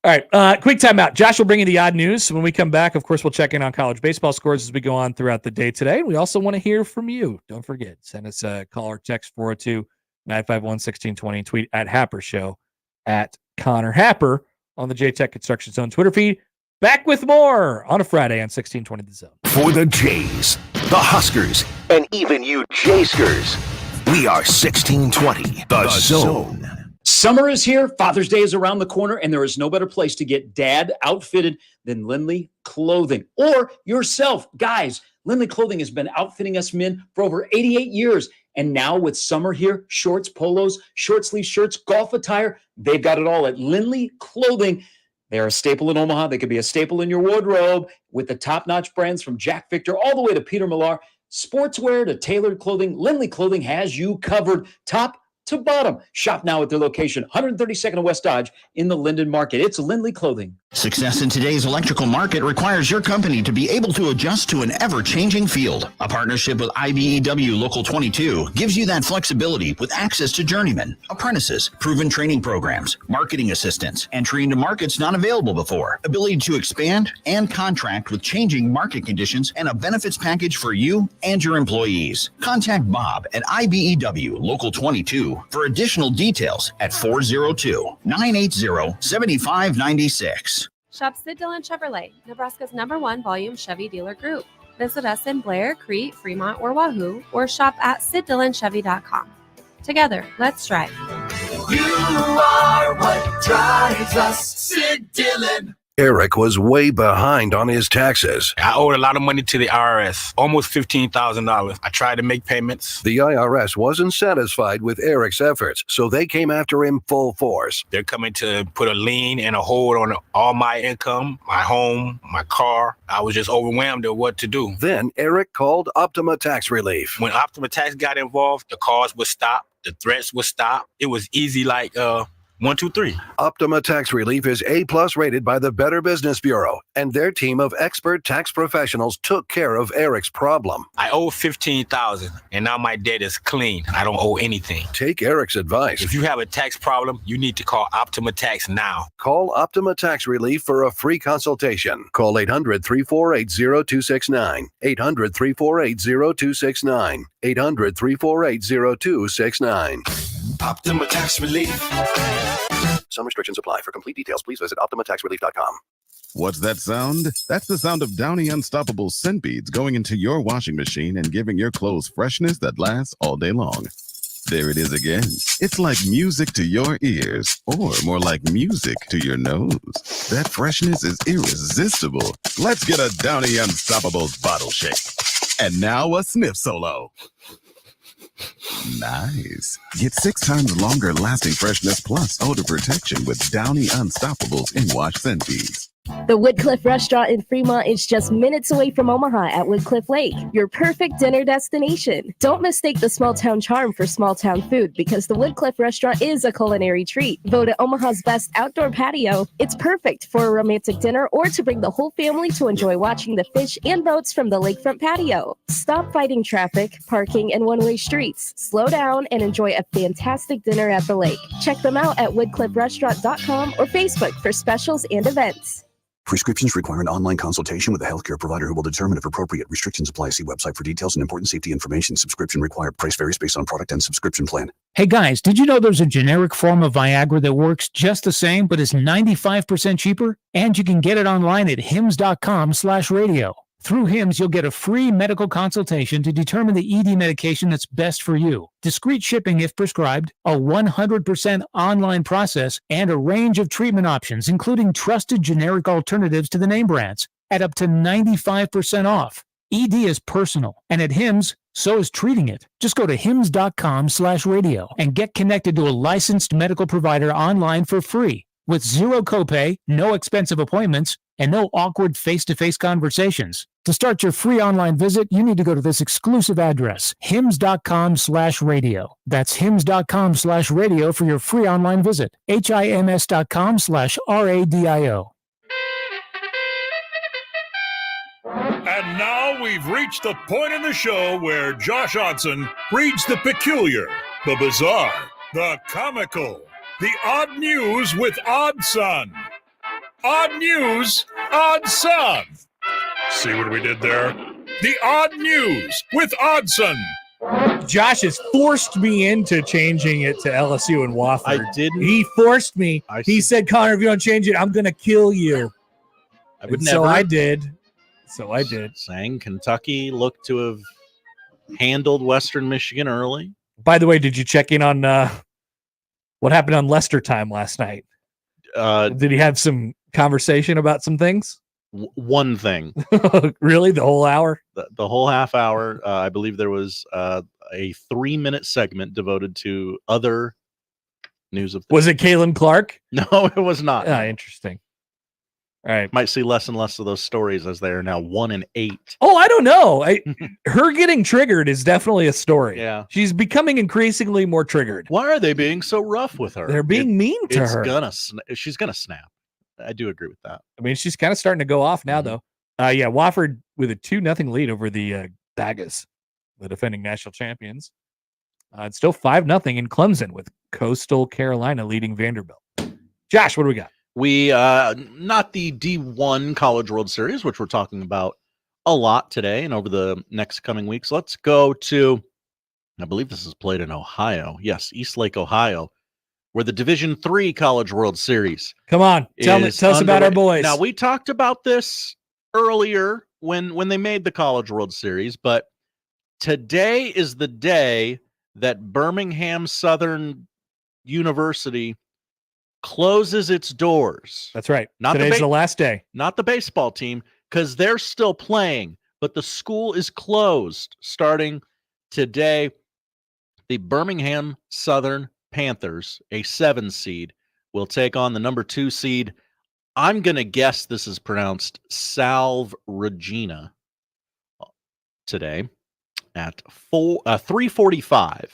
All right. Quick timeout. Josh will bring you the odd news. When we come back, of course, we'll check in on college baseball scores as we go on throughout the day today. We also want to hear from you. Don't forget, send us a call or text 402-951-1620. Tweet at Happer Show, at Connor Happer on the J-Tech Construction Zone Twitter feed. Back with more on a Friday on 1620 The Zone. For the Jays, the Huskers, and even you Jayskers, we are 1620 The Zone. Summer is here, Father's Day is around the corner, and there is no better place to get dad outfitted than Lindley Clothing. Or yourself. Guys, Lindley Clothing has been outfitting us men for over 88 years. And now with summer here, shorts, polos, short sleeve shirts, golf attire, they've got it all at Lindley Clothing. They're a staple in Omaha. They could be a staple in your wardrobe with the top-notch brands from Jack Victor all the way to Peter Millar. Sportswear to tailored clothing, Lindley Clothing has you covered top to bottom. Shop now at their location, 132nd and West Dodge in the Linden Market. It's Lindley Clothing. Success in today's electrical market requires your company to be able to adjust to an ever-changing field. A partnership with IBEW Local 22 gives you that flexibility with access to journeymen, apprentices, proven training programs, marketing assistance, entry into markets not available before, ability to expand and contract with changing market conditions, and a benefits package for you and your employees. Contact Bob at IBEW Local 22 for additional details at 402-980-7596. Shop Sid Dillon Chevrolet, Nebraska's #1 volume Chevy dealer group. Visit us in Blair, Crete, Fremont, or Wahoo, or shop at SidDillonChevy.com. Together, let's drive. You are what drives us, Sid Dillon. Eric was way behind on his taxes. I owed a lot of money to the IRS, almost $15,000. I tried to make payments. The IRS wasn't satisfied with Eric's efforts, so they came after him full force. They're coming to put a lien and a hold on all my income, my home, my car. I was just overwhelmed at what to do. Then Eric called Optima Tax Relief. When Optima Tax got involved, the calls would stop, the threats would stop. It was easy like 1, 2, 3. Optima Tax Relief is A+ rated by the Better Business Bureau, and their team of expert tax professionals took care of Eric's problem. I owe $15,000, and now my debt is clean. I don't owe anything. Take Eric's advice. If you have a tax problem, you need to call Optima Tax now. Call Optima Tax Relief for a free consultation. Call 800-348-0269. 800-348-0269. 800-348-0269. Optima Tax Relief. Some restrictions apply. For complete details, please visit OptimaTaxRelief.com. What's that sound? That's the sound of Downy Unstoppable scent beads going into your washing machine and giving your clothes freshness that lasts all day long. There it is again. It's like music to your ears, or more like music to your nose. That freshness is irresistible. Let's get a Downy Unstoppables bottle shake. And now a sniff solo. Nice. Get 6 times longer lasting freshness plus odor protection with Downy Unstoppables in-wash scent beads. The Woodcliff Restaurant in Fremont is just minutes away from Omaha at Woodcliff Lake, your perfect dinner destination. Don't mistake the small town charm for small town food, because the Woodcliff Restaurant is a culinary treat. Voted Omaha's best outdoor patio, it's perfect for a romantic dinner or to bring the whole family to enjoy watching the fish and boats from the lakefront patio. Stop fighting traffic, parking, and one-way streets. Slow down and enjoy a fantastic dinner at the lake. Check them out at woodcliffrestaurant.com or Facebook for specials and events. Prescriptions require an online consultation with a healthcare provider who will determine if appropriate. Restrictions apply. See website for details and important safety information. Subscription required. Price varies based on product and subscription plan. Hey guys, did you know there's a generic form of Viagra that works just the same but is 95% cheaper? And you can get it online at hims.com/radio. Through HIMS, you'll get a free medical consultation to determine the ED medication that's best for you. Discreet shipping if prescribed, a 100% online process, and a range of treatment options, including trusted generic alternatives to the name brands, at up to 95% off. ED is personal, and at HIMS, so is treating it. Just go to hims.com/radio and get connected to a licensed medical provider online for free, with zero copay, no expensive appointments, and no awkward face-to-face conversations. To start your free online visit, you need to go to this exclusive address, hims.com/radio. That's hims.com/radio for your free online visit. hims.com/radio. And now we've reached the point in the show where Josh Odson reads the peculiar, the bizarre, the comical, the odd news with Odd Son. Odd news, Odd Son. See what we did there? The odd news with Odd Son. Josh has forced me into changing it to LSU and Wofford. I didn't. He forced me. He said, Connor, if you don't change it, I'm going to kill you. I would And never. So I did. So I did. Saying Kentucky looked to have handled Western Michigan early. By the way, did you check in on what happened on Leicester time last night? Did he have some conversation about some things? One thing. Really? The whole hour? The whole half hour. I believe there was a 3-minute segment devoted to other news of things. Was it Kalen Clark? No, it was not. Interesting. All right. Might see less and less of those stories as they are now 1 and 8. Oh, I don't know. Her getting triggered is definitely a story. Yeah. She's becoming increasingly more triggered. Why are they being so rough with her? They're being mean to her. She's gonna snap. I do agree with that. I mean, she's kind of starting to go off now, though. Yeah, Wofford with a 2-0 lead over the Dagas, the defending national champions. It's still 5-0 in Clemson with Coastal Carolina leading Vanderbilt. Josh, what do we got? We not the D1 College World Series, which we're talking about a lot today and over the next coming weeks. Let's go to, I believe this is played in Ohio. Yes, Eastlake, Ohio, where the Division III College World Series. Come on, tell us about our boys. Now, we talked about this earlier when they made the College World Series, but today is the day that Birmingham Southern University closes its doors. That's right. Today's the last day. Not the baseball team, because they're still playing, but the school is closed starting today. The Birmingham Southern Panthers, a 7 seed, will take on the number 2 seed. I'm going to guess this is pronounced Salve Regina today at 3:45.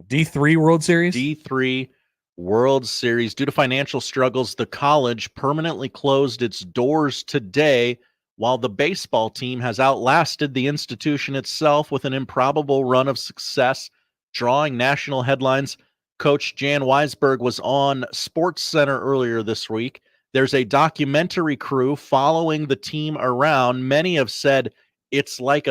D3 World Series? D3 World Series. Due to financial struggles, the college permanently closed its doors today, while the baseball team has outlasted the institution itself with an improbable run of success, drawing national headlines. Coach Jan Weisberg was on SportsCenter earlier this week. There's a documentary crew following the team around. Many have said it's like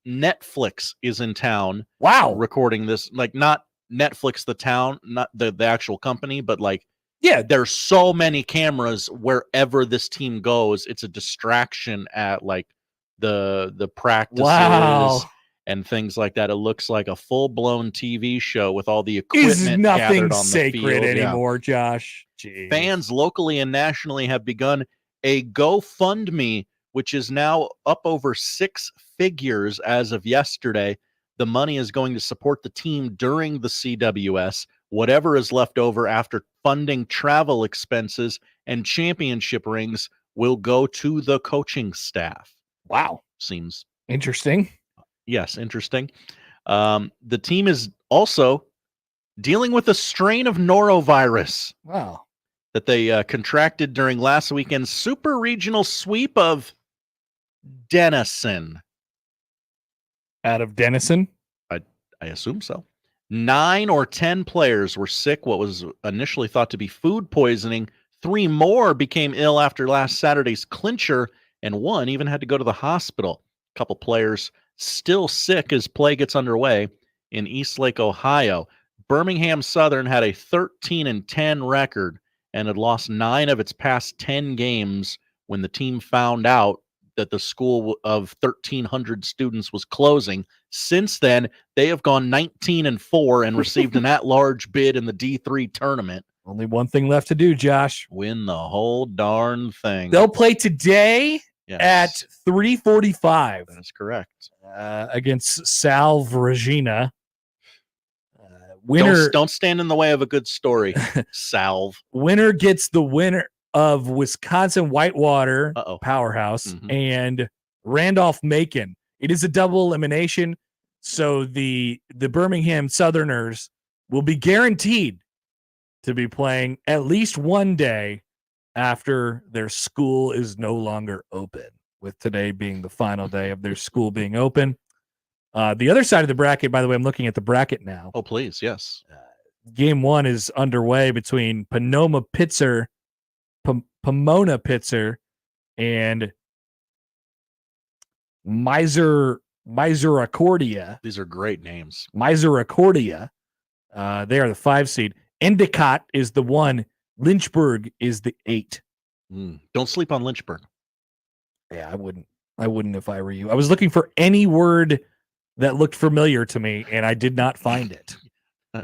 Netflix is in town. Wow. Recording this, like not Netflix, the town, not the actual company, but like, yeah, there's so many cameras wherever this team goes. It's a distraction at like the practices. Wow. And things like that. It looks like a full-blown TV show with all the equipment Is nothing gathered on the sacred field. anymore, Josh. Jeez. Fans locally and nationally have begun a GoFundMe, which is now up over 6 figures as of yesterday. The money is going to support the team during the CWS. Whatever is left over after funding travel expenses and championship rings will go to the coaching staff. Wow. Seems interesting. Yes, interesting. The team is also dealing with a strain of norovirus. Wow. That they contracted during last weekend's super regional sweep of Denison. Out of Denison? I assume so. 9 or 10 players were sick, what was initially thought to be food poisoning. 3 more became ill after last Saturday's clincher, and one even had to go to the hospital. A couple players still sick as play gets underway in Eastlake, Ohio. Birmingham Southern had a 13-10 record and had lost 9 of its past 10 games when the team found out that the school of 1,300 students was closing. Since then, they have gone 19-4 and received an at-large bid in the D3 tournament. Only one thing left to do, Josh. Win the whole darn thing. They'll play today at 3:45. That's correct. Against Salve Regina. Winner don't stand in the way of a good story, Salve. Winner gets the winner of Wisconsin Whitewater powerhouse and Randolph-Macon. It is a double elimination, so the Birmingham Southerners will be guaranteed to be playing at least one day after their school is no longer open, with today being the final day of their school being open. The other side of the bracket, by the way, I'm looking at the bracket now. Oh, please, yes. Game 1 is underway between Pomona Pitzer and Misericordia. These are great names. Misericordia. They are the 5 seed. Endicott is the 1. Lynchburg is the 8. Don't sleep on Lynchburg. Yeah, I wouldn't if I were you. I was looking for any word that looked familiar to me, and I did not find it.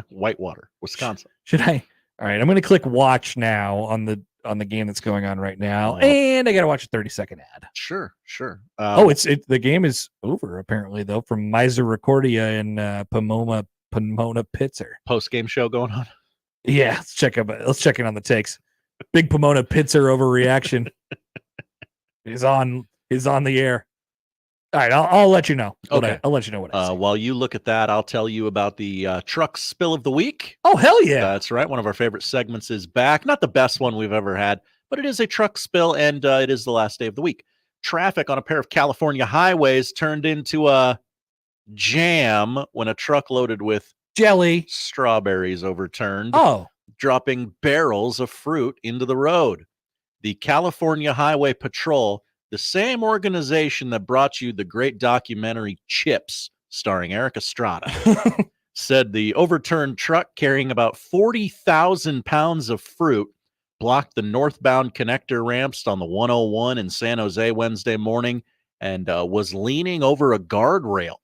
Whitewater, Wisconsin. Should I? All right, I'm going to click watch now on the game that's going on right now, and I got to watch a 30-second ad. Sure. The game is over apparently though from Misericordia and Pomona Pitzer. Post-game show going on. Yeah, let's check in on the takes. Big Pomona Pitzer overreaction is on the air. All right, I'll let you know. Okay, I'll let you know what I see. While you look at that, I'll tell you about the truck spill of the week. Oh, hell yeah. That's right. One of our favorite segments is back. Not the best one we've ever had, but it is a truck spill, and it is the last day of the week. Traffic on a pair of California highways turned into a jam when a truck loaded with jelly strawberries overturned, dropping barrels of fruit into the road. The California Highway Patrol, the same organization that brought you the great documentary Chips, starring Eric Estrada, said the overturned truck carrying about 40,000 pounds of fruit blocked the northbound connector ramps on the 101 in San Jose Wednesday morning and was leaning over a guardrail.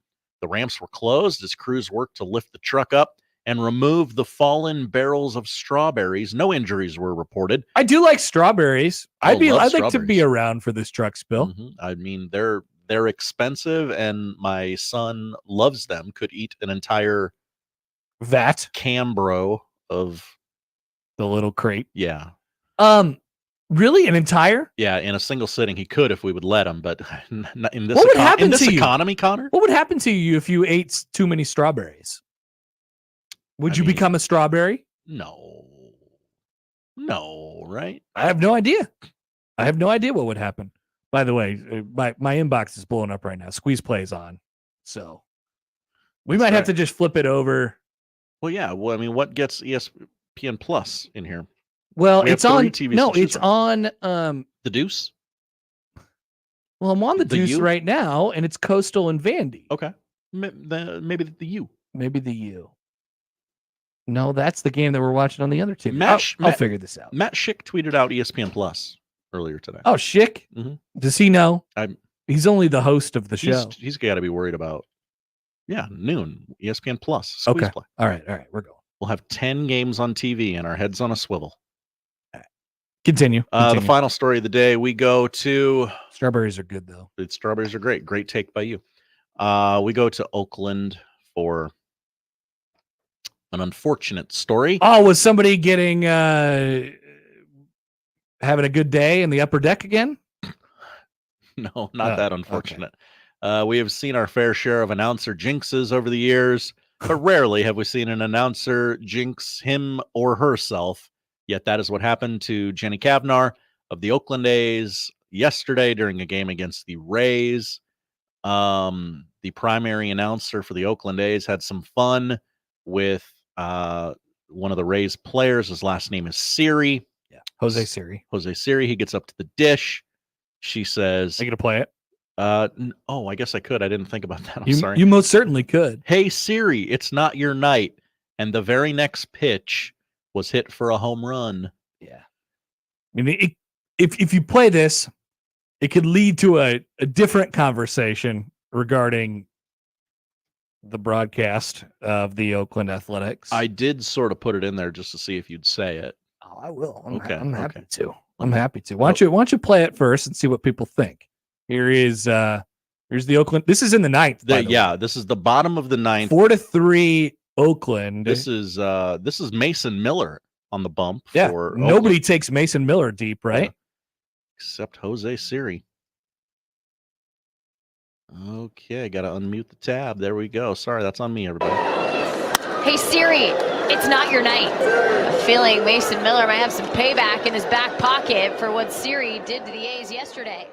The ramps were closed as crews worked to lift the truck up and remove the fallen barrels of strawberries. No injuries were reported. I do like strawberries. I'd like to be strawberries. around for this truck spill. I mean, they're expensive, and my son loves them. Could eat an entire vat Cambro of the little crate. Yeah. Really, an entire? Yeah, in a single sitting, he could if we would let him. But in this What would happen in this to you? economy, Connor, What would happen to you if you ate too many strawberries? Would you become a strawberry? No, right? I have no idea. What would happen. By the way, my inbox is blowing up right now. Squeeze Play is on. So we might have to just flip it over. Well, yeah. Well, I mean, what gets ESPN Plus in here? Well, We it's have 3 on. TVs No, to choose it's from. on. The Deuce. Well, I'm on the Deuce U? right now, and it's Coastal and Vandy. Okay. Maybe the U. Maybe the U. No, that's the game that we're watching on the other team. I'll I'll figure this out. Matt Schick tweeted out ESPN Plus earlier today. Oh, Schick? Does he know? He's only the host of the show. He's got to be worried about. Yeah, noon ESPN Plus. Squeeze Okay. Play. All right, we're going. We'll have 10 games on TV and our heads on a swivel. Continue. The final story of the day, we go to... Strawberries are good, though. Strawberries are great. Great take by you. We go to Oakland for an unfortunate story. Oh, was somebody getting having a good day in the upper deck again? No, not that unfortunate. Okay. We have seen our fair share of announcer jinxes over the years, but rarely have we seen an announcer jinx him or herself. Yet that is what happened to Jenny Kavnar of the Oakland A's yesterday during a game against the Rays. The primary announcer for the Oakland A's had some fun with one of the Rays players. His last name is Siri. Yeah. Jose Siri. Jose Siri. He gets up to the dish. She says, "Are you gonna play it?" Oh, I guess I could. I didn't think about that. I'm sorry. You most certainly could. Hey Siri, it's not your night. And the very next pitch was hit for a home run. Yeah. I mean, if you play this, it could lead to a different conversation regarding the broadcast of the Oakland Athletics. I did sort of put it in there just to see if you'd say it. Oh, I will. I'm happy to. I'm happy to. Why don't you play it first and see what people think? Here's the Oakland. This is in the ninth. This is the bottom of the ninth. 4-3 Oakland. This is Mason Miller on the bump. Yeah. For Nobody Oakland. takes Mason Miller deep, right? Yeah. Except Jose Siri. Okay, got to unmute the tab. There we go. Sorry, that's on me, everybody. Hey Siri, it's not your night. I'm feeling Mason Miller might have some payback in his back pocket for what Siri did to the A's yesterday.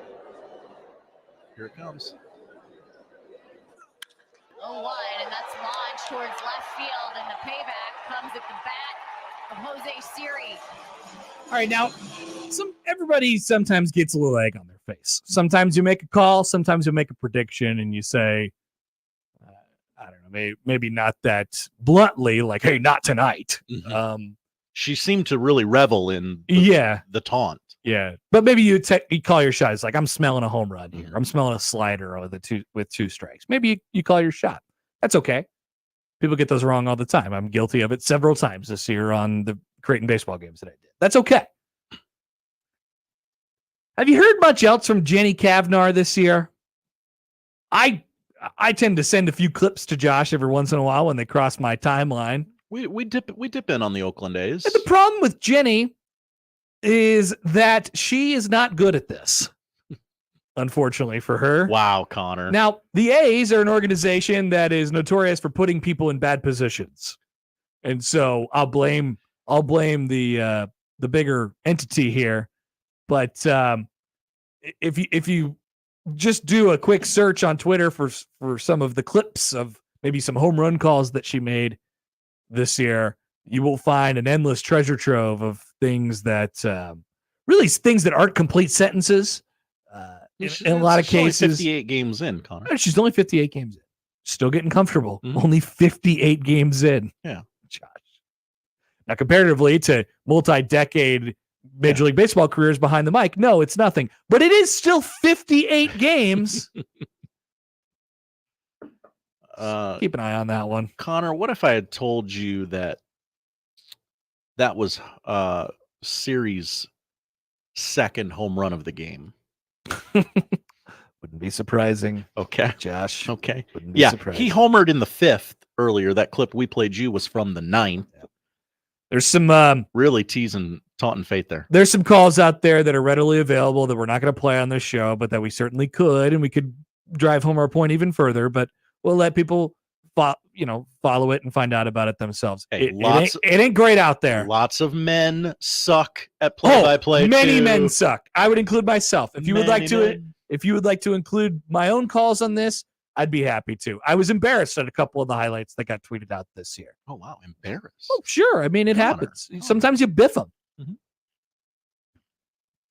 Here it comes. 0-1, and that's launched towards left field, and the payback comes at the bat of Jose Siri. All right, now, everybody sometimes gets a little egg on their face. Sometimes you make a call, sometimes you make a prediction, and you say, I don't know, maybe not that bluntly, like, hey, not tonight. Mm-hmm. She seemed to really revel in the taunt. Yeah, but maybe you call your shot. It's like, I'm smelling a home run here. I'm smelling a slider with two strikes. Maybe you call your shot. That's okay. People get those wrong all the time. I'm guilty of it several times this year on the Creighton baseball games that I did. That's okay. Have you heard much else from Jenny Kavnar this year? I tend to send a few clips to Josh every once in a while when they cross my timeline. We dip in on the Oakland A's. And the problem with Jenny is that she is not good at this, unfortunately for her. Wow, Connor. Now, the A's are an organization that is notorious for putting people in bad positions. And so I'll blame the bigger entity here. But if you just do a quick search on Twitter for some of the clips of maybe some home run calls that she made this year, you will find an endless treasure trove of things that things that aren't complete sentences. In a lot of cases, 58 games in, Connor. She's only 58 games in. Still getting comfortable. Only 58 games in. Yeah. Josh. Now, comparatively to multi-decade Major League Baseball careers behind the mic, no, it's nothing. But it is still 58 games. Keep an eye on that one. Connor, what if I had told you that was Siri's second home run of the game? Wouldn't be surprising. Okay. Josh. Okay. Wouldn't be Yeah, surprising. he homered in the fifth earlier. That clip we played you was from the ninth. There's some really teasing, taunting fate there. There's some calls out there that are readily available that we're not going to play on this show, but that we certainly could, and we could drive home our point even further. But we'll let people follow it and find out about it themselves. Hey, it ain't great out there. Lots of men suck at play-by-play. Many too. men suck. I would include myself. If you would like to include my own calls on this, I'd be happy to. I was embarrassed at a couple of the highlights that got tweeted out this year. Oh, wow. Embarrassed. Oh, sure. I mean, it happens. Sometimes you biff them. Mm-hmm.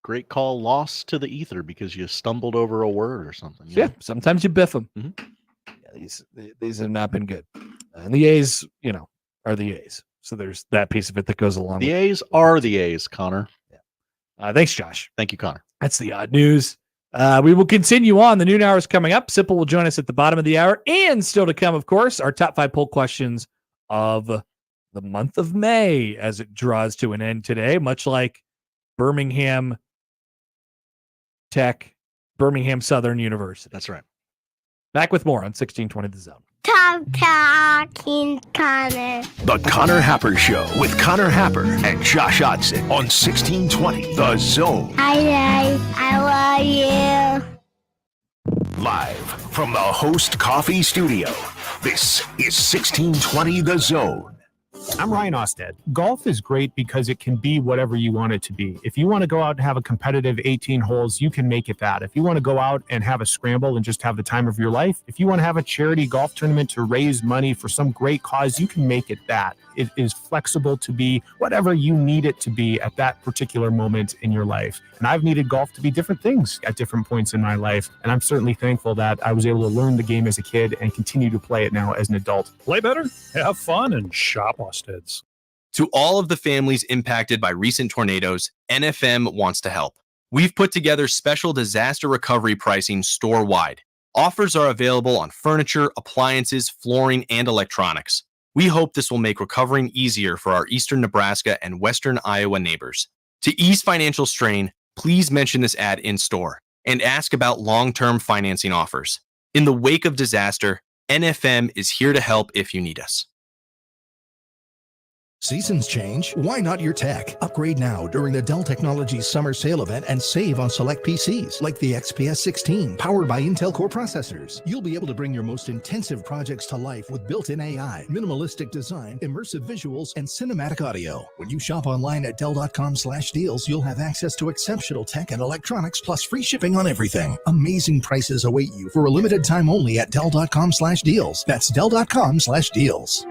Great call lost to the ether because you stumbled over a word or something. Yeah, sometimes you biff them. Mm-hmm. Yeah, these have not been good. And the A's, are the A's. So there's that piece of it that goes along The with A's are the A's, Connor. Yeah. Thanks, Josh. Thank you, Connor. That's the odd news. We will continue on. The noon hour is coming up. Sipple will join us at the bottom of the hour. And still to come, of course, our top 5 poll questions of the month of May as it draws to an end today, much like Birmingham Southern University. That's right. Back with more on 1620 The Zone. Talking Connor. The Connor Happer Show with Connor Happer and Josh Odson on 1620 The Zone. Hi, I love you. Live from the Host Coffee Studio, this is 1620 The Zone. I'm Ryan Osted. Golf is great because it can be whatever you want it to be. If you want to go out and have a competitive 18 holes, you can make it that. If you want to go out and have a scramble and just have the time of your life, if you want to have a charity golf tournament to raise money for some great cause, you can make it that. it is flexible to be whatever you need it to be at that particular moment in your life. And I've needed golf to be different things at different points in my life. And I'm certainly thankful that I was able to learn the game as a kid and continue to play it now as an adult. Play better, have fun, and shop Osted's. To all of the families impacted by recent tornadoes, NFM wants to help. We've put together special disaster recovery pricing store-wide. Offers are available on furniture, appliances, flooring, and electronics. We hope this will make recovering easier for our eastern Nebraska and western Iowa neighbors. To ease financial strain, please mention this ad in-store and ask about long-term financing offers. In the wake of disaster, NFM is here to help if you need us. Seasons change. Why not your tech? Upgrade now during the Dell Technologies Summer Sale event and save on select PCs like the XPS 16 powered by Intel Core processors. You'll be able to bring your most intensive projects to life with built-in AI, minimalistic design, immersive visuals, and cinematic audio. When you shop online at Dell.com/deals, you'll have access to exceptional tech and electronics plus free shipping on everything. Amazing prices await you for a limited time only at Dell.com/deals. That's Dell.com/deals.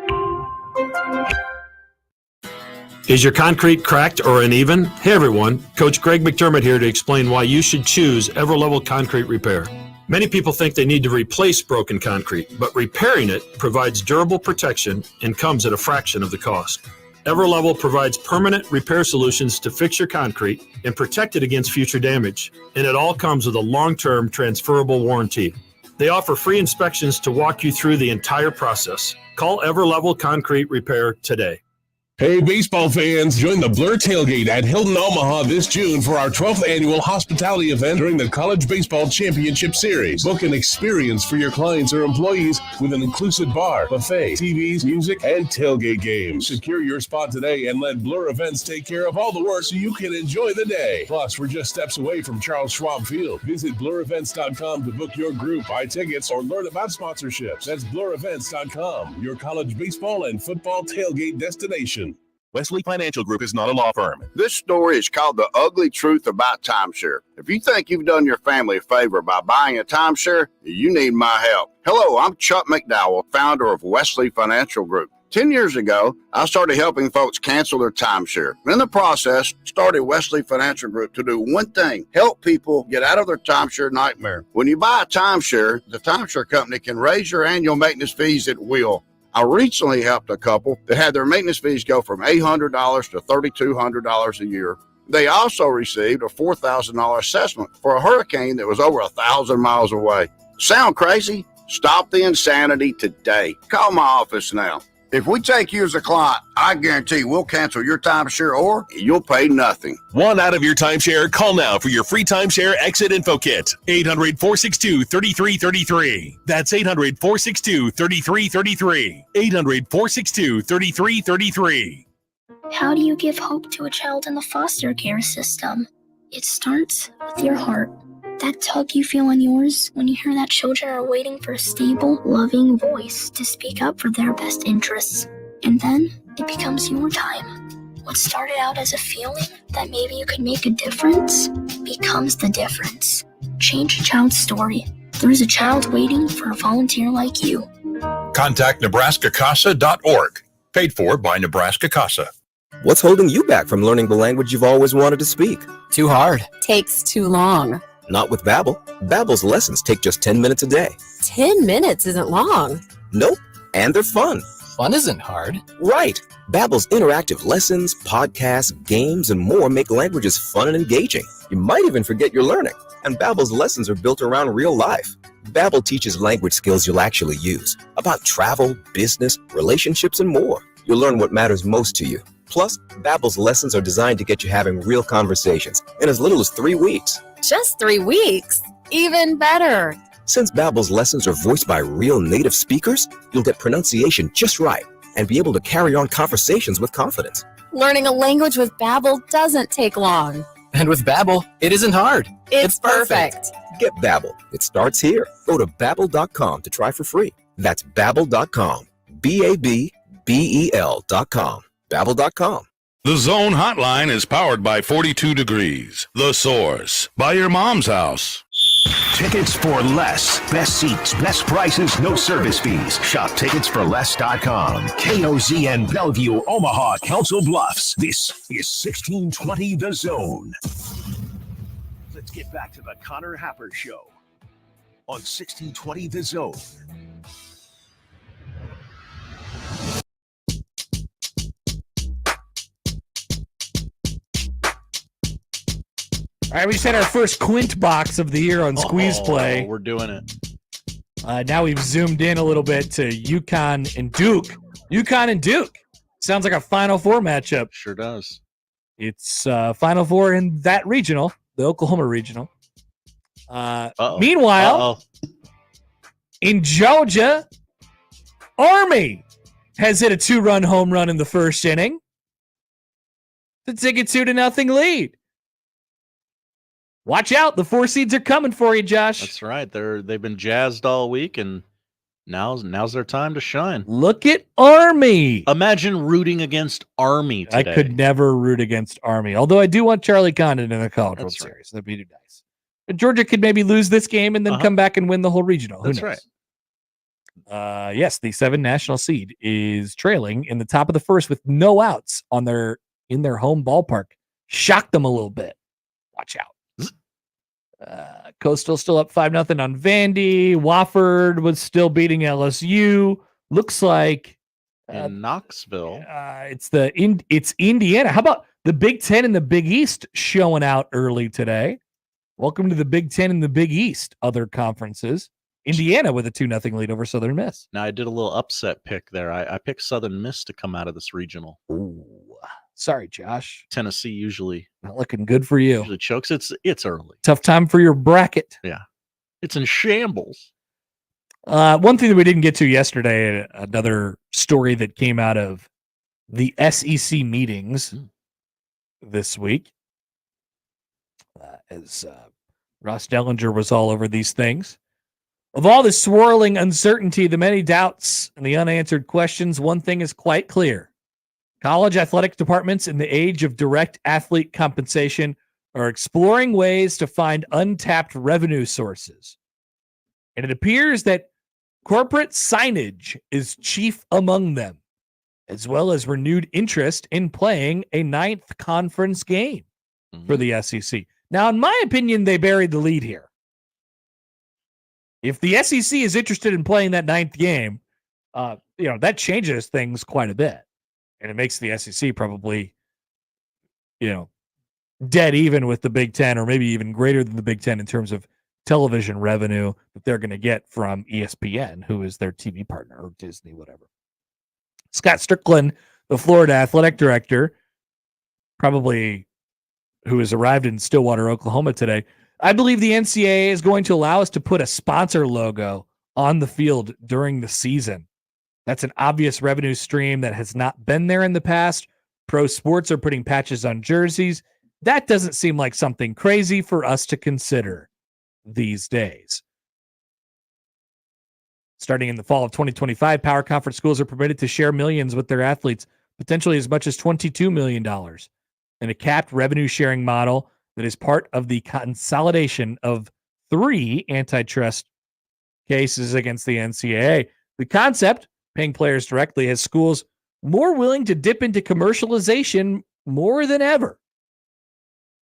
Is your concrete cracked or uneven? Hey everyone, Coach Greg McDermott here to explain why you should choose Everlevel Concrete Repair. Many people think they need to replace broken concrete, but repairing it provides durable protection and comes at a fraction of the cost. Everlevel provides permanent repair solutions to fix your concrete and protect it against future damage, and it all comes with a long-term transferable warranty. They offer free inspections to walk you through the entire process. Call Everlevel Concrete Repair today. Hey, baseball fans, join the Blur Tailgate at Hilton Omaha this June for our 12th annual hospitality event during the College Baseball Championship Series. Book an experience for your clients or employees with an inclusive bar, buffet, TVs, music, and tailgate games. Secure your spot today and let Blur Events take care of all the work so you can enjoy the day. Plus, we're just steps away from Charles Schwab Field. Visit blurevents.com to book your group, buy tickets, or learn about sponsorships. That's blurevents.com, your college baseball and football tailgate destination. Wesley Financial Group is not a law firm. This story is called The Ugly Truth About Timeshare. If you think you've done your family a favor by buying a timeshare, you need my help. Hello, I'm Chuck McDowell, founder of Wesley Financial Group. 10 years ago, I started helping folks cancel their timeshare. In the process, started Wesley Financial Group to do one thing, help people get out of their timeshare nightmare. When you buy a timeshare, the timeshare company can raise your annual maintenance fees at will. I recently helped a couple that had their maintenance fees go from $800 to $3,200 a year. They also received a $4,000 assessment for a hurricane that was over 1,000 miles away. Sound crazy? Stop the insanity today. Call my office now. If we take you as a client, I guarantee we'll cancel your timeshare or you'll pay nothing. Want out of your timeshare? Call now for your free timeshare exit info kit. 800-462-3333. That's 800-462-3333. 800-462-3333. How do you give hope to a child in the foster care system? It starts with your heart. That tug you feel in yours when you hear that children are waiting for a stable, loving voice to speak up for their best interests. And then it becomes your time. What started out as a feeling that maybe you could make a difference becomes the difference. Change a child's story. There is a child waiting for a volunteer like you. Contact NebraskaCasa.org. Paid for by Nebraska Casa. What's holding you back from learning the language you've always wanted to speak? Too hard. Takes too long. Not with Babbel. Babbel's lessons take just 10 minutes a day. 10 minutes isn't long. Nope. And they're fun. Fun isn't hard. Right. Babbel's interactive lessons, podcasts, games, and more make languages fun and engaging. You might even forget you're learning. And Babbel's lessons are built around real life. Babbel teaches language skills you'll actually use. About travel, business, relationships, and more. You'll learn what matters most to you. Plus, Babbel's lessons are designed to get you having real conversations in as little as 3 weeks. Just 3 weeks? Even better. Since Babbel's lessons are voiced by real native speakers, you'll get pronunciation just right and be able to carry on conversations with confidence. Learning a language with Babbel doesn't take long. And with Babbel, it isn't hard. It's perfect. Get Babbel. It starts here. Go to Babbel.com to try for free. That's Babbel.com. Babbel.com. Babbel.com. The Zone Hotline is powered by 42 Degrees, The Source, by your mom's house. Tickets for less. Best seats, best prices, no service fees. Shop ticketsforless.com. KOZN Bellevue, Omaha, Council Bluffs. This is 1620 The Zone. Let's get back to the Connor Happer Show on 1620 The Zone. All right, we just had our first Quint box of the year on Squeeze Play. We're doing it. Now we've zoomed in a little bit to UConn and Duke. UConn and Duke. Sounds like a Final Four matchup. Sure does. It's Final Four in that regional, the Oklahoma regional. Meanwhile, in Georgia, Army has hit a 2-run home run in the first inning to take a 2-0 lead. Watch out. The 4 seeds are coming for you, Josh. That's right. They've been jazzed all week, and now's their time to shine. Look at Army. Imagine rooting against Army today. I could never root against Army, although I do want Charlie Condon in the College World Series. That'd be nice. But Georgia could maybe lose this game and then come back and win the whole regional. Who That's knows? right. Yes, the 7 national seed is trailing in the top of the first with no outs in their home ballpark. Shocked them a little bit. Watch out. Coastal still up 5-0 on Vandy. Wofford was still beating LSU. Looks like in Knoxville. It's Indiana. How about the Big Ten and the Big East showing out early today? Welcome to the Big Ten and the Big East. Other conferences. Indiana with a 2-0 lead over Southern Miss. Now I did a little upset pick there. I picked Southern Miss to come out of this regional. Ooh. Sorry, Josh. Tennessee usually not looking good for you. Usually chokes. It's early. Tough time for your bracket. Yeah. It's in shambles. One thing that we didn't get to yesterday, another story that came out of the SEC meetings this week, as Ross Dellinger was all over these things. Of all the swirling uncertainty, the many doubts, and the unanswered questions, one thing is quite clear. College athletic departments in the age of direct athlete compensation are exploring ways to find untapped revenue sources. And it appears that corporate signage is chief among them, as well as renewed interest in playing a 9th conference game for the SEC. Now, in my opinion, they buried the lead here. If the SEC is interested in playing that 9th game, that changes things quite a bit. And it makes the SEC probably, dead even with the Big Ten, or maybe even greater than the Big Ten in terms of television revenue that they're going to get from ESPN, who is their TV partner, or Disney, whatever. Scott Strickland, the Florida athletic director, probably who has arrived in Stillwater, Oklahoma today. I believe the NCAA is going to allow us to put a sponsor logo on the field during the season. That's an obvious revenue stream that has not been there in the past. Pro sports are putting patches on jerseys. That doesn't seem like something crazy for us to consider these days. Starting in the fall of 2025, Power Conference schools are permitted to share millions with their athletes, potentially as much as $22 million, in a capped revenue sharing model that is part of the consolidation of 3 antitrust cases against the NCAA. The concept, paying players directly, has schools more willing to dip into commercialization more than ever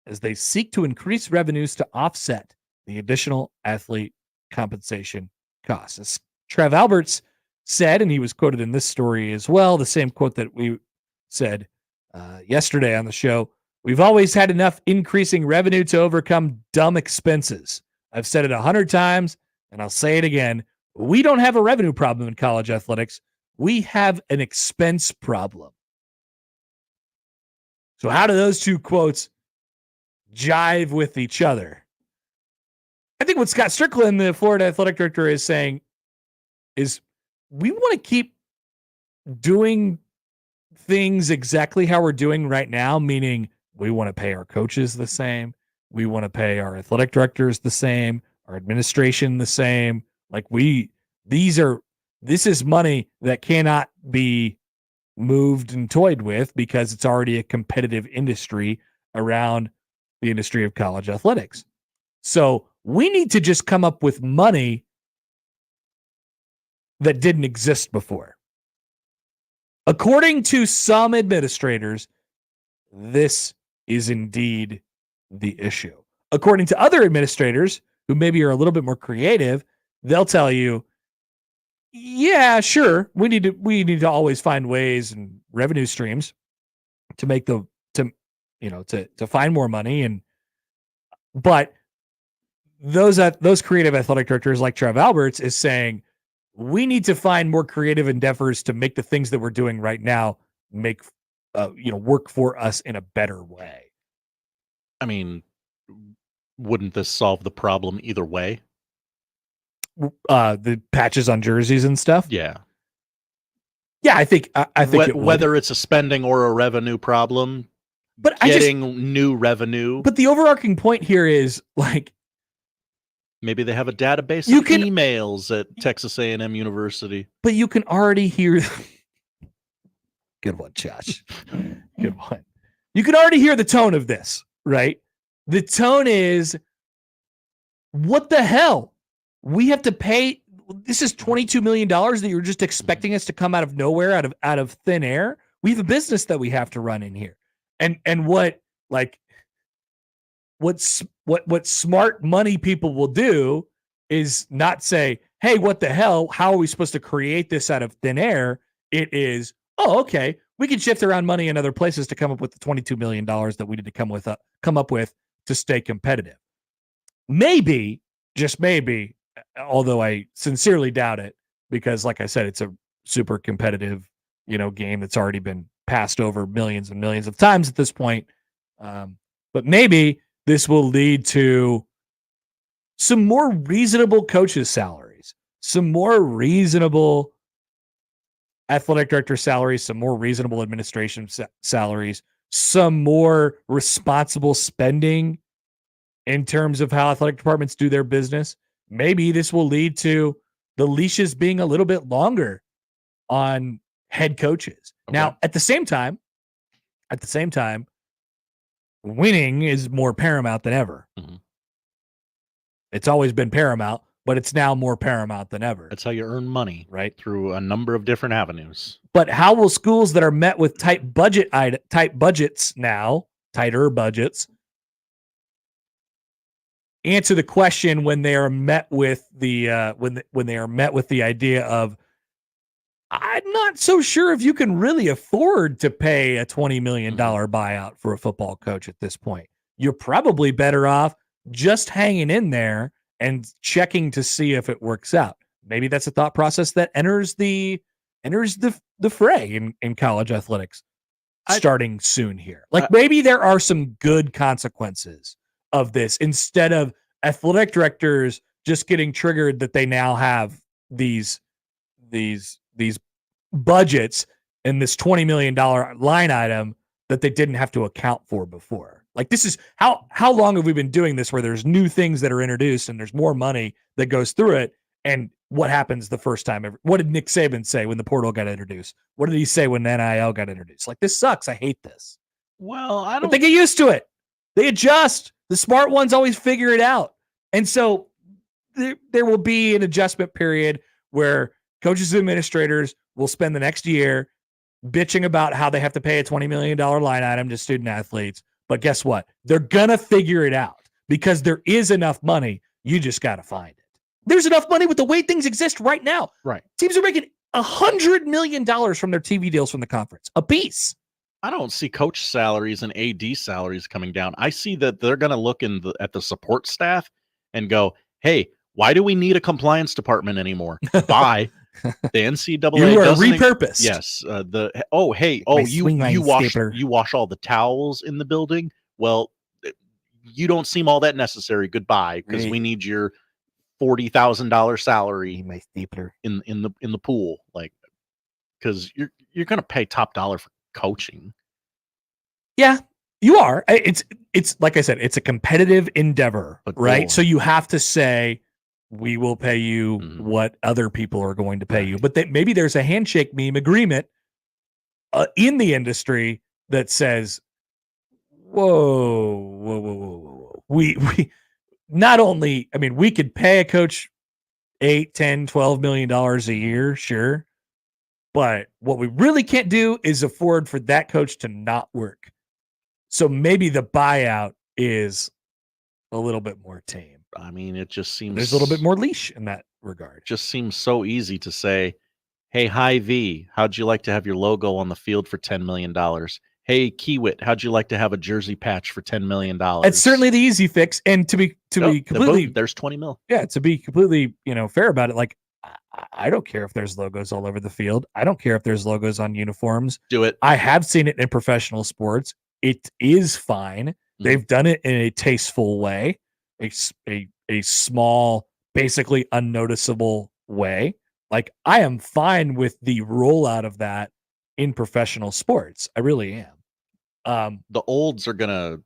as they seek to increase revenues to offset the additional athlete compensation costs. As Trev Alberts said, and he was quoted in this story as well, the same quote that we said yesterday on the show, "We've always had enough increasing revenue to overcome dumb expenses. I've said it 100 times, and I'll say it again. We don't have a revenue problem in college athletics. We have an expense problem." So how do those two quotes jive with each other? I think what Scott Strickland, the Florida athletic director, is saying is we want to keep doing things exactly how we're doing right now, meaning we want to pay our coaches the same. We want to pay our athletic directors the same, our administration the same. This is money that cannot be moved and toyed with because it's already a competitive industry around the industry of college athletics. So we need to just come up with money that didn't exist before. According to some administrators, this is indeed the issue. According to other administrators who maybe are a little bit more creative, they'll tell you, yeah, sure, we need to always find ways and revenue streams to make to find more money, but those creative athletic directors like Trev Alberts is saying we need to find more creative endeavors to make the things that we're doing right now work for us in a better way. I mean, wouldn't this solve the problem either way? The patches on jerseys and stuff. Yeah. I think whether it's a spending or a revenue problem, but getting new revenue. But the overarching point here is like, maybe they have a database of emails at Texas A&M University. But you can already hear. Good one, Josh. Good one. You can already hear the tone of this, right? The tone is, what the hell? We have to pay. This is $22 million that you're just expecting us to come out of nowhere, out of thin air. We have a business that we have to run in here. And what smart money people will do is not say, hey, what the hell? How are we supposed to create this out of thin air? It is, oh, okay, we can shift around money in other places to come up with the $22 million that we need to come up with to stay competitive. Maybe, just maybe, although I sincerely doubt it, because like I said, it's a super competitive, game that's already been passed over millions and millions of times at this point. But maybe this will lead to some more reasonable coaches' salaries, some more reasonable athletic director salaries, some more reasonable administration salaries, some more responsible spending in terms of how athletic departments do their business. Maybe this will lead to the leashes being a little bit longer on head coaches. Okay. Now, at the same time, winning is more paramount than ever. Mm-hmm. It's always been paramount, but it's now more paramount than ever. That's how you earn money, right? Through a number of different avenues. But how will schools that are met with tighter budgets answer the question when they are met with the when they are met with the idea of, I'm not so sure if you can really afford to pay a $20 million buyout for a football coach at this point. You're probably better off just hanging in there and checking to see if it works out. Maybe that's a thought process that enters the fray in college athletics starting soon here. Like maybe there are some good consequences of this instead of athletic directors just getting triggered that they now have these budgets and this $20 million line item that they didn't have to account for before. Like this is how long have we been doing this where there's new things that are introduced and there's more money that goes through it. And what happens the first time ever? What did Nick Saban say when the portal got introduced? What did he say when NIL got introduced? Like, this sucks. I hate this. Well, But they get used to it. They adjust. The smart ones always figure it out. And so there will be an adjustment period where coaches and administrators will spend the next year bitching about how they have to pay a $20 million line item to student athletes. But guess what? They're going to figure it out because there is enough money. You just got to find it. There's enough money with the way things exist right now. Right. Teams are making $100 million from their TV deals from the conference a piece. I don't see coach salaries and AD salaries coming down. I see that they're going to look at the support staff and go, hey, why do we need a compliance department anymore? Bye. The NCAA you are repurposed. Yes. You wash all the towels in the building. Well, you don't seem all that necessary. Goodbye, because we need your $40,000 salary my stapler in the pool, like, because you're going to pay top dollar for coaching. Yeah, you are. It's like I said, it's a competitive endeavor, right? So you have to say, we will pay you what other people are going to pay you. But that maybe there's a handshake meme agreement in the industry that says, whoa. not only, I mean, we could pay a coach $8, $10, $12 million a year, sure. But what we really can't do is afford for that coach to not work. So maybe the buyout is a little bit more tame. I mean, it just seems there's a little bit more leash in that regard. Just seems so easy to say, hey, Hy-Vee, how'd you like to have your logo on the field for $10 million? Hey, Kiewit, how'd you like to have a jersey patch for $10 million? It's certainly the easy fix. And to be completely, there's 20 mil. Yeah, to be completely, fair about it, like I don't care if there's logos all over the field. I don't care if there's logos on uniforms. Do it. I have seen it in professional sports. It is fine. Mm-hmm. They've done it in a tasteful way, a small, basically unnoticeable way. Like I am fine with the rollout of that in professional sports. I really am. The olds are gonna,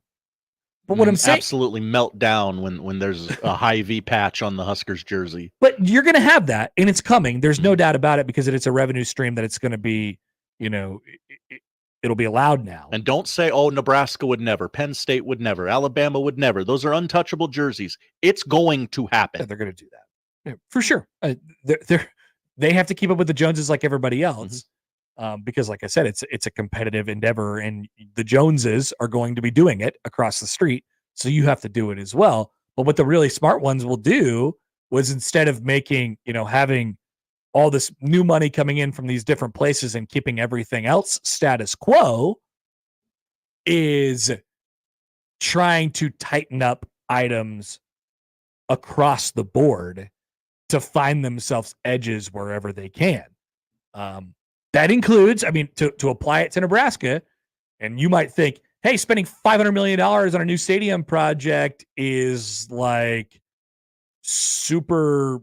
but what I'm saying, absolutely melt down when there's a Hy-Vee patch on the Huskers jersey. But you're gonna have that, and it's coming. There's no doubt about it because it's a revenue stream that it's gonna be, it'll be allowed now. And don't say, "Oh, Nebraska would never, Penn State would never, Alabama would never." Those are untouchable jerseys. It's going to happen. Yeah, they're going to do that for sure. They have to keep up with the Joneses like everybody else, because, like I said, it's a competitive endeavor, and the Joneses are going to be doing it across the street. So you have to do it as well. But what the really smart ones will do was instead of making, having all this new money coming in from these different places and keeping everything else status quo, is trying to tighten up items across the board to find themselves edges wherever they can. That includes, to apply it to Nebraska, and you might think, hey, spending $500 million on a new stadium project is like super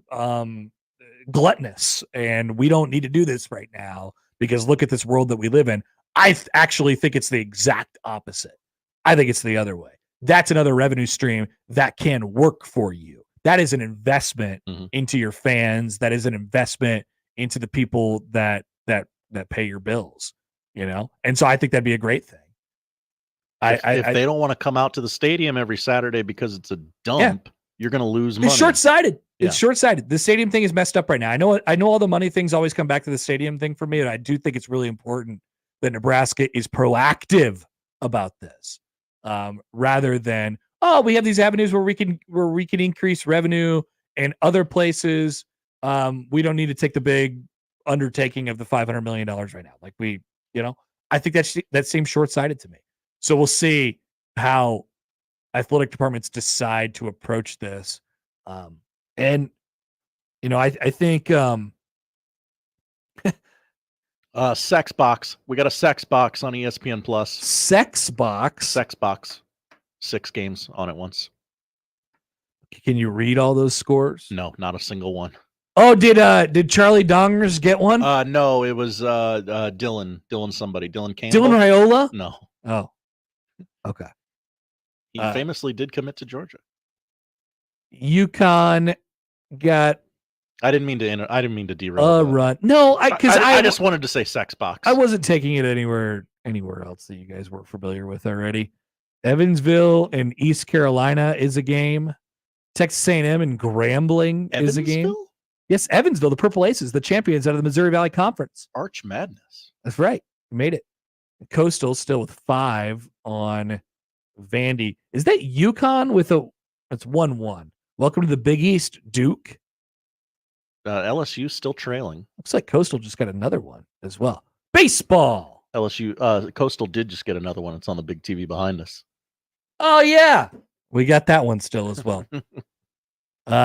gluttonous, and we don't need to do this right now because look at this world that we live in. I actually think it's the exact opposite. I think it's the other way. That's another revenue stream that can work for you. That is an investment into your fans. That is an investment into the people that pay your bills, And so I think that'd be a great thing. If they don't want to come out to the stadium every Saturday because it's a dump, you're going to lose money. It's short-sighted. It's short-sighted. The stadium thing is messed up right now. I know all the money things always come back to the stadium thing for me, and I do think it's really important that Nebraska is proactive about this, rather than, we have these avenues where we can increase revenue, and other places we don't need to take the big undertaking of the $500 million right now. Like I think that seems short-sighted to me. So we'll see how athletic departments decide to approach this. And I think Sex Box. We got a Sex Box on ESPN Plus. Sex Box. 6 games on it once. Can you read all those scores? No, not a single one. Oh, did Charlie Dongers get one? No, it was Dylan somebody. Dylan Campbell. Dylan Raiola? No. Oh. Okay. He famously did commit to Georgia. UConn got. I didn't mean to derail. A run. No, I just wanted to say Sex Box. I wasn't taking it anywhere else that you guys weren't familiar with already. Evansville and East Carolina is a game. Texas A&M and Grambling is a game. Yes, Evansville, the Purple Aces, the champions out of the Missouri Valley Conference. Arch Madness. That's right. We made it. Coastal still with 5 on Vandy. Is that UConn with that's 1-1? Welcome to the Big East, Duke. LSU still trailing. Looks like Coastal just got another one as well. Baseball. LSU, Coastal did just get another one. It's on the big TV behind us. Oh, yeah. We got that one still as well.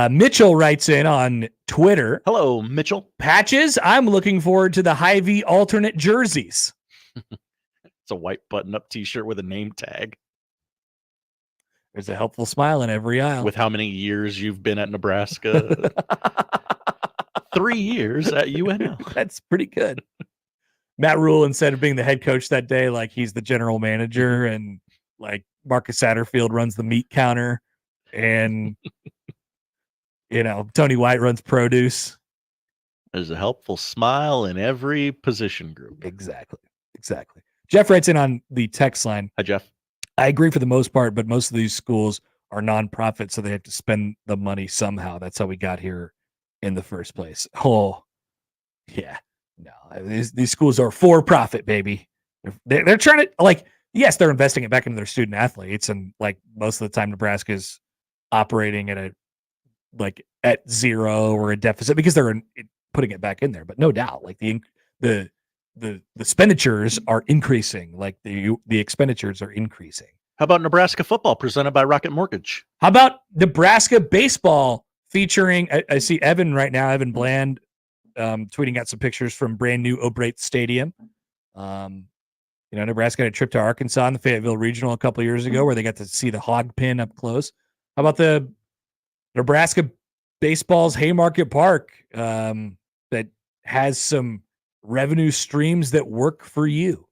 Mitchell writes in on Twitter. Hello, Mitchell. Patches, I'm looking forward to the Hy-Vee alternate jerseys. It's a white button-up T-shirt with a name tag. There's a helpful smile in every aisle. With how many years you've been at Nebraska? 3 years at UNL. That's pretty good. Matt Rule, instead of being the head coach that day, like he's the general manager, and like Marcus Satterfield runs the meat counter, and Tony White runs produce. There's a helpful smile in every position group. Exactly. Jeff writes in on the text line. Hi, Jeff. I agree for the most part, but most of these schools are nonprofit, so they have to spend the money somehow. That's how we got here in the first place. Oh, yeah. No, these schools are for profit, baby. They're trying to, like, yes, they're investing it back into their student athletes, and like most of the time Nebraska's operating at at zero or a deficit because they're putting it back in there. But no doubt, like the expenditures are increasing, like the expenditures are increasing. How about Nebraska football presented by Rocket Mortgage? How about Nebraska baseball featuring, I see Evan right now, Evan Bland, tweeting out some pictures from brand new O'Brate Stadium. Nebraska had a trip to Arkansas in the Fayetteville Regional a couple years ago where they got to see the hog pen up close. How about the Nebraska baseball's Haymarket Park that has some revenue streams that work for you?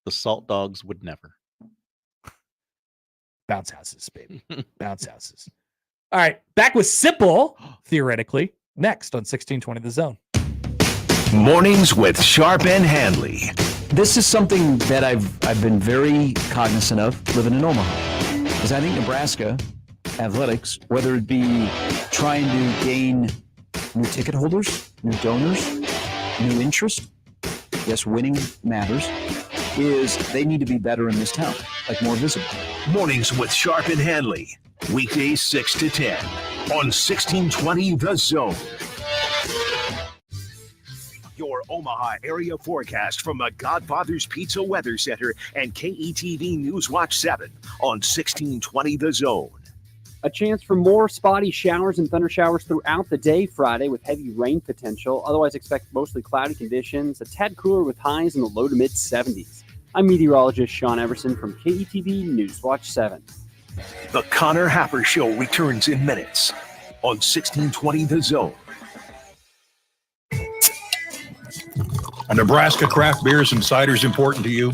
The Salt Dogs would never. Bounce houses, baby. Bounce houses. All right, back with Sipple, theoretically, next on 1620 The Zone. Mornings with Sharp and Handley. This is something that I've been very cognizant of living in Omaha, because I think Nebraska athletics, whether it be trying to gain new ticket holders, new donors, new interest, yes, winning matters, is they need to be better in this town, like more visible. Mornings with Sharp and Handley. Weekdays 6 to 10 on 1620 The Zone. Your Omaha area forecast from the Godfather's Pizza Weather Center and KETV News Watch 7 on 1620 The Zone. A chance for more spotty showers and thunder showers throughout the day Friday with heavy rain potential. Otherwise, expect mostly cloudy conditions, a tad cooler with highs in the low to mid 70s. I'm meteorologist Sean Everson from KETV News Watch 7. The Connor Happer Show returns in minutes on 1620 The Zone. Are Nebraska craft beers and ciders important to you?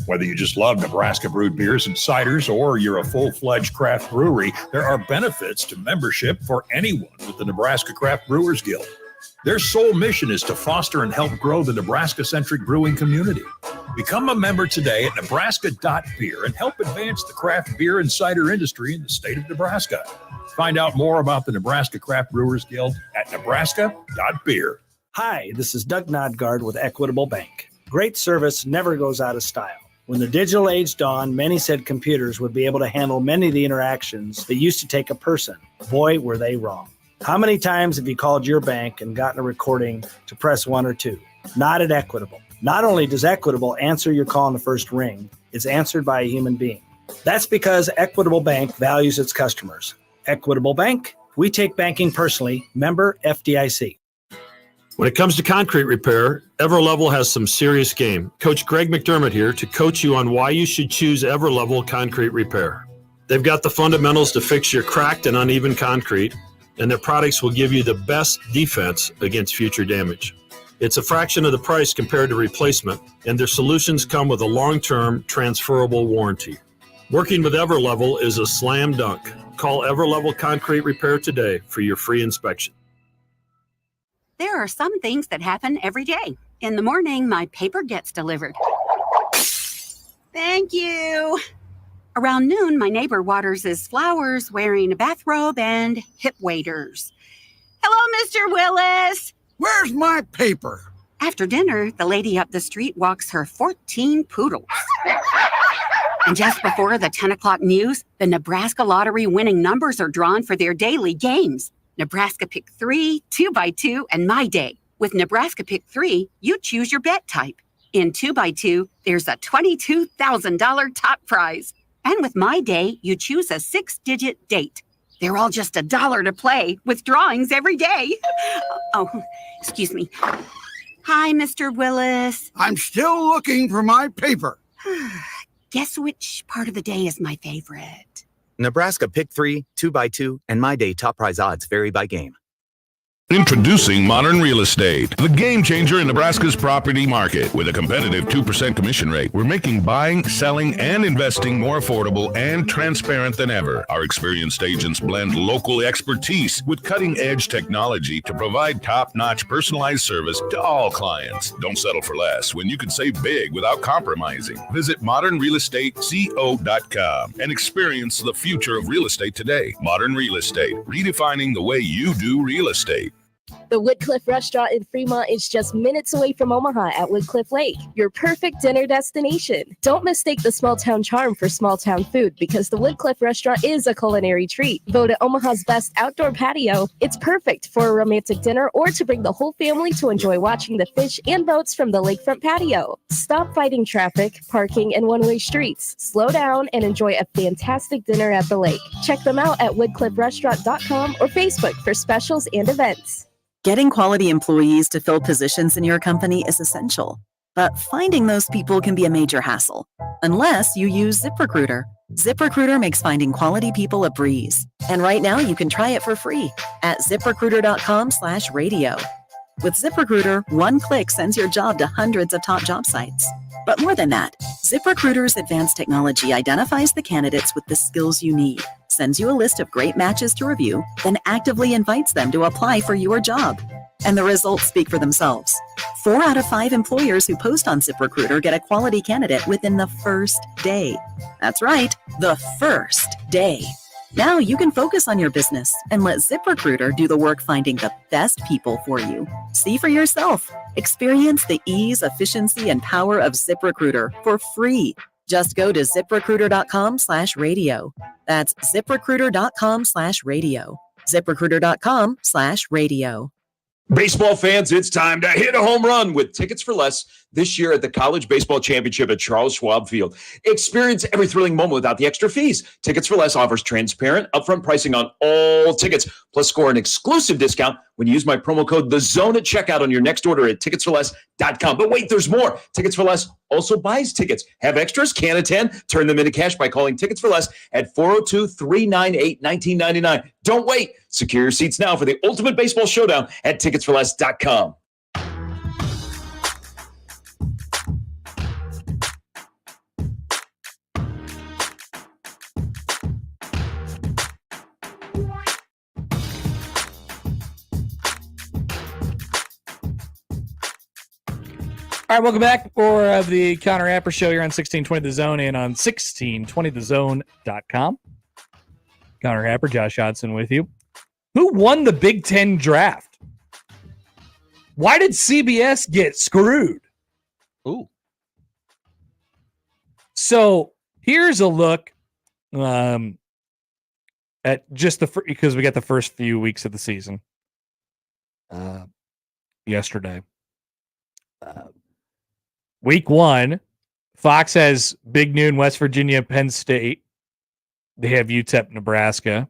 Whether you just love Nebraska brewed beers and ciders or you're a full-fledged craft brewery, there are benefits to membership for anyone with the Nebraska Craft Brewers Guild. Their sole mission is to foster and help grow the Nebraska-centric brewing community. Become a member today at nebraska.beer and help advance the craft beer and cider industry in the state of Nebraska. Find out more about the Nebraska Craft Brewers Guild at nebraska.beer. Hi, this is Doug Nodgard with Equitable Bank. Great service never goes out of style. When the digital age dawned, many said computers would be able to handle many of the interactions that used to take a person. Boy, were they wrong. How many times have you called your bank and gotten a recording to press 1 or 2? Not at Equitable. Not only does Equitable answer your call in the first ring, it's answered by a human being. That's because Equitable Bank values its customers. Equitable Bank, we take banking personally. Member FDIC. When it comes to concrete repair, Everlevel has some serious game. Coach Greg McDermott here to coach you on why you should choose Everlevel Concrete Repair. They've got the fundamentals to fix your cracked and uneven concrete, and their products will give you the best defense against future damage. It's a fraction of the price compared to replacement, and their solutions come with a long-term transferable warranty. Working with Everlevel is a slam dunk. Call Everlevel Concrete Repair today for your free inspection. There are some things that happen every day. In the morning, my paper gets delivered. Thank you. Around noon, my neighbor waters his flowers wearing a bathrobe and hip waders. Hello, Mr. Willis. Where's my paper? After dinner, the lady up the street walks her 14 poodles. And just before the 10 o'clock news, the Nebraska lottery winning numbers are drawn for their daily games. Nebraska Pick 3, 2x2, and My Day. With Nebraska Pick 3, you choose your bet type. In 2x2, there's a $22,000 top prize. And with My Day, you choose a 6-digit date. They're all just $1 to play, with drawings every day. Oh, excuse me. Hi, Mr. Willis. I'm still looking for my paper. Guess which part of the day is my favorite? Nebraska Pick 3, 2x2, and My Day top prize odds vary by game. Introducing Modern Real Estate, the game changer in Nebraska's property market. With a competitive 2% commission rate, we're making buying, selling, and investing more affordable and transparent than ever. Our experienced agents blend local expertise with cutting-edge technology to provide top-notch personalized service to all clients. Don't settle for less when you can save big without compromising. Visit modernrealestateco.com and experience the future of real estate today. Modern Real Estate, redefining the way you do real estate. The Woodcliff Restaurant in Fremont is just minutes away from Omaha at Woodcliff Lake, your perfect dinner destination. Don't mistake the small town charm for small town food, because the Woodcliff Restaurant is a culinary treat. Voted Omaha's best outdoor patio, it's perfect for a romantic dinner or to bring the whole family to enjoy watching the fish and boats from the lakefront patio. Stop fighting traffic, parking, and one-way streets. Slow down and enjoy a fantastic dinner at the lake. Check them out at woodcliffrestaurant.com or Facebook for specials and events. Getting quality employees to fill positions in your company is essential, but finding those people can be a major hassle, unless you use ZipRecruiter. ZipRecruiter makes finding quality people a breeze. And right now you can try it for free at ZipRecruiter.com/radio. With ZipRecruiter, one click sends your job to hundreds of top job sites. But more than that, ZipRecruiter's advanced technology identifies the candidates with the skills you need, sends you a list of great matches to review, then actively invites them to apply for your job. And the results speak for themselves. 4 out of 5 employers who post on ZipRecruiter get a quality candidate within the first day. That's right, the first day. Now you can focus on your business and let ZipRecruiter do the work finding the best people for you. See for yourself. Experience the ease, efficiency, and power of ZipRecruiter for free. Just go to ZipRecruiter.com/radio. That's ZipRecruiter.com/radio. ZipRecruiter.com/radio. Baseball fans, it's time to hit a home run with Tickets for Less this year at the College Baseball Championship at Charles Schwab Field. Experience every thrilling moment without the extra fees. Tickets for Less offers transparent, upfront pricing on all tickets, plus score an exclusive discount when you use my promo code THEZONE at checkout on your next order at ticketsforless.com. But wait, there's more. Tickets for Less also buys tickets. Have extras? Can attend? Turn them into cash by calling Tickets for Less at 402-398-1999. Don't wait. Secure your seats now for the ultimate baseball showdown at ticketsforless.com. All right, welcome back for the Connor Happer Show here on 1620 The Zone and on 1620thezone.com. Connor Happer, Josh Hodson with you. Who won the Big Ten draft? Why did CBS get screwed? Ooh. So here's a look at just because we got the first few weeks of the season yesterday. Week 1, Fox has Big Noon, West Virginia, Penn State. They have UTEP, Nebraska.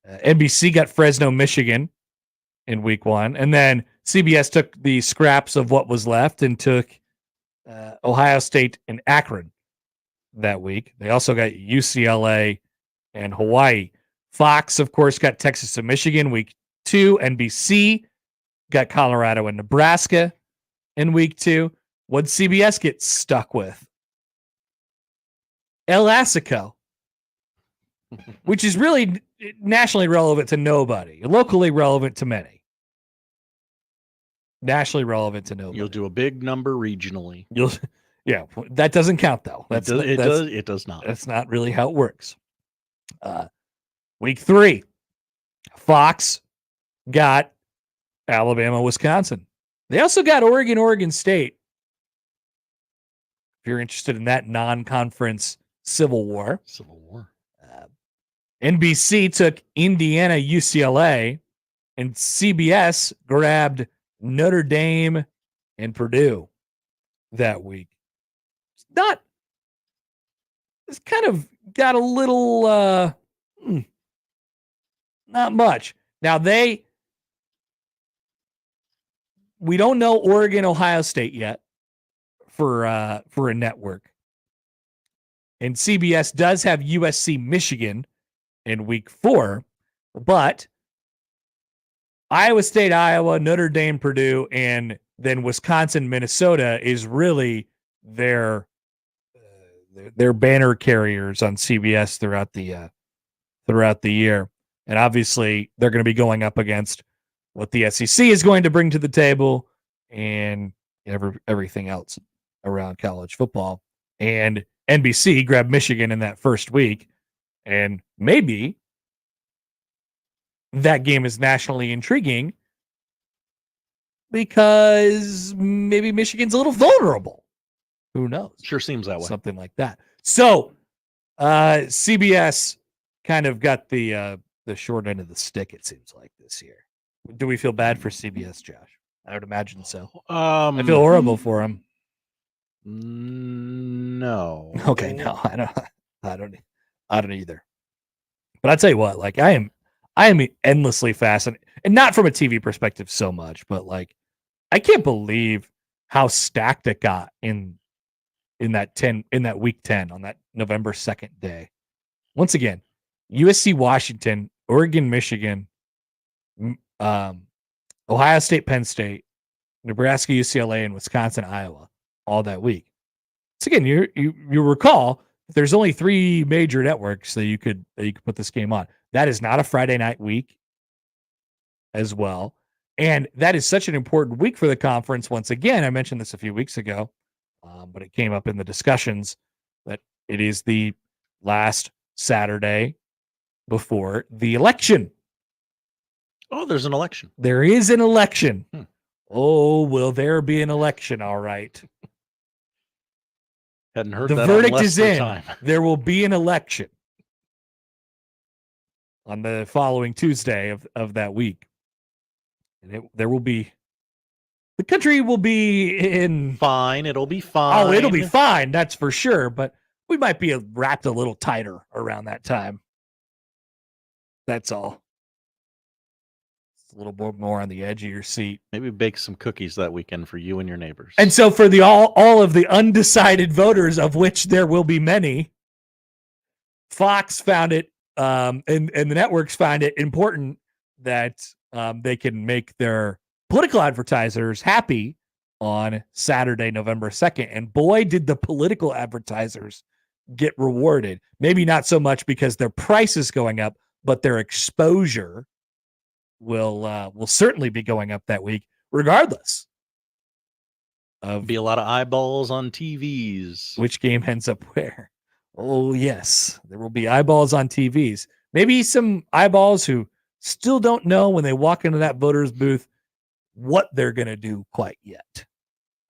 NBC got Fresno, Michigan in week 1. And then CBS took the scraps of what was left and took Ohio State and Akron that week. They also got UCLA and Hawaii. Fox, of course, got Texas and Michigan week 2. NBC got Colorado and Nebraska in week 2. What'd CBS get stuck with? El Assico, which is really nationally relevant to nobody, locally relevant to many. Nationally relevant to nobody. You'll do a big number regionally. Yeah, that doesn't count though. It does not. That's not really how it works. Week 3, Fox got Alabama, Wisconsin. They also got Oregon, Oregon State. If you're interested in that non-conference Civil War. NBC took Indiana, UCLA, and CBS grabbed Notre Dame and Purdue that week. It's kind of got a little, not much. Now we don't know Oregon, Ohio State yet for a network. And CBS does have USC, Michigan in week 4, but Iowa State, Iowa, Notre Dame, Purdue, and then Wisconsin, Minnesota is really their banner carriers on CBS throughout the year. And obviously, they're going to be going up against what the SEC is going to bring to the table and everything else around college football. And NBC grabbed Michigan in that first week, and maybe that game is nationally intriguing because maybe Michigan's a little vulnerable. Who knows? Sure seems that way. Something like that. So CBS kind of got the short end of the stick, it seems like, this year. Do we feel bad for CBS, Josh? I would imagine so. I feel horrible for them. No. Okay, no, I don't either. But I'll tell you what, like I am endlessly fascinated, and not from a TV perspective so much, but like I can't believe how stacked it got in that week 10 on that November 2nd day. Once again, USC, Washington, Oregon, Michigan, Ohio State, Penn State, Nebraska, UCLA, and Wisconsin, Iowa, all that week. So again, you recall there's only 3 major networks that you could put this game on. That is not a Friday night week as well. And that is such an important week for the conference. Once again, I mentioned this a few weeks ago, but it came up in the discussions that it is the last Saturday before the election. Oh, there's an election. There is an election. Oh, will there be an election? All right. Hadn't heard the that. verdict is in. Time. There will be an election on the following Tuesday of that week. And there will be, the country will be in. Fine. It'll be fine. Oh, it'll be fine. That's for sure. But we might be wrapped a little tighter around that time. That's all. It's a little more on the edge of your seat. Maybe bake some cookies that weekend for you and your neighbors. And so for the all of the undecided voters, of which there will be many, Fox found it, and the networks find it important that they can make their political advertisers happy on Saturday, November 2nd. And boy, did the political advertisers get rewarded. Maybe not so much because their price is going up, but their exposure will certainly be going up that week, regardless of be a lot of eyeballs on TVs. Which game ends up where? Oh yes, there will be eyeballs on TVs. Maybe some eyeballs who still don't know when they walk into that voter's booth what they're going to do quite yet.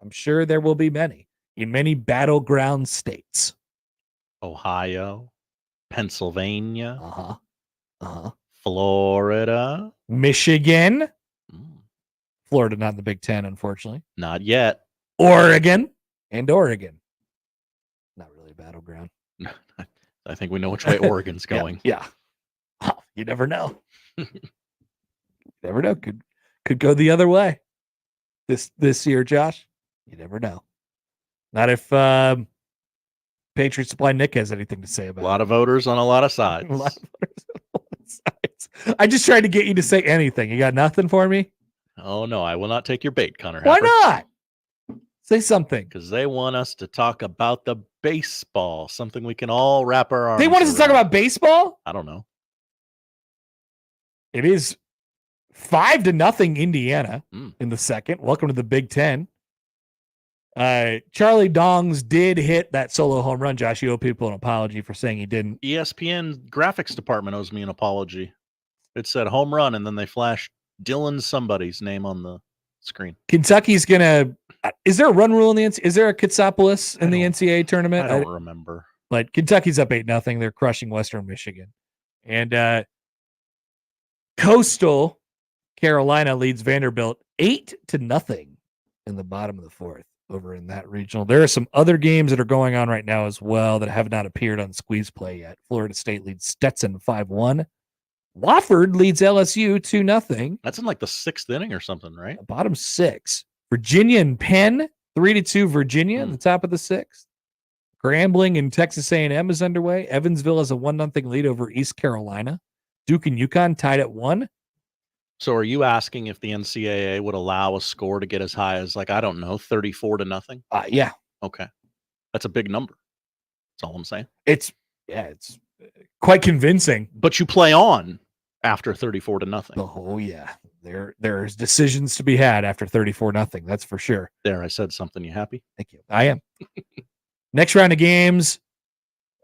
I'm sure there will be many in many battleground states. Ohio, Pennsylvania, Uh-huh. Florida, Michigan. Florida not in the Big Ten, unfortunately. Not yet. Oregon. Not really a battleground. I think we know which way Oregon's going. Yeah. Oh, you never know. You never know. Could go the other way this year, Josh. You never know. Not if Patriot Supply Nick has anything to say about it. A lot of voters on a lot of sides. I just tried to get you to say anything. You got nothing for me? Oh, no. I will not take your bait, Connor. Why Happer. not? Say something. Because they want us to talk about the baseball, something we can all wrap our arms They want us to talk about baseball? I don't know. It is 5-0 Indiana in the second. Welcome to the Big Ten. Charlie Dongs did hit that solo home run. Josh, you owe people an apology for saying he didn't. ESPN graphics department owes me an apology. It said home run, and then they flashed Dylan somebody's name on the screen. Kentucky's going to – is there a run rule in the NCAA? Is there a Kitsopoulos in the NCAA tournament? I don't remember. But Kentucky's up 8-0. They're crushing Western Michigan. And Coastal Carolina leads Vanderbilt 8-0 in the bottom of the fourth over in that regional. There are some other games that are going on right now as well that have not appeared on Squeeze Play yet. Florida State leads Stetson 5-1. Wofford leads LSU 2-0. That's in like the 6th inning or something, right? Bottom 6. Virginia and Penn 3-2 Virginia at the top of the 6th. Grambling and Texas A&M is underway. Evansville has a 1-0 lead over East Carolina. Duke and UConn tied at 1. So are you asking if the NCAA would allow a score to get as high as, like, I don't know, 34-0? Yeah. Okay. That's a big number. That's all I'm saying. It's quite convincing. But you play on after 34-0. Oh yeah. There's decisions to be had after 34-0. That's for sure. There, I said something. You happy? Thank you. I am. Next round of games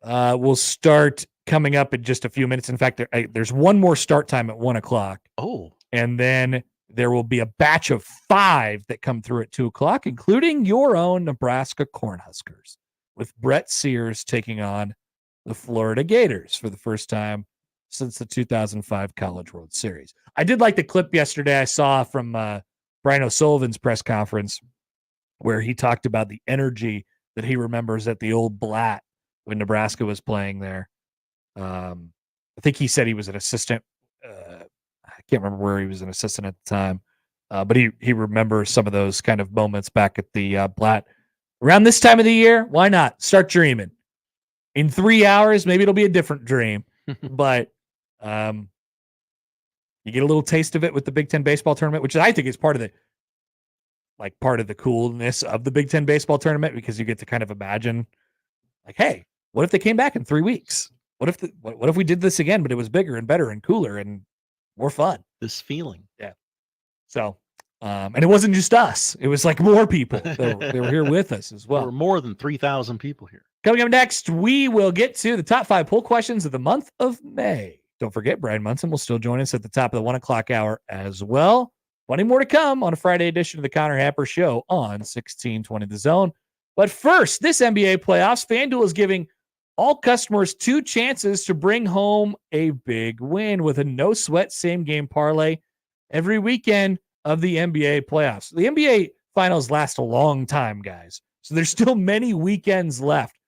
will start coming up in just a few minutes. In fact, there's one more start time at 1:00. Oh. And then there will be a batch of 5 that come through at 2:00, including your own Nebraska Cornhuskers, with Brett Sears taking on the Florida Gators for the first time since the 2005 College World Series. I did like the clip yesterday I saw from Brian O'Sullivan's press conference where he talked about the energy that he remembers at the old Blatt when Nebraska was playing there. I think he said he was an assistant. I can't remember where he was an assistant at the time, but he remembers some of those kind of moments back at the Blatt. Around this time of the year, why not? Start dreaming. In 3 hours, maybe it'll be a different dream, but you get a little taste of it with the Big Ten baseball tournament, which I think is part of the coolness of the Big Ten baseball tournament, because you get to kind of imagine, like, hey, what if they came back in 3 weeks? What if we did this again, but it was bigger and better and cooler and more fun? This feeling. Yeah. So, and it wasn't just us. It was like more people. They were here with us as well. There were more than 3,000 people here. Coming up next, we will get to the top 5 poll questions of the month of May. Don't forget, Bryan Munson will still join us at the top of the 1:00 hour as well. Plenty more to come on a Friday edition of the Connor Happer Show on 1620 The Zone. But first, this NBA playoffs, FanDuel is giving all customers 2 chances to bring home a big win with a no-sweat same-game parlay every weekend of the NBA playoffs. The NBA finals last a long time, guys. So there's still many weekends left,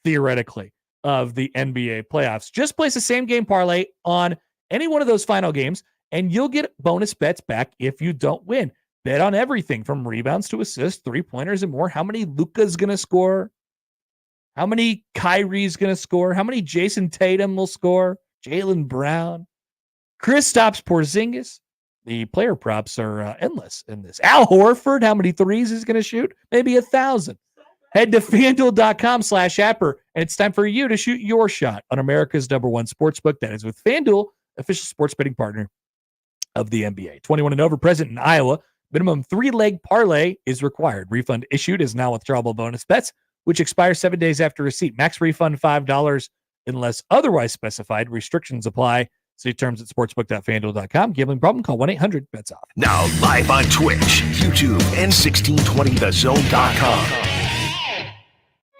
theoretically, of the NBA playoffs. Just place a same-game parlay on any one of those final games, and you'll get bonus bets back if you don't win. Bet on everything from rebounds to assists, 3-pointers, and more. How many Luka's going to score? How many Kyrie's going to score? How many Jason Tatum will score? Jaylen Brown? Kristaps Porzingis? The player props are endless in this. Al Horford, how many threes he's going to shoot? Maybe 1,000. Head to FanDuel.com/Happer, and it's time for you to shoot your shot on America's #1 sportsbook. That is with FanDuel, official sports betting partner of the NBA. 21 and over, present in Iowa. Minimum 3-leg parlay is required. Refund issued is now withdrawable bonus bets, which expire 7 days after receipt. Max refund $5 unless otherwise specified. Restrictions apply. See terms at sportsbook.fanduel.com. Gambling problem? Call 1-800-BETS-OFF. Now live on Twitch, YouTube, and 1620thezone.com.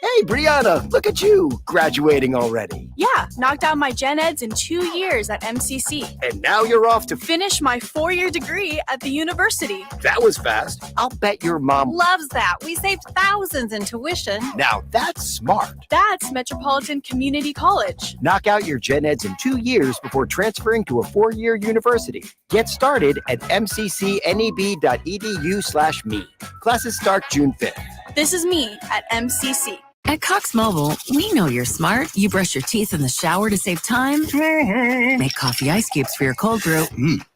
Hey, Brianna, look at you, graduating already. Yeah, knocked out my gen eds in 2 years at MCC. And now you're off to Finish my 4-year degree at the university. That was fast. I'll bet your mom Loves that. We saved thousands in tuition. Now that's smart. That's Metropolitan Community College. Knock out your gen eds in 2 years before transferring to a 4-year university. Get started at mccneb.edu/me. Classes start June 5th. This is me at MCC. At Cox Mobile, we know you're smart. You brush your teeth in the shower to save time, make coffee ice cubes for your cold brew,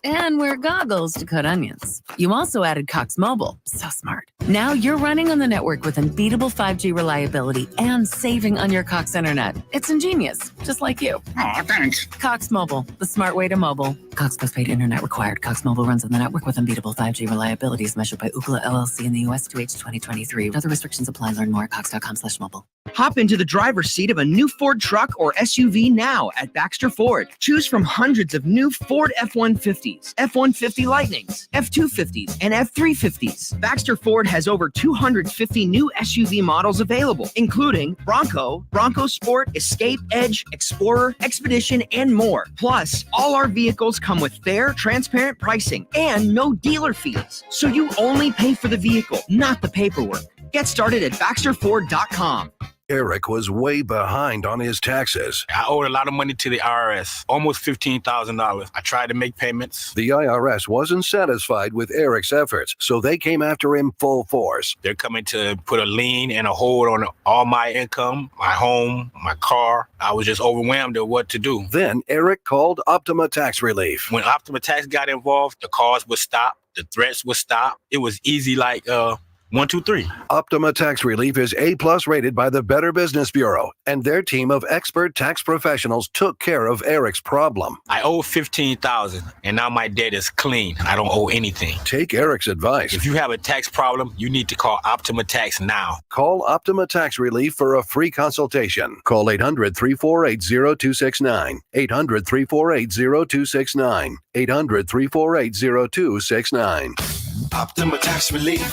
and wear goggles to cut onions. You also added Cox Mobile. So smart. Now you're running on the network with unbeatable 5G reliability and saving on your Cox internet. It's ingenious, just like you. Aw, thanks. Cox Mobile, the smart way to mobile. Cox postpaid internet required. Cox Mobile runs on the network with unbeatable 5G reliability as measured by Ookla LLC in the U.S. to H 2023. Other restrictions apply. Learn more at cox.com/mobile. Hop into the driver's seat of a new Ford truck or SUV now at Baxter Ford. Choose from hundreds of new Ford F-150s, F-150 Lightnings, F-250s, and F-350s. Baxter Ford has over 250 new SUV models available, including Bronco, Bronco Sport, Escape, Edge, Explorer, Expedition, and more. Plus, all our vehicles come with fair, transparent pricing and no dealer fees. So you only pay for the vehicle, not the paperwork. Get started at BaxterFord.com. Eric was way behind on his taxes. I owed a lot of money to the IRS, almost $15,000. I tried to make payments. The IRS wasn't satisfied with Eric's efforts, so they came after him full force. They're coming to put a lien and a hold on all my income, my home, my car. I was just overwhelmed at what to do. Then Eric called Optima Tax Relief. When Optima Tax got involved, the calls would stop, the threats would stop. It was easy like 1, 2, 3. Optima Tax Relief is A+ rated by the Better Business Bureau, and their team of expert tax professionals took care of Eric's problem. I owe $15,000, and now my debt is clean. I don't owe anything. Take Eric's advice. If you have a tax problem, you need to call Optima Tax now. Call Optima Tax Relief for a free consultation. Call 800-348-0269. 800-348-0269. 800-348-0269. Optima Tax Relief.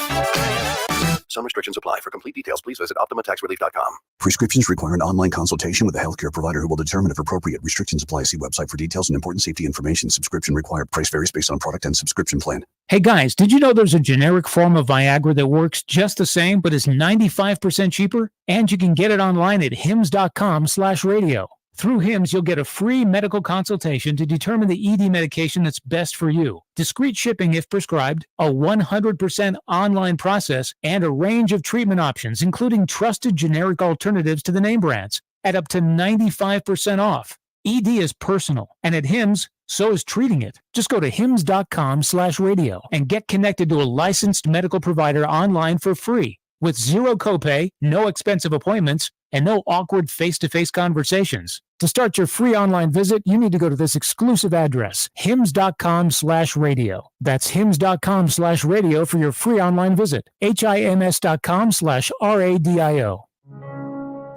Some restrictions apply. For complete details, please visit OptimaTaxRelief.com. Prescriptions require an online consultation with a healthcare provider who will determine if appropriate. Restrictions apply. See website for details and important safety information. Subscription required. Price varies based on product and subscription plan. Hey guys, did you know there's a generic form of Viagra that works just the same but is 95% cheaper? And you can get it online at hims.com/radio. Through HIMS, you'll get a free medical consultation to determine the ED medication that's best for you, discreet shipping if prescribed, a 100% online process, and a range of treatment options, including trusted generic alternatives to the name brands, at up to 95% off. ED is personal, and at HIMS, so is treating it. Just go to hims.com/radio and get connected to a licensed medical provider online for free, with zero copay, no expensive appointments, and no awkward face-to-face conversations. To start your free online visit, you need to go to this exclusive address, hims.com/radio. That's hims.com/radio for your free online visit. hims.com/radio.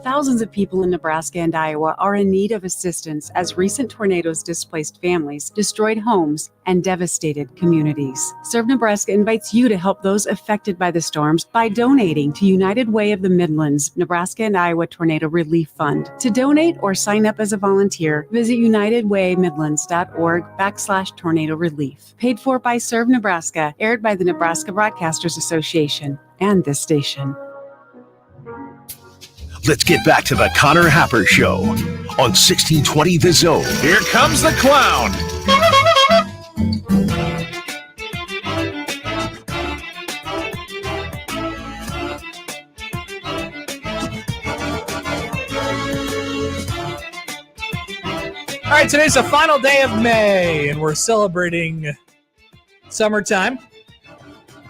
Thousands of people in Nebraska and Iowa are in need of assistance as recent tornadoes displaced families, destroyed homes, and devastated communities. Serve Nebraska invites you to help those affected by the storms by donating to United Way of the Midlands, Nebraska and Iowa Tornado Relief Fund. To donate or sign up as a volunteer, visit unitedwaymidlands.org/tornado relief. Paid for by Serve Nebraska, aired by the Nebraska Broadcasters Association and this station. Let's get back to the Connor Happer Show on 1620 The Zone. Here comes the clown. All right, today's the final day of May, and we're celebrating summertime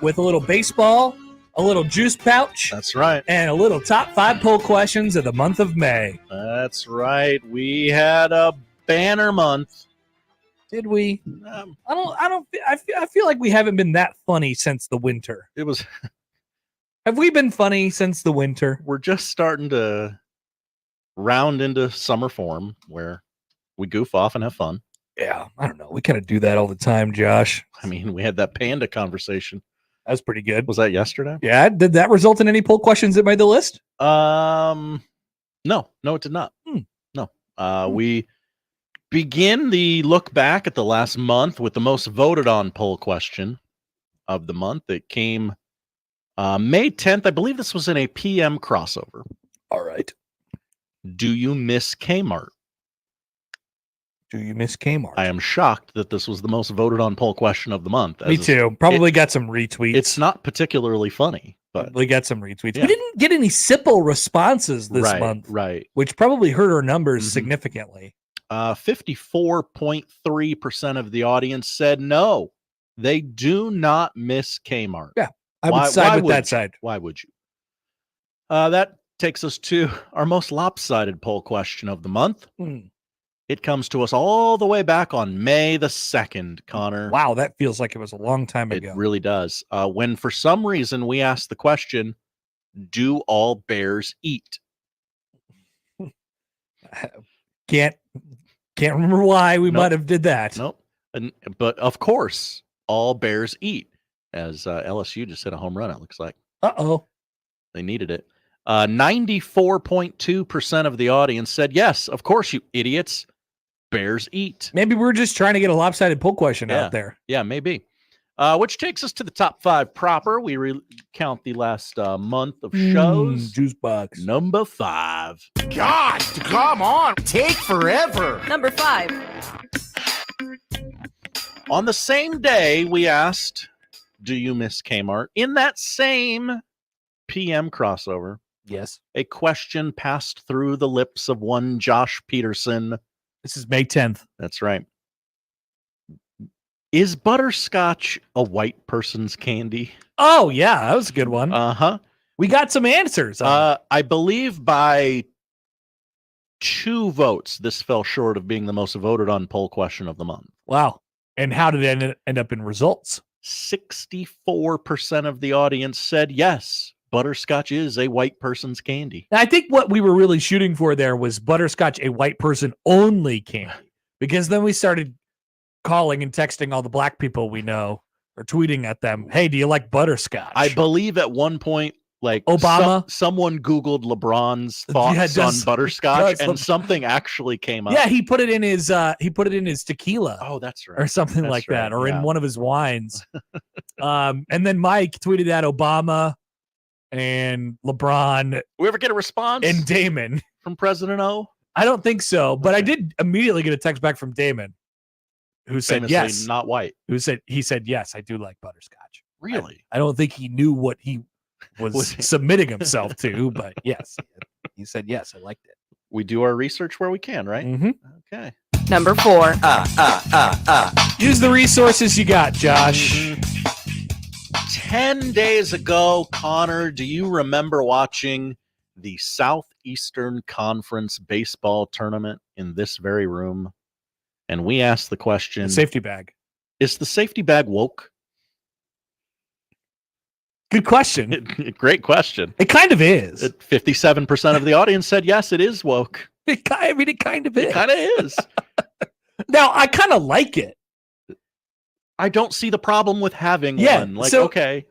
with a little baseball, a little juice pouch. That's right. And a little top 5 poll questions of the month of May. That's right. We had a banner month. Did we? I feel like we haven't been that funny since the winter. It was. Have we been funny since the winter? We're just starting to round into summer form where we goof off and have fun. Yeah, I don't know. We kind of do that all the time, Josh. I mean, we had that panda conversation. That was pretty good. Was that yesterday? Yeah. Did that result in any poll questions that made the list? No, it did not. No. We begin the look back at the last month with the most voted on poll question of the month. It came May 10th. I believe this was in a PM crossover. All right. Do you miss Kmart? Do you miss Kmart? I am shocked that this was the most voted on poll question of the month. Me too. Probably got some retweets. It's not particularly funny, but we got some retweets. Yeah. We didn't get any Sipple responses this month, right? Which probably hurt our numbers significantly. 54.3% of the audience said no, they do not miss Kmart. Yeah, I would side with that side. Why would you? That takes us to our most lopsided poll question of the month. It comes to us all the way back on May the 2nd, Connor. Wow, that feels like it was a long time ago. It really does. When for some reason we asked the question, do all bears eat? Can't remember why we might have did that. Nope. But of course, all bears eat. As LSU just hit a home run, it looks like. Uh-oh. They needed it. 94.2% of the audience said, yes, of course, you idiots. Bears eat. Maybe we're just trying to get a lopsided poll question out there. Yeah, maybe. Which takes us to the top 5 proper. We recount the last month of shows. Juice box. Number 5. God, come on. Take forever. Number 5. On the same day, we asked, do you miss Kmart? In that same PM crossover, yes, a question passed through the lips of one Josh Peterson. This is May 10th. That's right. Is butterscotch a white person's candy? Oh, yeah, that was a good one. Uh-huh. We got some answers. I believe by 2 votes, this fell short of being the most voted on poll question of the month. Wow. And how did it end up in results? 64% of the audience said yes, butterscotch is a white person's candy. I think what we were really shooting for there was butterscotch a white person only candy, because then we started calling and texting all the black people we know or tweeting at them, hey, do you like butterscotch? I believe at one point, like Obama, someone Googled LeBron's thoughts on butterscotch, and something actually came up. Yeah, he put it in his tequila. Oh, that's right, or something like that, or in one of his wines. And then Mike tweeted at Obama and LeBron. We ever get a response? And Damon from President O? I don't think so, but I did immediately get a text back from Damon, who said Famously yes, not white. He said yes, I do like butterscotch. Really? I don't think he knew what he was submitting himself to, but yes, he said yes, I liked it. We do our research where we can, right? Mm-hmm. Okay. Number 4. Use the resources you got, Josh. 10 days ago, Connor, do you remember watching the Southeastern Conference baseball tournament in this very room? And we asked the question, safety bag. Is the safety bag woke? Good question. Great question. It kind of is. 57% of the audience said yes, it is woke. It kind of is. It kind of is. Now, I kind of like it. I don't see the problem with having one. Like, so okay.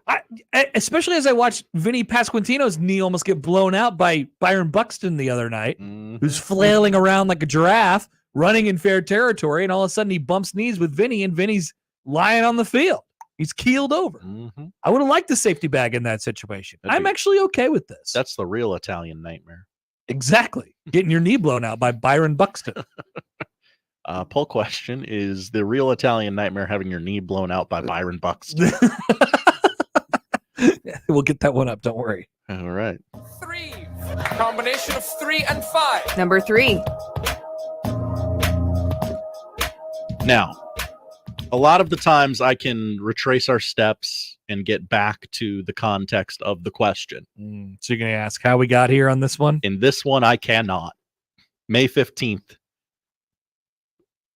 Especially as I watched Vinny Pasquantino's knee almost get blown out by Byron Buxton the other night, who's flailing around like a giraffe, running in fair territory, and all of a sudden he bumps knees with Vinny, and Vinny's lying on the field. He's keeled over. I would have liked the safety bag in that situation. I'm actually okay with this. That's the real Italian nightmare. Exactly. Getting your knee blown out by Byron Buxton. Poll question, is the real Italian nightmare having your knee blown out by Byron Buxton? We'll get that one up. Don't worry. All right. 3. Combination of 3 and 5. Number 3. Now, a lot of the times I can retrace our steps and get back to the context of the question. So you're going to ask how we got here on this one? In this one, I cannot. May 15th,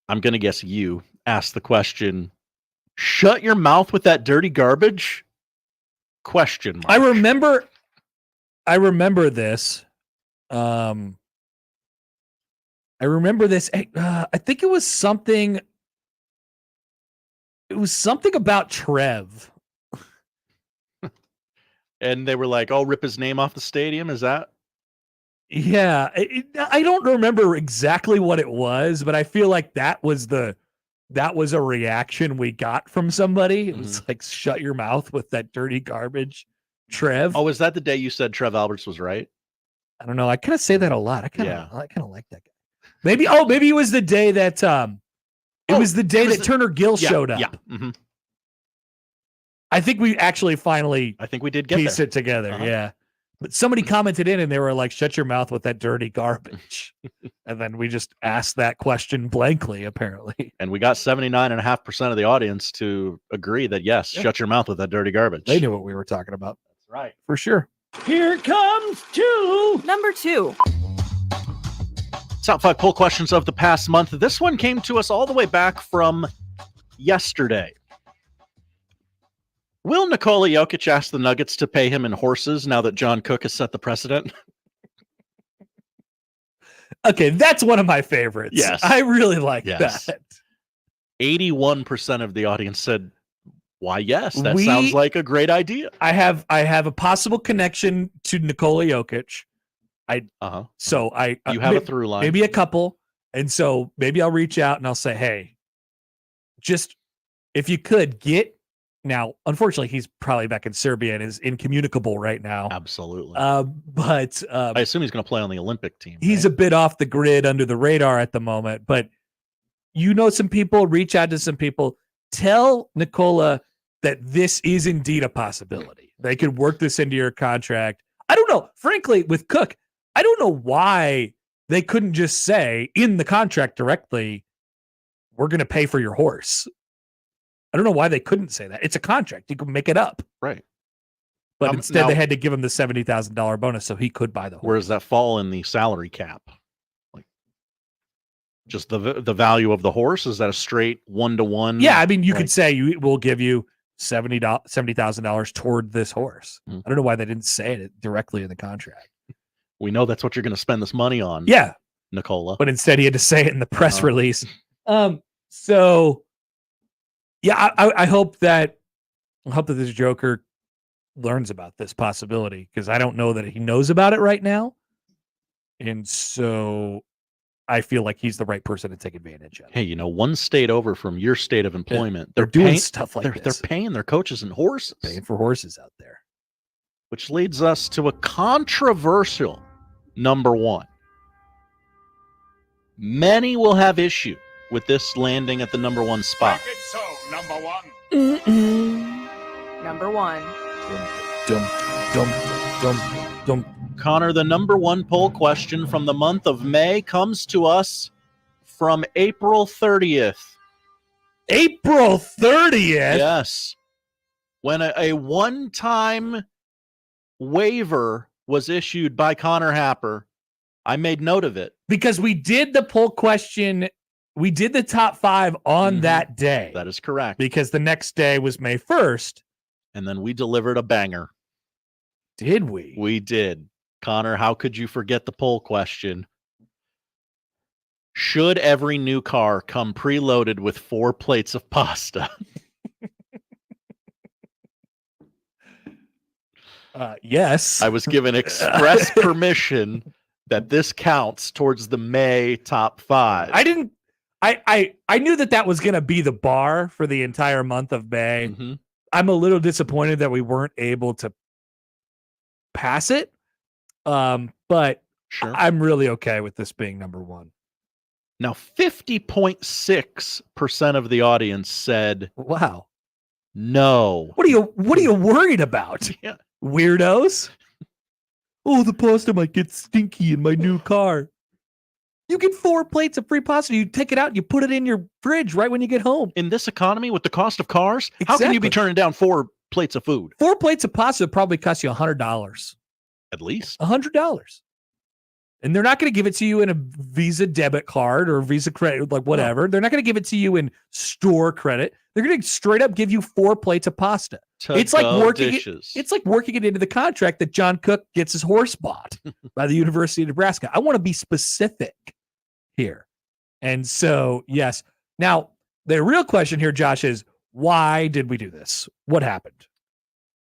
I'm going to guess you asked the question, shut your mouth with that dirty garbage? Question mark. I remember this. I remember this. I think it was something. It was something about Trev. And they were like, oh, rip his name off the stadium? Is that? Yeah. I don't remember exactly what it was, but I feel like that was a reaction we got from somebody. It was like, shut your mouth with that dirty garbage, Trev. Oh, is that the day you said Trev Alberts was right? I don't know. I kind of say that a lot. I kind of like that guy. Maybe it was the day that Turner Gill showed up. Yeah. Mm-hmm. I think we actually finally we did get piece it together. Yeah. But somebody commented in and they were like, shut your mouth with that dirty garbage. And then we just asked that question blankly, apparently. And we got 79.5% of the audience to agree that yes, shut your mouth with that dirty garbage. They knew what we were talking about. That's right. For sure. Here comes Number 2. Top 5 poll questions of the past month. This one came to us all the way back from yesterday. Will Nikola Jokic ask the Nuggets to pay him in horses now that John Cook has set the precedent? Okay, that's one of my favorites. Yes. I really like that. 81% of the audience said, why, yes, that sounds like a great idea. I have a possible connection to Nikola Jokic. So you have a through line. Maybe a couple. And so maybe I'll reach out and I'll say, hey, just if you could get Now, unfortunately, he's probably back in Serbia and is incommunicable right now. Absolutely. But I assume he's going to play on the Olympic team. He's a bit off the grid, under the radar at the moment. But some people, reach out to some people. Tell Nikola that this is indeed a possibility. They could work this into your contract. I don't know. Frankly, with Cook, I don't know why they couldn't just say in the contract directly, we're going to pay for your horse. I don't know why they couldn't say that. It's a contract. You can make it up. Right. But instead, they had to give him the $70,000 bonus so he could buy the horse. Where does that fall in the salary cap? Like, just the value of the horse? Is that a straight 1-to-1? Yeah, I mean, you could say we'll give you $70,000 toward this horse. I don't know why they didn't say it directly in the contract. We know that's what you're going to spend this money on. Yeah, Nikola. But instead, he had to say it in the press release. So, yeah, I hope that this Joker learns about this possibility, because I don't know that he knows about it right now, and so I feel like he's the right person to take advantage of. Hey, one state over from your state of employment, they're doing stuff like this. They're paying their coaches and horses. Paying for horses out there. Which leads us to a controversial number one. Many will have issue with this landing at the number one spot. So, number one. Number one. Connor, the number one poll question from the month of May comes to us from April 30th. April 30th? Yes. When a one-time waiver was issued by Connor Happer, I made note of it. Because we did the poll question, we did the top 5 on that day. That is correct. Because the next day was May 1st. And then we delivered a banger. Did we? We did. Connor, how could you forget the poll question? Should every new car come preloaded with 4 plates of pasta? Yes. I was given express permission that this counts towards the May top 5. I didn't. I knew that was going to be the bar for the entire month of May. I'm a little disappointed that we weren't able to pass it. But sure. I'm really okay with this being number one. Now, 50.6% of the audience said, "Wow, no." What are you worried about? Yeah. Weirdos. Oh, the pasta might get stinky in my new car. You get 4 plates of free pasta. You take it out and you put it in your fridge right when you get home. In this economy with the cost of cars, how can you be turning down 4 plates of food? 4 plates of pasta probably cost you $100. At least $100. And they're not going to give it to you in a Visa debit card or Visa credit, like whatever. No. They're not going to give it to you in store credit. They're going to straight up give you 4 plates of pasta. It's like working it into the contract that John Cook gets his horse bought by the University of Nebraska. I want to be specific here. And so, yes. Now, the real question here, Josh, is why did we do this? What happened?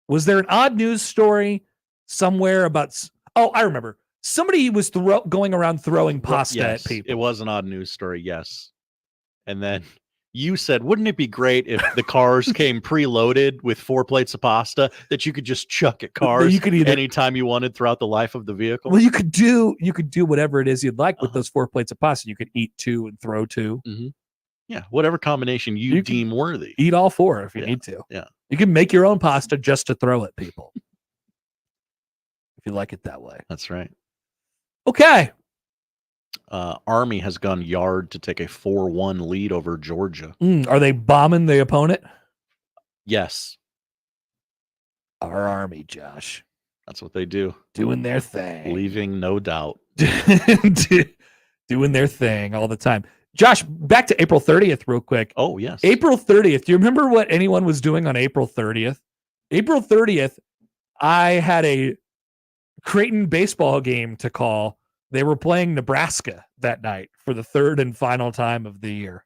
Was there an odd news story somewhere about... Oh, I remember. Somebody was going around throwing pasta at people. It was an odd news story, yes. And then you said, wouldn't it be great if the cars came preloaded with 4 plates of pasta that you could just chuck at cars anytime you wanted throughout the life of the vehicle? Well, you could do whatever it is you'd like with those 4 plates of pasta. You could eat 2 and throw 2. Mm-hmm. Yeah, whatever combination you deem worthy. Eat all 4 if you need to. Yeah. You can make your own pasta just to throw at people. If you like it that way. That's right. Okay. Army has gone yard to take a 4-1 lead over Georgia. Are they bombing the opponent? Yes. Our Army, Josh. That's what they do. Doing their thing. Leaving no doubt. Doing their thing all the time. Josh, back to April 30th real quick. Oh, yes. April 30th. Do you remember what anyone was doing on April 30th? April 30th, I had a Creighton baseball game to call. They were playing Nebraska that night for the 3rd and final time of the year.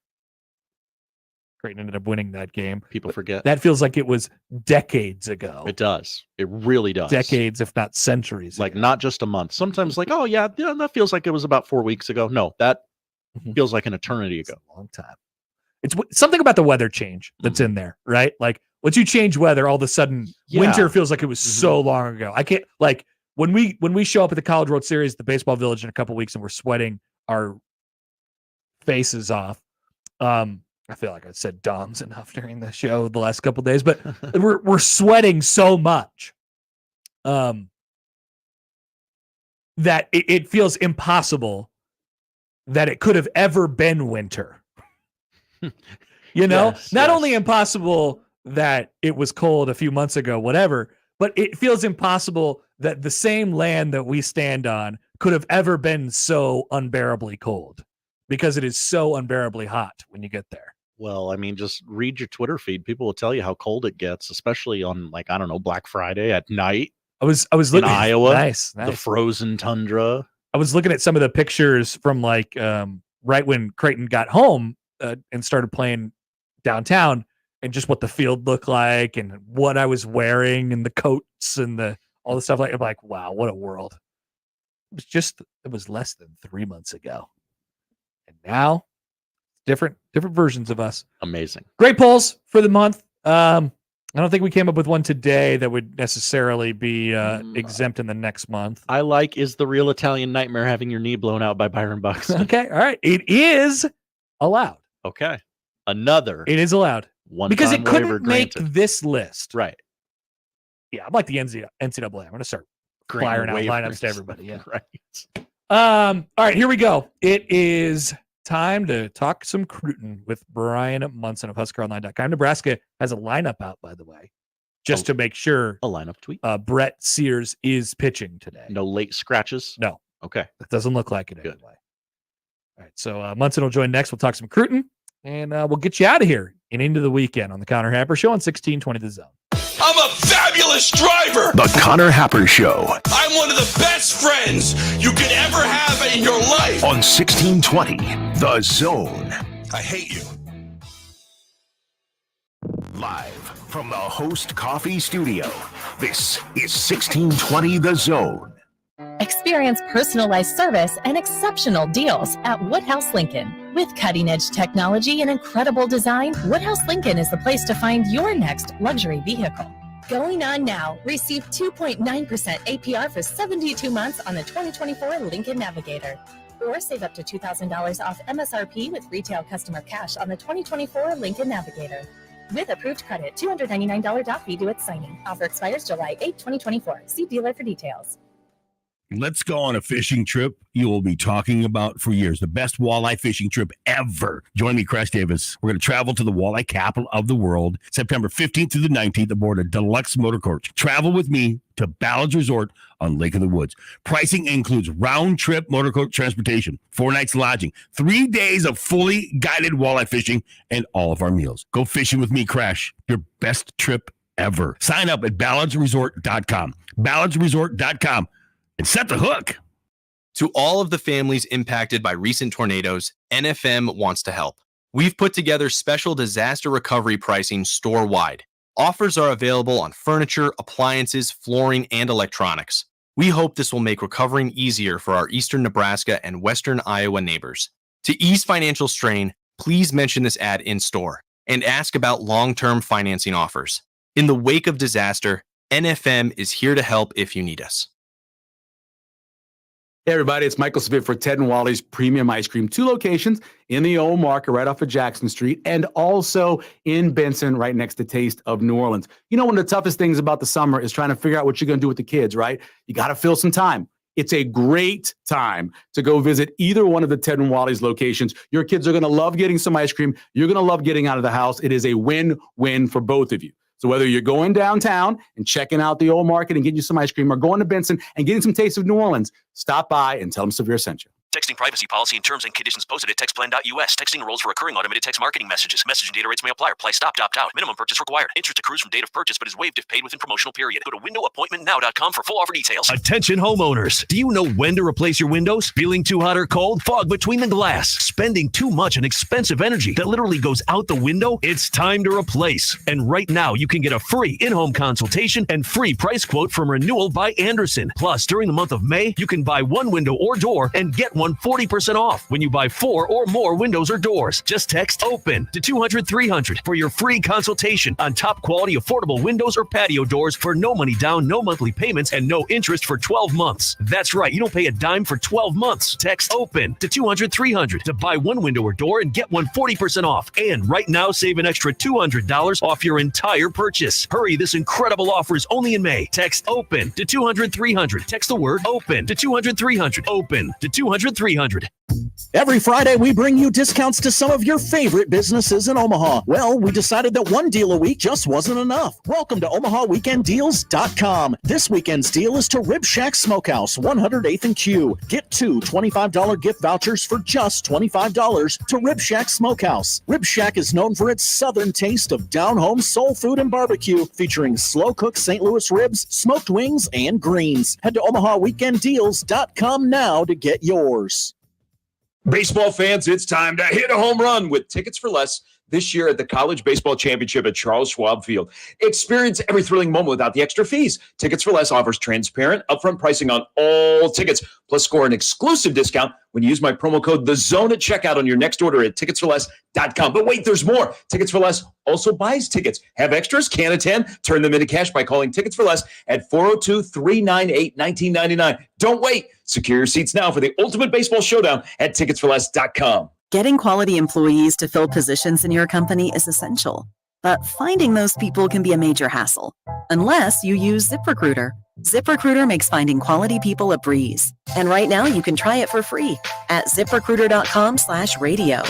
Creighton ended up winning that game. People forget. That feels like it was decades ago. It does. It really does. Decades, if not centuries. Like not just a month. Sometimes like, oh yeah, that feels like it was about 4 weeks ago. No, that feels like an eternity ago. It's a long time. It's something about the weather change that's in there, right? Like Once you change weather, all of a sudden winter feels like it was so long ago. I can't like when we show up at the College World Series, the Baseball Village in a couple weeks, and we're sweating our faces off. I feel like I said DOMs enough during the show the last couple of days, but we're sweating so much that it feels impossible that it could have ever been winter. Not only impossible that it was cold a few months ago, whatever, but it feels impossible that the same land that we stand on could have ever been so unbearably cold, because it is so unbearably hot when you get there. Well, I mean, just read your Twitter feed. People will tell you how cold it gets, especially on Black Friday at night. I was looking in Iowa, nice. The frozen tundra. I was looking at some of the pictures from right when Creighton got home and started playing downtown, and just what the field looked like and what I was wearing and the coats and all the stuff. I'm like, wow, what a world. It was less than 3 months ago. And now different versions of us. Amazing. Great polls for the month. I don't think we came up with one today that would necessarily be exempt in the next month. I like, is the real Italian nightmare having your knee blown out by Byron Buxton? Okay. All right. It is allowed. Okay. Another. It is allowed. Because it couldn't make granted. this list. Right. Yeah. I'm like the NCAA. I'm going to start firing out lineups to everybody. Yeah. Right. All right. Here we go. It is time to talk some Cruton with Bryan Munson of HuskerOnline.com. Nebraska has a lineup out, by the way, just to make sure. A lineup tweet. Brett Sears is pitching today. No late scratches? No. Okay. It doesn't look like it anyway. All right. So Munson will join next. We'll talk some Cruton, and we'll get you out of here and into the weekend on the Connor Happer Show on 1620 The Zone. I'm a fabulous driver. The Connor Happer Show. I'm one of the best friends you could ever have in your life. On 1620 The Zone. I hate you. Live from the Host Coffee Studio, this is 1620 The Zone. Experience personalized service and exceptional deals at Woodhouse Lincoln. With cutting-edge technology and incredible design, Woodhouse Lincoln is the place to find your next luxury vehicle. Going on now. Receive 2.9% APR for 72 months on the 2024 Lincoln Navigator. Or save up to $2,000 off MSRP with retail customer cash on the 2024 Lincoln Navigator. With approved credit, $299 dock fee due at signing. Offer expires July 8, 2024. See dealer for details. Let's go on a fishing trip you will be talking about for years. The best walleye fishing trip ever. Join me, Crash Davis. We're going to travel to the walleye capital of the world, September 15th through the 19th aboard a deluxe motor coach. Travel with me to Ballard's Resort on Lake of the Woods. Pricing includes round-trip motor coach transportation, 4 nights lodging, 3 days of fully guided walleye fishing, and all of our meals. Go fishing with me, Crash. Your best trip ever. Sign up at ballardsresort.com. ballardsresort.com. And set the hook. To all of the families impacted by recent tornadoes, NFM wants to help. We've put together special disaster recovery pricing store-wide. Offers are available on furniture, appliances, flooring, and electronics. We hope this will make recovering easier for our eastern Nebraska and western Iowa neighbors. To ease financial strain, please mention this ad in store and ask about long-term financing offers. In the wake of disaster, NFM is here to help if you need us. Hey everybody, it's Michael Smith for Ted and Wally's Premium Ice Cream. 2 locations in the old market right off of Jackson Street and also in Benson right next to Taste of New Orleans. You know, one of the toughest things about the summer is trying to figure out what you're going to do with the kids, right? You got to fill some time. It's a great time to go visit either one of the Ted and Wally's locations. Your kids are going to love getting some ice cream. You're going to love getting out of the house. It is a win-win for both of you. So whether you're going downtown and checking out the old market and getting you some ice cream or going to Benson and getting some Taste of New Orleans, stop by and tell them Severe sent you. Texting privacy policy and terms and conditions posted at textplan.us. Texting enrolls for recurring automated text marketing messages. Message and data rates may apply. Reply stop, opt out. Minimum purchase required. Interest accrues from date of purchase but is waived if paid within promotional period. Go to windowappointmentnow.com for full offer details. Attention homeowners. Do you know when to replace your windows? Feeling too hot or cold? Fog between the glass? Spending too much and expensive energy that literally goes out the window? It's time to replace. And right now you can get a free in-home consultation and free price quote from Renewal by Anderson. Plus, during the month of May, you can buy one window or door and get one 40% off when you buy 4 or more windows or doors. Just text OPEN to 200-300 for your free consultation on top quality affordable windows or patio doors for no money down, no monthly payments, and no interest for 12 months. That's right, you don't pay a dime for 12 months. Text OPEN to 200-300 to buy one window or door and get one 40% off. And right now, save an extra $200 off your entire purchase. Hurry, this incredible offer is only in May. Text OPEN to 200-300. Text the word OPEN to 200-300. OPEN to 200-300. Every Friday, we bring you discounts to some of your favorite businesses in Omaha. Well, we decided that one deal a week just wasn't enough. Welcome to OmahaWeekendDeals.com. This weekend's deal is to Rib Shack Smokehouse, 108th and Q. Get 2 $25 gift vouchers for just $25 to Rib Shack Smokehouse. Rib Shack is known for its southern taste of down-home soul food and barbecue, featuring slow-cooked St. Louis ribs, smoked wings, and greens. Head to OmahaWeekendDeals.com now to get yours. Baseball fans, it's time to hit a home run with Tickets for Less this year at the College Baseball Championship at Charles Schwab Field. Experience every thrilling moment without the extra fees. Tickets for Less offers transparent, upfront pricing on all tickets, plus score an exclusive discount when you use my promo code THEZONE at checkout on your next order at ticketsforless.com. But wait, there's more. Tickets for Less also buys tickets. Have extras? Can attend? Turn them into cash by calling Tickets for Less at 402-398-1999. Don't wait. Secure your seats now for the ultimate baseball showdown at ticketsforless.com. Getting quality employees to fill positions in your company is essential, but finding those people can be a major hassle, unless you use ZipRecruiter. ZipRecruiter makes finding quality people a breeze. And right now you can try it for free at ZipRecruiter.com/radio.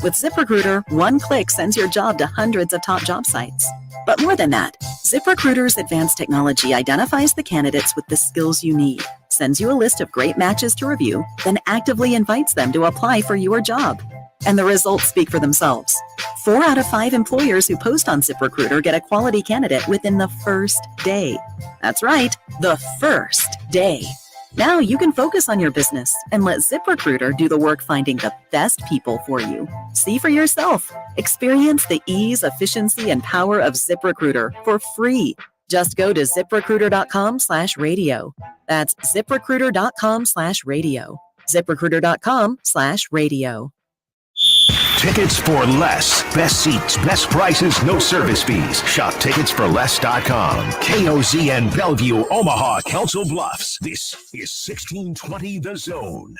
With ZipRecruiter, one click sends your job to hundreds of top job sites. But more than that, ZipRecruiter's advanced technology identifies the candidates with the skills you need, sends you a list of great matches to review, then actively invites them to apply for your job. And the results speak for themselves. 4 out of 5 employers who post on ZipRecruiter get a quality candidate within the first day. That's right, the first day. Now you can focus on your business and let ZipRecruiter do the work finding the best people for you. See for yourself. Experience the ease, efficiency, and power of ZipRecruiter for free. Just go to ZipRecruiter.com/radio. That's ZipRecruiter.com/radio. ZipRecruiter.com/radio. Tickets for Less. Best seats, best prices, no service fees. Shop ticketsforless.com. KOZN Bellevue, Omaha, Council Bluffs. This is 1620 The Zone.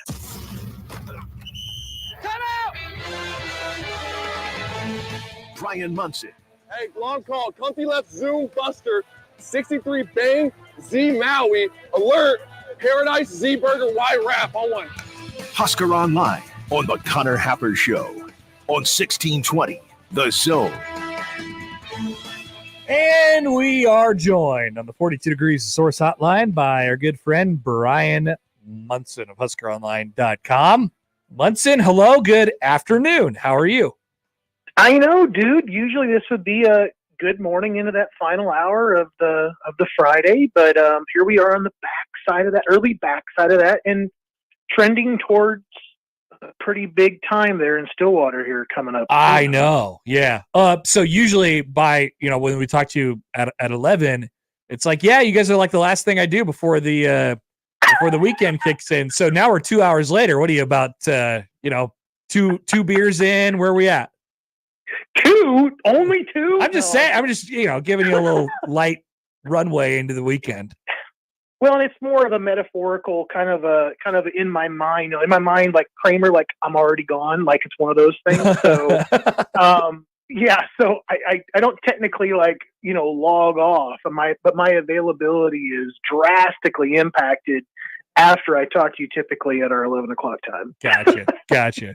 Bryan Munson. Hey, long call. Comfy left zoom buster. 63 bang. Z Maui. Alert. Paradise Z Burger Y Wrap on one. Husker Online on the Connor Happer Show on 1620 The Zone. And we are joined on the 42 Degrees Source Hotline by our good friend Bryan Munson of HuskerOnline.com. Munson, hello, good afternoon. How are you? I know, dude. Usually this would be a good morning into that final hour of the Friday, but here we are on the early backside of that, and trending towards a pretty big time there in Stillwater here coming up. I know, yeah. So usually by when we talk to you at 11, it's like, yeah, you guys are like the last thing I do before the weekend kicks in. So now we're 2 hours later. What are you about? Two beers in? Where are we at? Only two? I'm just saying. I'm just giving you a little light runway into the weekend. Well, and it's more of a metaphorical kind of in my mind. In my mind, like Kramer, like I'm already gone. Like it's one of those things. So, yeah. So I don't technically log off. But my availability is drastically impacted after I talk to you, typically at our 11 o'clock time. Gotcha.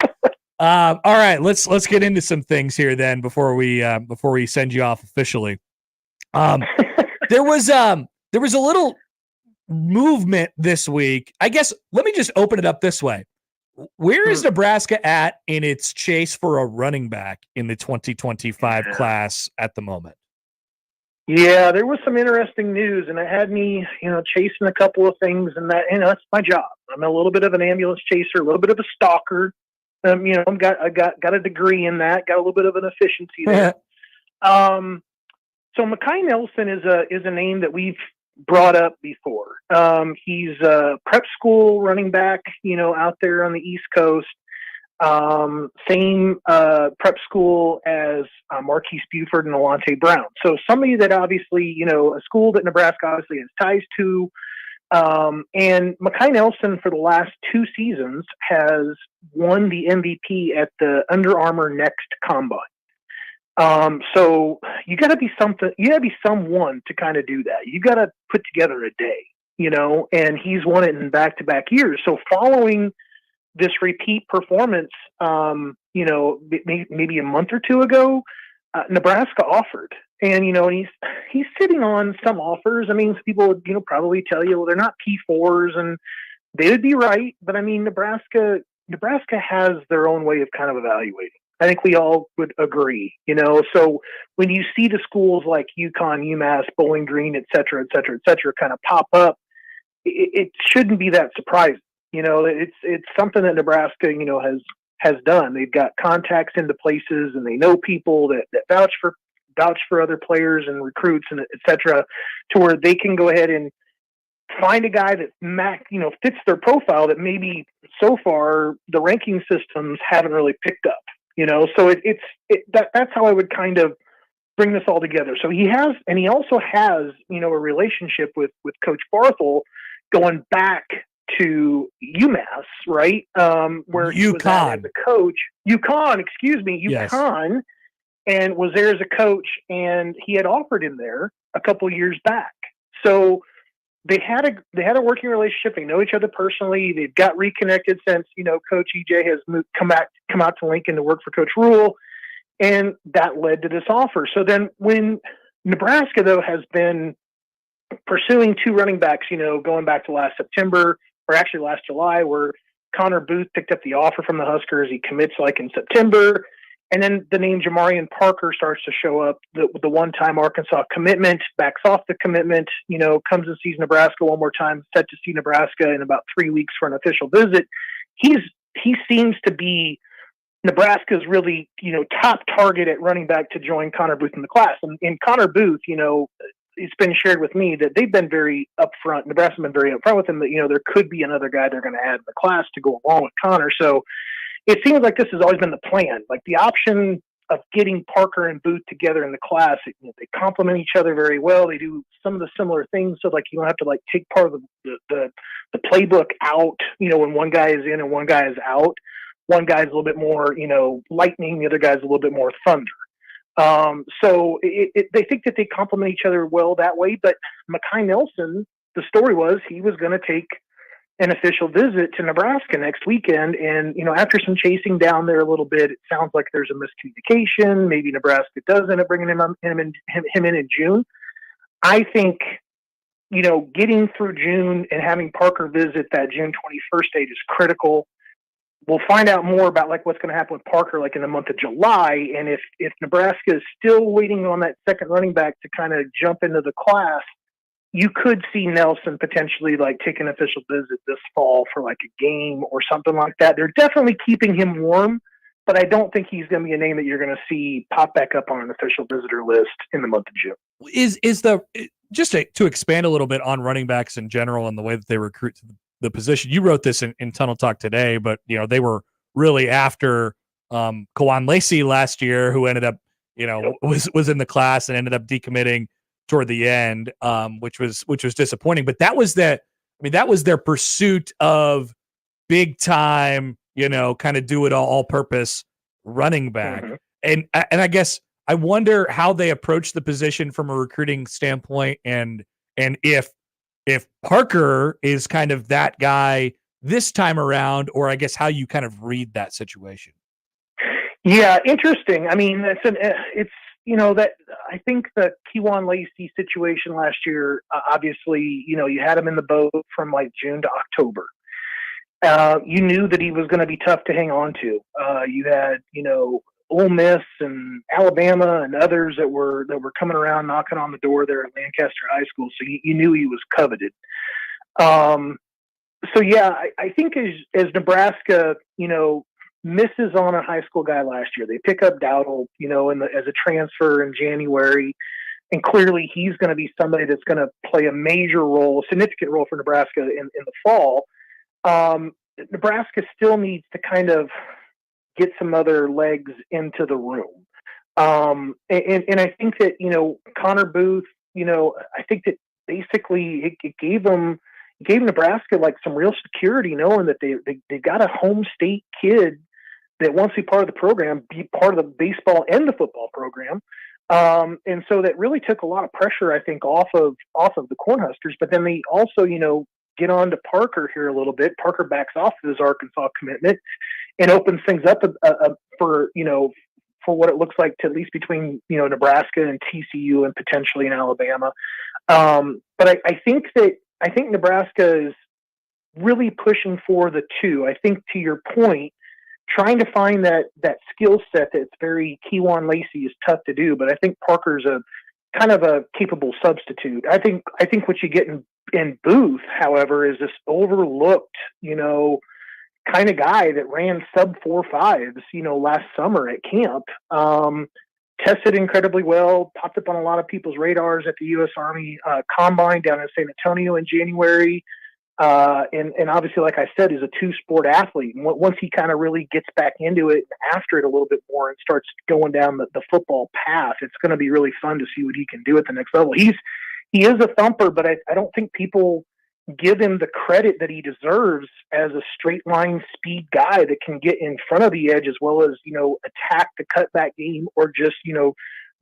All right, let's get into some things here then before we send you off officially. There was a little movement this week. I guess let me just open it up this way. Where is Nebraska at in its chase for a running back in the 2025 class at the moment? Yeah, there was some interesting news, and it had me, chasing a couple of things, and that, that's my job. I'm a little bit of an ambulance chaser, a little bit of a stalker. I got a degree in that, got a little bit of an efficiency there. So Mekhi Nelson is a name that we've brought up before. He's a prep school running back, out there on the East Coast. Same prep school as Marquise Buford and Alante Brown. So somebody that obviously, a school that Nebraska obviously has ties to. And Mekhi Nelson for the last 2 seasons has won the MVP at the Under Armour Next Combine. So you gotta be someone to kind of do that. You gotta put together a day, and he's won it in back-to-back years. So following this repeat performance, maybe a month or 2 ago, Nebraska offered, and he's sitting on some offers. I mean, people would probably tell you, well, they're not P4s, and they would be right. But I mean, Nebraska has their own way of kind of evaluating. I think we all would agree, So when you see the schools like UConn, UMass, Bowling Green, et cetera, kind of pop up, it shouldn't be that surprising. It's something that Nebraska, has done. They've got contacts into places, and they know people that vouch for other players and recruits and et cetera, to where they can go ahead and find a guy that fits their profile that maybe so far the ranking systems haven't really picked up. So that's how I would kind of bring this all together. So he also has, a relationship with Coach Barthel going back to UMass, right? Where he was as a coach. UConn, Yes. And was there as a coach, and he had offered him there a couple years back. So they had a working relationship. They know each other personally. They've got reconnected since Coach EJ has come out to Lincoln to work for Coach Rule, and that led to this offer. So then, when Nebraska though has been pursuing 2 running backs, going back to last September, or actually last July, where Connor Booth picked up the offer from the Huskers. He commits in September. And then the name Jamarian Parker starts to show up. The one-time Arkansas commitment, backs off the commitment, comes and sees Nebraska one more time, set to see Nebraska in about 3 weeks for an official visit. He seems to be Nebraska's really, top target at running back to join Connor Booth in the class. And Connor Booth, it's been shared with me that they've been very upfront. Nebraska's been very upfront with him that, there could be another guy they're going to add in the class to go along with Connor. So it seems like this has always been the plan. Like the option of getting Parker and Booth together in the class, they complement each other very well. They do some of the similar things. So you don't have to take part of the playbook out, when one guy is in and one guy is out. One guy's a little bit more, lightning. The other guy's a little bit more thunder. So they think that they complement each other well that way. But Mekhi Nelson, the story was he was going to take an official visit to Nebraska next weekend. And, after some chasing down there a little bit, it sounds like there's a miscommunication. Maybe Nebraska does end up bringing him in June. I think, getting through June and having Parker visit that June 21st date is critical. We'll find out more about what's going to happen with Parker in the month of July. And if Nebraska is still waiting on that second running back to kind of jump into the class, you could see Nelson potentially take an official visit this fall for a game or something like that. They're definitely keeping him warm, but I don't think he's going to be a name that you're going to see pop back up on an official visitor list in the month of June. Just to expand a little bit on running backs in general and the way that they recruit to the position. You wrote this in Tunnel Talk today, but they were really after Kawan Lacey last year, who ended up was in the class and ended up decommitting toward the end, which was disappointing. But that was their pursuit of big time, kind of do it all purpose running back. Mm-hmm. And I guess I wonder how they approach the position from a recruiting standpoint, and if Parker is kind of that guy this time around, or I guess how you kind of read that situation. Yeah, interesting. I mean, it's that I think the Kewan Lacey situation last year, obviously, you had him in the boat from June to October. You knew that he was going to be tough to hang on to. You had, Ole Miss and Alabama and others that were coming around knocking on the door there at Lancaster High School. So you knew he was coveted. So yeah, I think as Nebraska, misses on a high school guy last year, they pick up Dowdle, as a transfer in January. And clearly he's going to be somebody that's going to play a major role, a significant role for Nebraska in the fall. Nebraska still needs to kind of get some other legs into the room. And I think that, Connor Booth, I think that basically it gave Nebraska like some real security, knowing that they got a home state kid that wants to be part of the program, be part of the baseball and the football program. And so that really took a lot of pressure, I think, off of the Cornhuskers. But then they also, get on to Parker here a little bit. Parker backs off of his Arkansas commitment and opens things up for what it looks like to at least between, Nebraska and TCU and potentially in Alabama. But I think Nebraska is really pushing for the two. I think, to your point, trying to find that skill set that's very Kewan Lacey is tough to do, but I think Parker's a kind of a capable substitute. I think what you get in Booth, however, is this overlooked, kind of guy that ran sub 4.5s, last summer at camp. Tested incredibly well, popped up on a lot of people's radars at the U.S. Army Combine down in San Antonio in January. And obviously, like I said, is a two-sport athlete. And once he kind of really gets back into it, after it a little bit more, and starts going down the football path, it's going to be really fun to see what he can do at the next level. He is a thumper, but I don't think people give him the credit that he deserves as a straight line speed guy that can get in front of the edge as well as, attack the cutback game or just,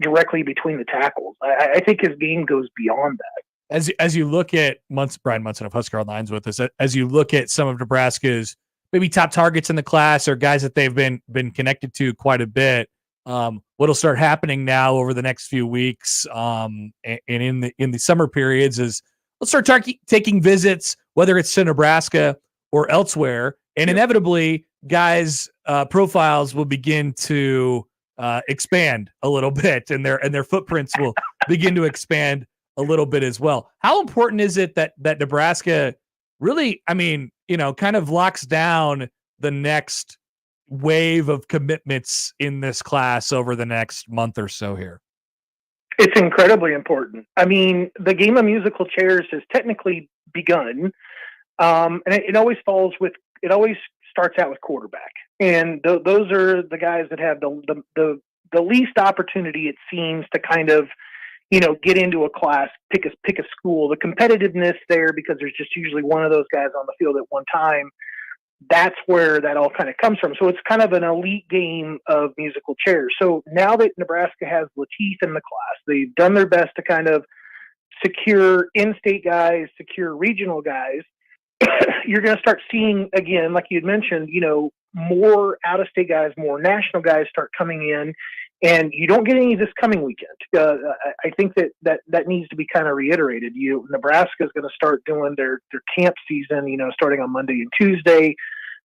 directly between the tackles. I think his game goes beyond that. As you look at Bryan Munson of Husker Online's with us, as you look at some of Nebraska's maybe top targets in the class or guys that they've been connected to quite a bit, what'll start happening now over the next few weeks and in the summer periods is let's start taking visits, whether it's to Nebraska or elsewhere, and inevitably guys' profiles will begin to expand a little bit, and their footprints will begin to expand a little bit as well. How important is it that Nebraska really, kind of locks down the next wave of commitments in this class over the next month or so here? It's incredibly important. The game of musical chairs has technically begun, and it always starts out with quarterback, and those are the guys that have the least opportunity, it seems, to kind of get into a class, pick a school. The competitiveness there, because there's just usually one of those guys on the field at one time. That's where that all kind of comes from. So it's kind of an elite game of musical chairs. So now that Nebraska has Lateef in the class, they've done their best to kind of secure in-state guys, secure regional guys. You're going to start seeing, again, like you'd mentioned, more out-of-state guys, more national guys start coming in, and you don't get any of this coming weekend. I think that needs to be kind of reiterated. Nebraska is going to start doing their camp season, starting on Monday and Tuesday.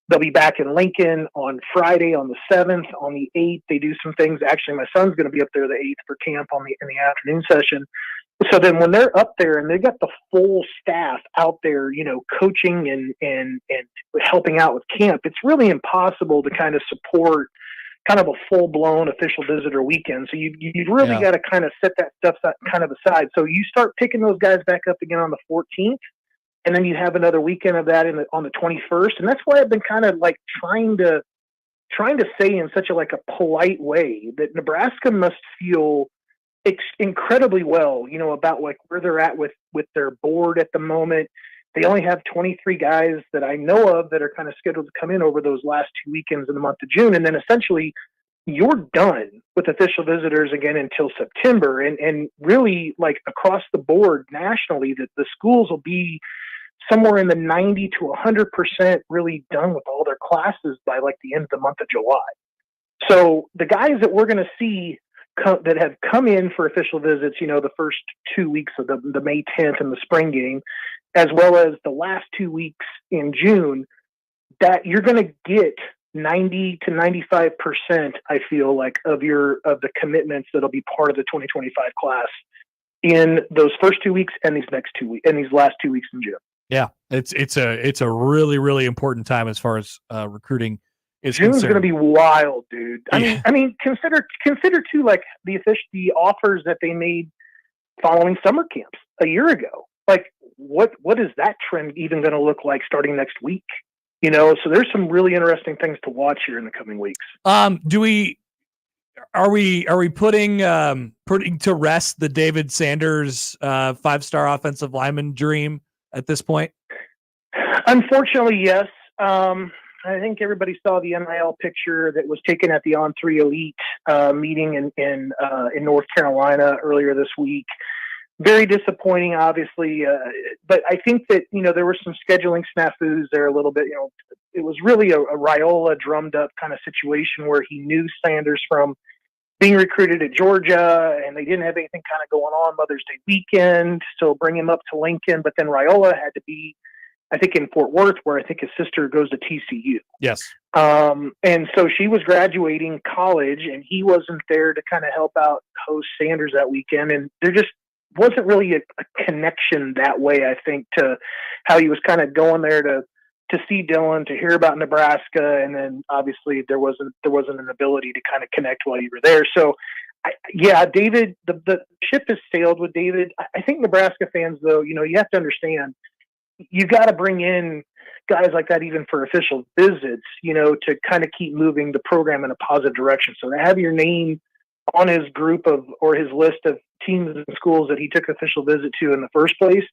They'll be back in Lincoln on Friday on the 7th. On the 8th, they do some things. Actually, my son's going to be up there the 8th for camp in the afternoon session. So then when they're up there and they've got the full staff out there, coaching and helping out with camp, it's really impossible to kind of support kind of a full-blown official visitor weekend. So you really got to kind of set that stuff kind of aside. So you start picking those guys back up again on the 14th, and then you have another weekend of that on the 21st. And that's why I've been kind of like trying to say in such a polite way that Nebraska must feel incredibly well, about where they're at with their board at the moment. They only have 23 guys that I know of that are kind of scheduled to come in over those last 2 weekends in the month of June. And then essentially you're done with official visitors again until September. And really, across the board nationally, that the schools will be somewhere in the 90 to 100% really done with all their classes by the end of the month of July. So the guys that we're going to see that have come in for official visits, the first 2 weeks of the May 10th and the spring game, as well as the last 2 weeks in June, that you're going to get 90 to 95%, I feel like, of the commitments that'll be part of the 2025 class in those first 2 weeks and these next 2 weeks and these last 2 weeks in June. Yeah, it's a really, really important time as far as recruiting is June's concerned. going to be wild, dude. I mean, consider too, the offers that they made following summer camps a year ago. Like, what is that trend even going to look like starting next week? So there's some really interesting things to watch here in the coming weeks. Are we putting to rest the David Sanders 5-star offensive lineman dream at this point? Unfortunately, yes. I think everybody saw the NIL picture that was taken at the On3 Elite meeting in North Carolina earlier this week. Very disappointing, obviously, but I think that there were some scheduling snafus there a little bit. It was really a Raiola drummed up kind of situation where he knew Sanders from being recruited at Georgia, and they didn't have anything kind of going on Mother's Day weekend, so bring him up to Lincoln. But then Raiola had to be, I think, in Fort Worth, where I think his sister goes to TCU. Yes. And so she was graduating college, and he wasn't there to kind of help out host Sanders that weekend, and there just wasn't really a connection that way, I think, to how he was kind of going there to see Dylan, to hear about Nebraska, and then obviously there wasn't an ability to kind of connect while you were there. So, David, the ship has sailed with David. I think Nebraska fans, though, you have to understand, you got to bring in guys like that even for official visits, to kind of keep moving the program in a positive direction. So to have your name on his group or his list of teams and schools that he took official visit to in the first place,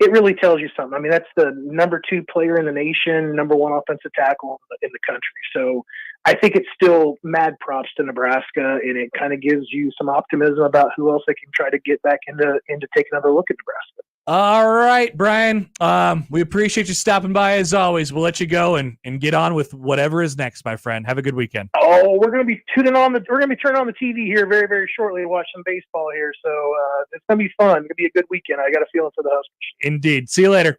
it really tells you something. I mean, that's the number 2 player in the nation, number 1 offensive tackle in the country. So I think it's still mad props to Nebraska, and it kind of gives you some optimism about who else they can try to get back into take another look at Nebraska. All right, Bryan. We appreciate you stopping by as always. We'll let you go and get on with whatever is next, my friend. Have a good weekend. Oh, we're going to be turning on the TV here very, very shortly to watch some baseball here. So it's going to be fun. It's going to be a good weekend. I got a feeling for the Huskers. Indeed. See you later.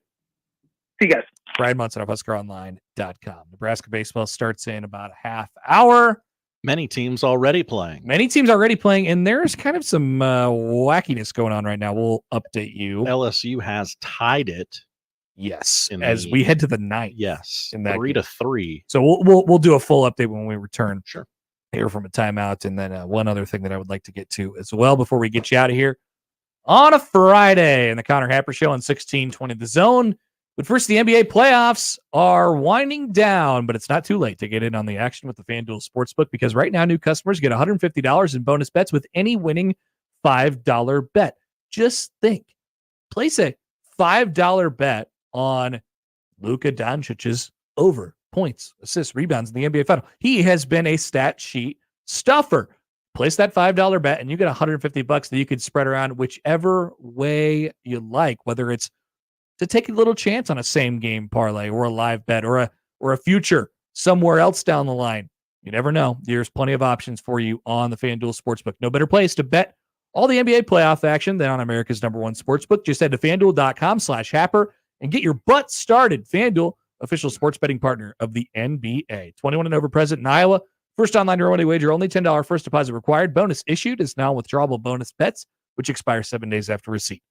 See you guys. Bryan Munson of HuskerOnline.com. Nebraska baseball starts in about a half hour. Many teams already playing. And there's kind of some wackiness going on right now. We'll update you. LSU has tied it. Yes, as we head to the 9th. Yes, in that 3-3. So we'll do a full update when we return. Sure. Here from a timeout, and then one other thing that I would like to get to as well before we get you out of here on a Friday in the Connor Happer Show on 1620 The Zone. But first, the NBA playoffs are winding down, but it's not too late to get in on the action with the FanDuel Sportsbook, because right now new customers get $150 in bonus bets with any winning $5 bet. Just think. Place a $5 bet on Luka Doncic's over points, assists, rebounds in the NBA Final. He has been a stat sheet stuffer. Place that $5 bet, and you get $150 that you can spread around whichever way you like, whether it's to take a little chance on a same game parlay or a live bet or a future somewhere else down the line. You never know. There's plenty of options for you on the FanDuel Sportsbook. No better place to bet all the NBA playoff action than on America's #1 sportsbook. Just head to FanDuel.com/Happer and get your butt started. FanDuel, official sports betting partner of the NBA. 21 and over, present in Iowa. First online real-money wager, only $10 first deposit required. Bonus issued is non-withdrawable bonus bets, which expire 7 days after receipt.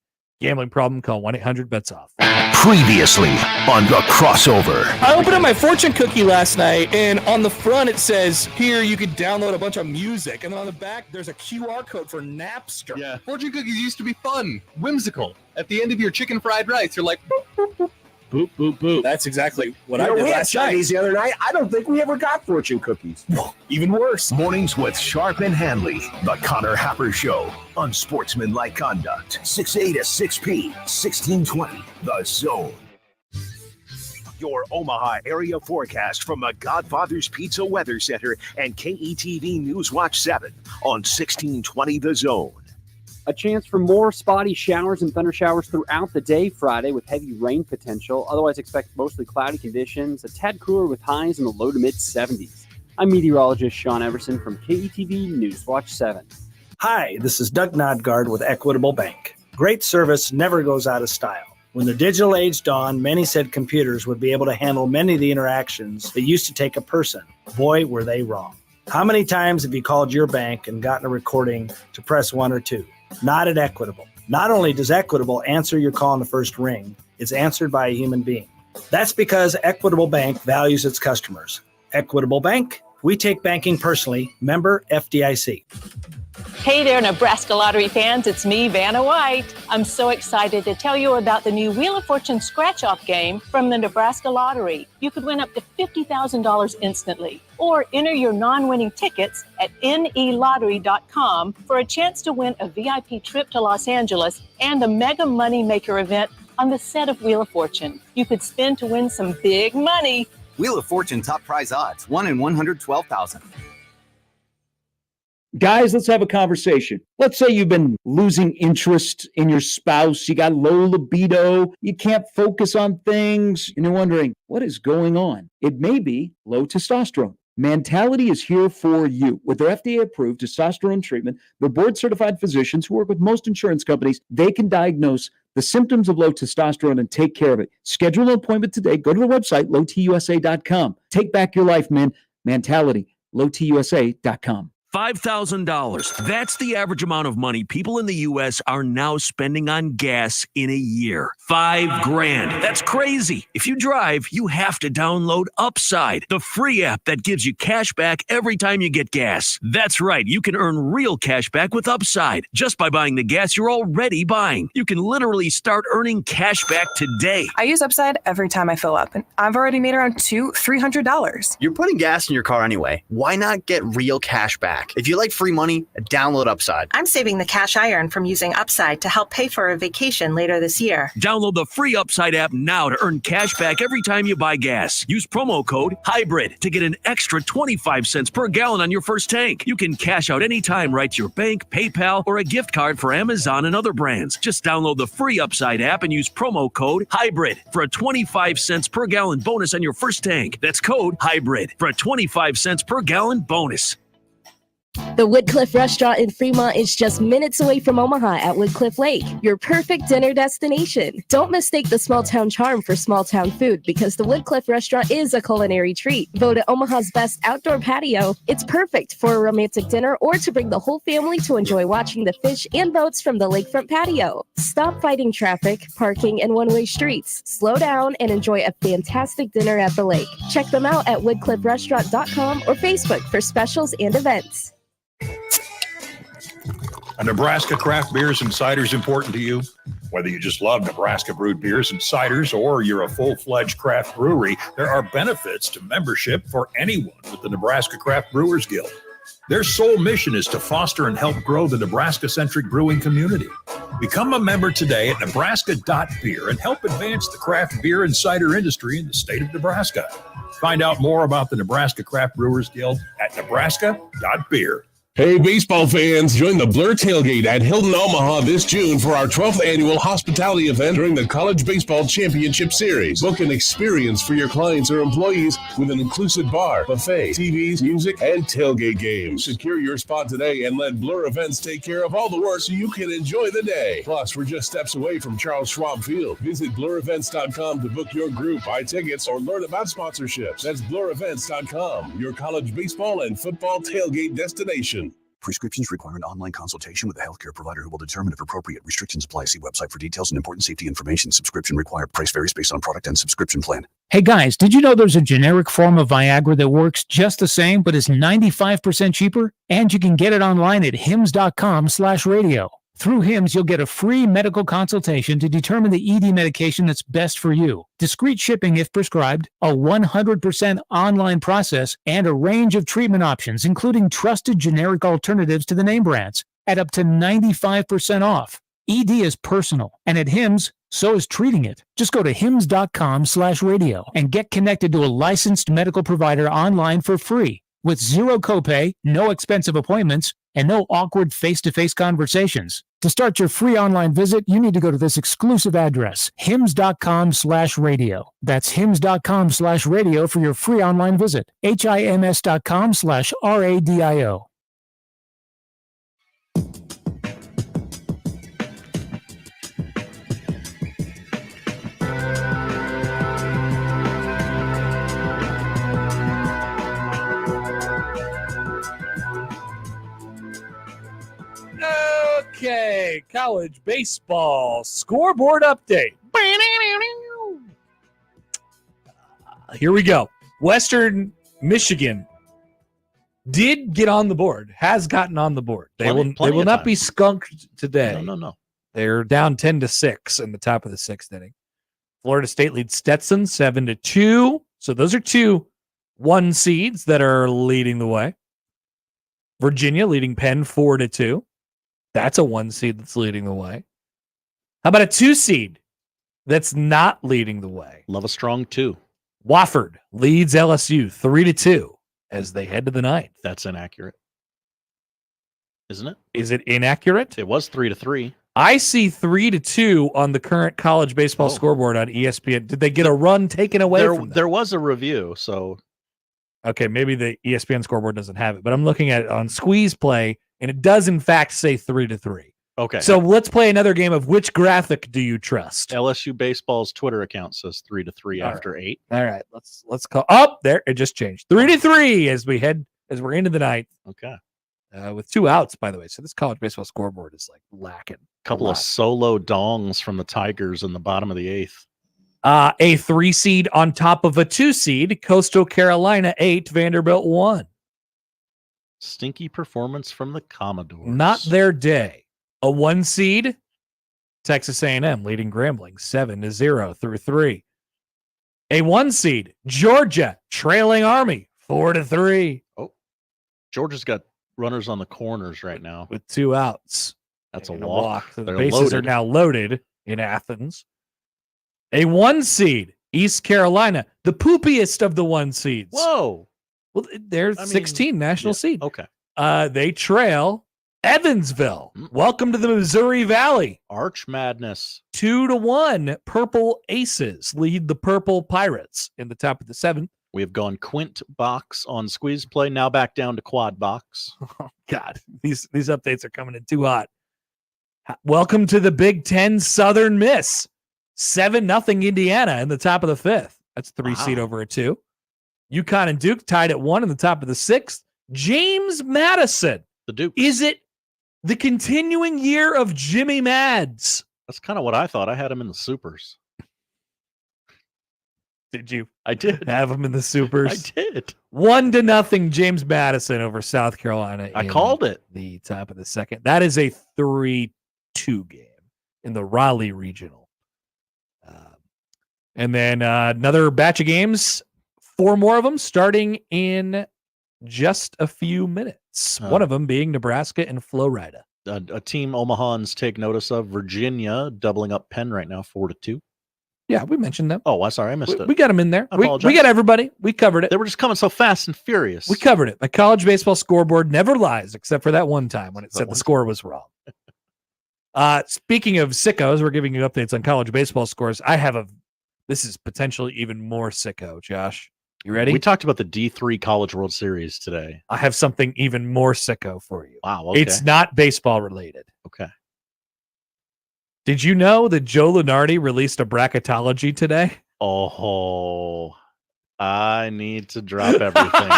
Gambling problem? Call 1-800-BETS-OFF. Previously on The Crossover. I opened up my fortune cookie last night, and on the front it says, here you could download a bunch of music. And then on the back, there's a QR code for Napster. Yeah. Fortune cookies used to be fun, whimsical. At the end of your chicken fried rice, you're like, boop, boop, boop. Boop, boop, boop. That's exactly what I did we had last night. Chinese the other night. I don't think we ever got fortune cookies. Even worse. Mornings with Sharp and Hanley. The Connor Happer Show. Unsportsmanlike conduct. 6A to 6P. 1620. The Zone. Your Omaha area forecast from the Godfather's Pizza Weather Center and KETV News Watch 7 on 1620 The Zone. A chance for more spotty showers and thunder showers throughout the day Friday with heavy rain potential. Otherwise, expect mostly cloudy conditions, a tad cooler with highs in the low to mid 70s. I'm meteorologist Sean Everson from KETV News Watch 7. Hi, this is Doug Nodgard with Equitable Bank. Great service never goes out of style. When the digital age dawned, many said computers would be able to handle many of the interactions that used to take a person. Boy, were they wrong. How many times have you called your bank and gotten a recording to press 1 or 2? Not at Equitable. Not only does Equitable answer your call in the first ring, it's answered by a human being. That's because Equitable Bank values its customers. Equitable Bank, we take banking personally. Member FDIC. Hey there, Nebraska Lottery fans. It's me, Vanna White. I'm so excited to tell you about the new Wheel of Fortune scratch-off game from the Nebraska Lottery. You could win up to $50,000 instantly, or enter your non-winning tickets at nelottery.com for a chance to win a VIP trip to Los Angeles and the Mega Money Maker event on the set of Wheel of Fortune. You could spin to win some big money. Wheel of Fortune top prize odds, 1 in 112,000. Guys, let's have a conversation. Let's say you've been losing interest in your spouse. You got low libido. You can't focus on things. And you're wondering, what is going on? It may be low testosterone. Mentality is here for you. With their FDA-approved testosterone treatment, the board-certified physicians who work with most insurance companies, they can diagnose the symptoms of low testosterone and take care of it. Schedule an appointment today. Go to the website, lowtusa.com. Take back your life, man. Mentality, lowtusa.com. $5,000. That's the average amount of money people in the U.S. are now spending on gas in a year. $5,000. That's crazy. If you drive, you have to download Upside, the free app that gives you cash back every time you get gas. That's right. You can earn real cash back with Upside just by buying the gas you're already buying. You can literally start earning cash back today. I use Upside every time I fill up, and I've already made around $200-$300. You're putting gas in your car anyway. Why not get real cash back? If you like free money, download Upside. I'm saving the cash I earn from using Upside to help pay for a vacation later this year. Download the free Upside app now to earn cash back every time you buy gas. Use promo code HYBRID to get an extra 25 cents per gallon on your first tank. You can cash out anytime right to your bank, PayPal, or a gift card for Amazon and other brands. Just download the free Upside app and use promo code HYBRID for a 25 cents per gallon bonus on your first tank. That's code HYBRID for a 25 cents per gallon bonus. The Woodcliff Restaurant in Fremont is just minutes away from Omaha at Woodcliff Lake, your perfect dinner destination. Don't mistake the small town charm for small town food, because the Woodcliff Restaurant is a culinary treat. Voted Omaha's best outdoor patio, it's perfect for a romantic dinner or to bring the whole family to enjoy watching the fish and boats from the lakefront patio. Stop fighting traffic, parking, and one-way streets. Slow down and enjoy a fantastic dinner at the lake. Check them out at woodcliffrestaurant.com or Facebook for specials and events. Are Nebraska craft beers and ciders important to you? Whether you just love Nebraska brewed beers and ciders or you're a full-fledged craft brewery, there are benefits to membership for anyone with the Nebraska Craft Brewers Guild. Their sole mission is to foster and help grow the Nebraska-centric brewing community. Become a member today at nebraska.beer and help advance the craft beer and cider industry in the state of Nebraska. Find out more about the Nebraska Craft Brewers Guild at nebraska.beer. Hey, baseball fans, join the Blur Tailgate at Hilton, Omaha this June for our 12th annual hospitality event during the College Baseball Championship Series. Book an experience for your clients or employees with an inclusive bar, buffet, TVs, music, and tailgate games. Secure your spot today and let Blur Events take care of all the work so you can enjoy the day. Plus, we're just steps away from Charles Schwab Field. Visit blurevents.com to book your group, buy tickets, or learn about sponsorships. That's blurevents.com, your college baseball and football tailgate destination. Prescriptions require an online consultation with a healthcare provider who will determine if appropriate. Restrictions apply. See website for details and important safety information. Subscription required. Price varies based on product and subscription plan. Hey guys, did you know there's a generic form of Viagra that works just the same but is 95% cheaper? And you can get it online at hims.com/radio. Through HIMS, you'll get a free medical consultation to determine the ED medication that's best for you, discreet shipping if prescribed, a 100% online process, and a range of treatment options, including trusted generic alternatives to the name brands, at up to 95% off. ED is personal, and at HIMS, so is treating it. Just go to hims.com/radio and get connected to a licensed medical provider online for free, with zero copay, no expensive appointments, and no awkward face-to-face conversations. To start your free online visit, you need to go to this exclusive address, hims.com/radio. That's hims.com/radio for your free online visit. hims.com/radio. Okay, college baseball scoreboard update. Here we go. Western Michigan did get on the board, has gotten on the board. They Plenty will of not time. be skunked today. No. They're down 10-6 in the top of the 6th inning. Florida State leads Stetson 7-2. So those are 2 1 seeds that are leading the way. Virginia leading Penn 4-2. That's a 1 seed that's leading the way. How about a 2 seed that's not leading the way? Love a strong 2. Wofford leads LSU 3-2 as they head to the 9th. That's inaccurate, isn't it? Is it inaccurate? It was 3-3. I see 3-2 on the current college baseball scoreboard on ESPN. Did they get a run taken away from them? There was a review, so okay, maybe the ESPN scoreboard doesn't have it, but I'm looking at it on Squeeze Play, and it does in fact say 3-3. okay. So let's play another game of which graphic do you trust? LSU baseball's Twitter account says 3-3 All after 8. All right, let's call there. It just changed 3-3 as we're into the 9th. Okay. With 2 outs, by the way. So this college baseball scoreboard is like lacking. Couple of solo dongs from the Tigers in the bottom of the 8th. A 3 seed on top of a 2 seed. Coastal Carolina 8, Vanderbilt 1. Stinky performance from the Commodores. Not their day. A 1 seed, Texas A&M leading Grambling 7-0 through 3. A 1 seed, Georgia trailing Army 4-3. Oh, Georgia's got runners on the corners right now with 2 outs. That's a And walk. So the They're bases loaded. are now loaded in Athens. A 1 seed, East Carolina, the poopiest of the 1 seeds. Whoa. Well, they're 16 national seed. Okay. They trail Evansville. Welcome to the Missouri Valley. Arch Madness. 2-1. Purple Aces lead the Purple Pirates in the top of the 7th. We have gone quint box on Squeeze Play, now back down to quad box. Oh, God, these updates are coming in too hot. Welcome to the Big Ten Southern Miss. 7-0 Indiana in the top of the 5th. That's 3 seed over a 2. UConn and Duke tied at 1 in the top of the 6th. James Madison. The Duke. Is it the continuing year of Jimmy Mads? That's kind of what I thought. I had him in the supers. Did you? I did. Have him in the supers? I did. 1-0 James Madison over South Carolina. I called it. The top of the 2nd. That is a 3-2 game in the Raleigh Regional. And then another batch of games, 4 more of them starting in just a few minutes. One of them being Nebraska and Florida. A team Omahans take notice of. Virginia doubling up Penn right now, 4-2. Yeah, we mentioned them. Oh, I'm sorry, I missed it. We got them in there. I We apologize. got everybody. We covered it. They were just coming so fast and furious. We covered it. The college baseball scoreboard never lies, except for that one time when it said the score was wrong. Speaking of sickos, we're giving you updates on college baseball scores. This is potentially even more sicko, Josh. You ready? We talked about the D3 College World Series today. I have something even more sicko for you. Wow, okay. It's not baseball related. Okay. Did you know that Joe Lunardi released a bracketology today? Oh, I need to drop everything.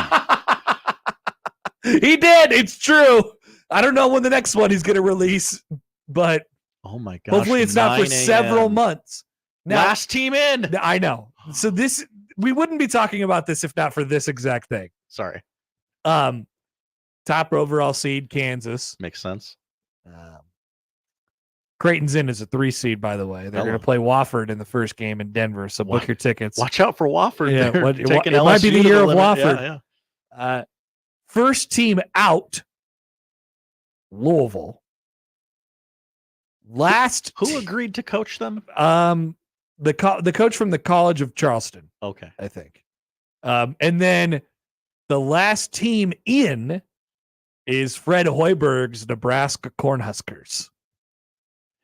He did. It's true. I don't know when the next one he's going to release, but oh my gosh, hopefully it's not for 9 several a.m. months. Now, Last team in. I know. So we wouldn't be talking about this if not for this exact thing. Sorry. Top overall seed, Kansas. Makes sense. Creighton's in as a 3 seed, by the way. They're going to play Wofford in the first game in Denver, so book your tickets. Watch out for Wofford. Yeah, They're it taking might be LSU the to year of limit. Wofford. Yeah. First team out, Louisville. Who agreed to coach them? The coach from the College of Charleston. Okay. I think. And then the last team in is Fred Hoiberg's Nebraska Cornhuskers.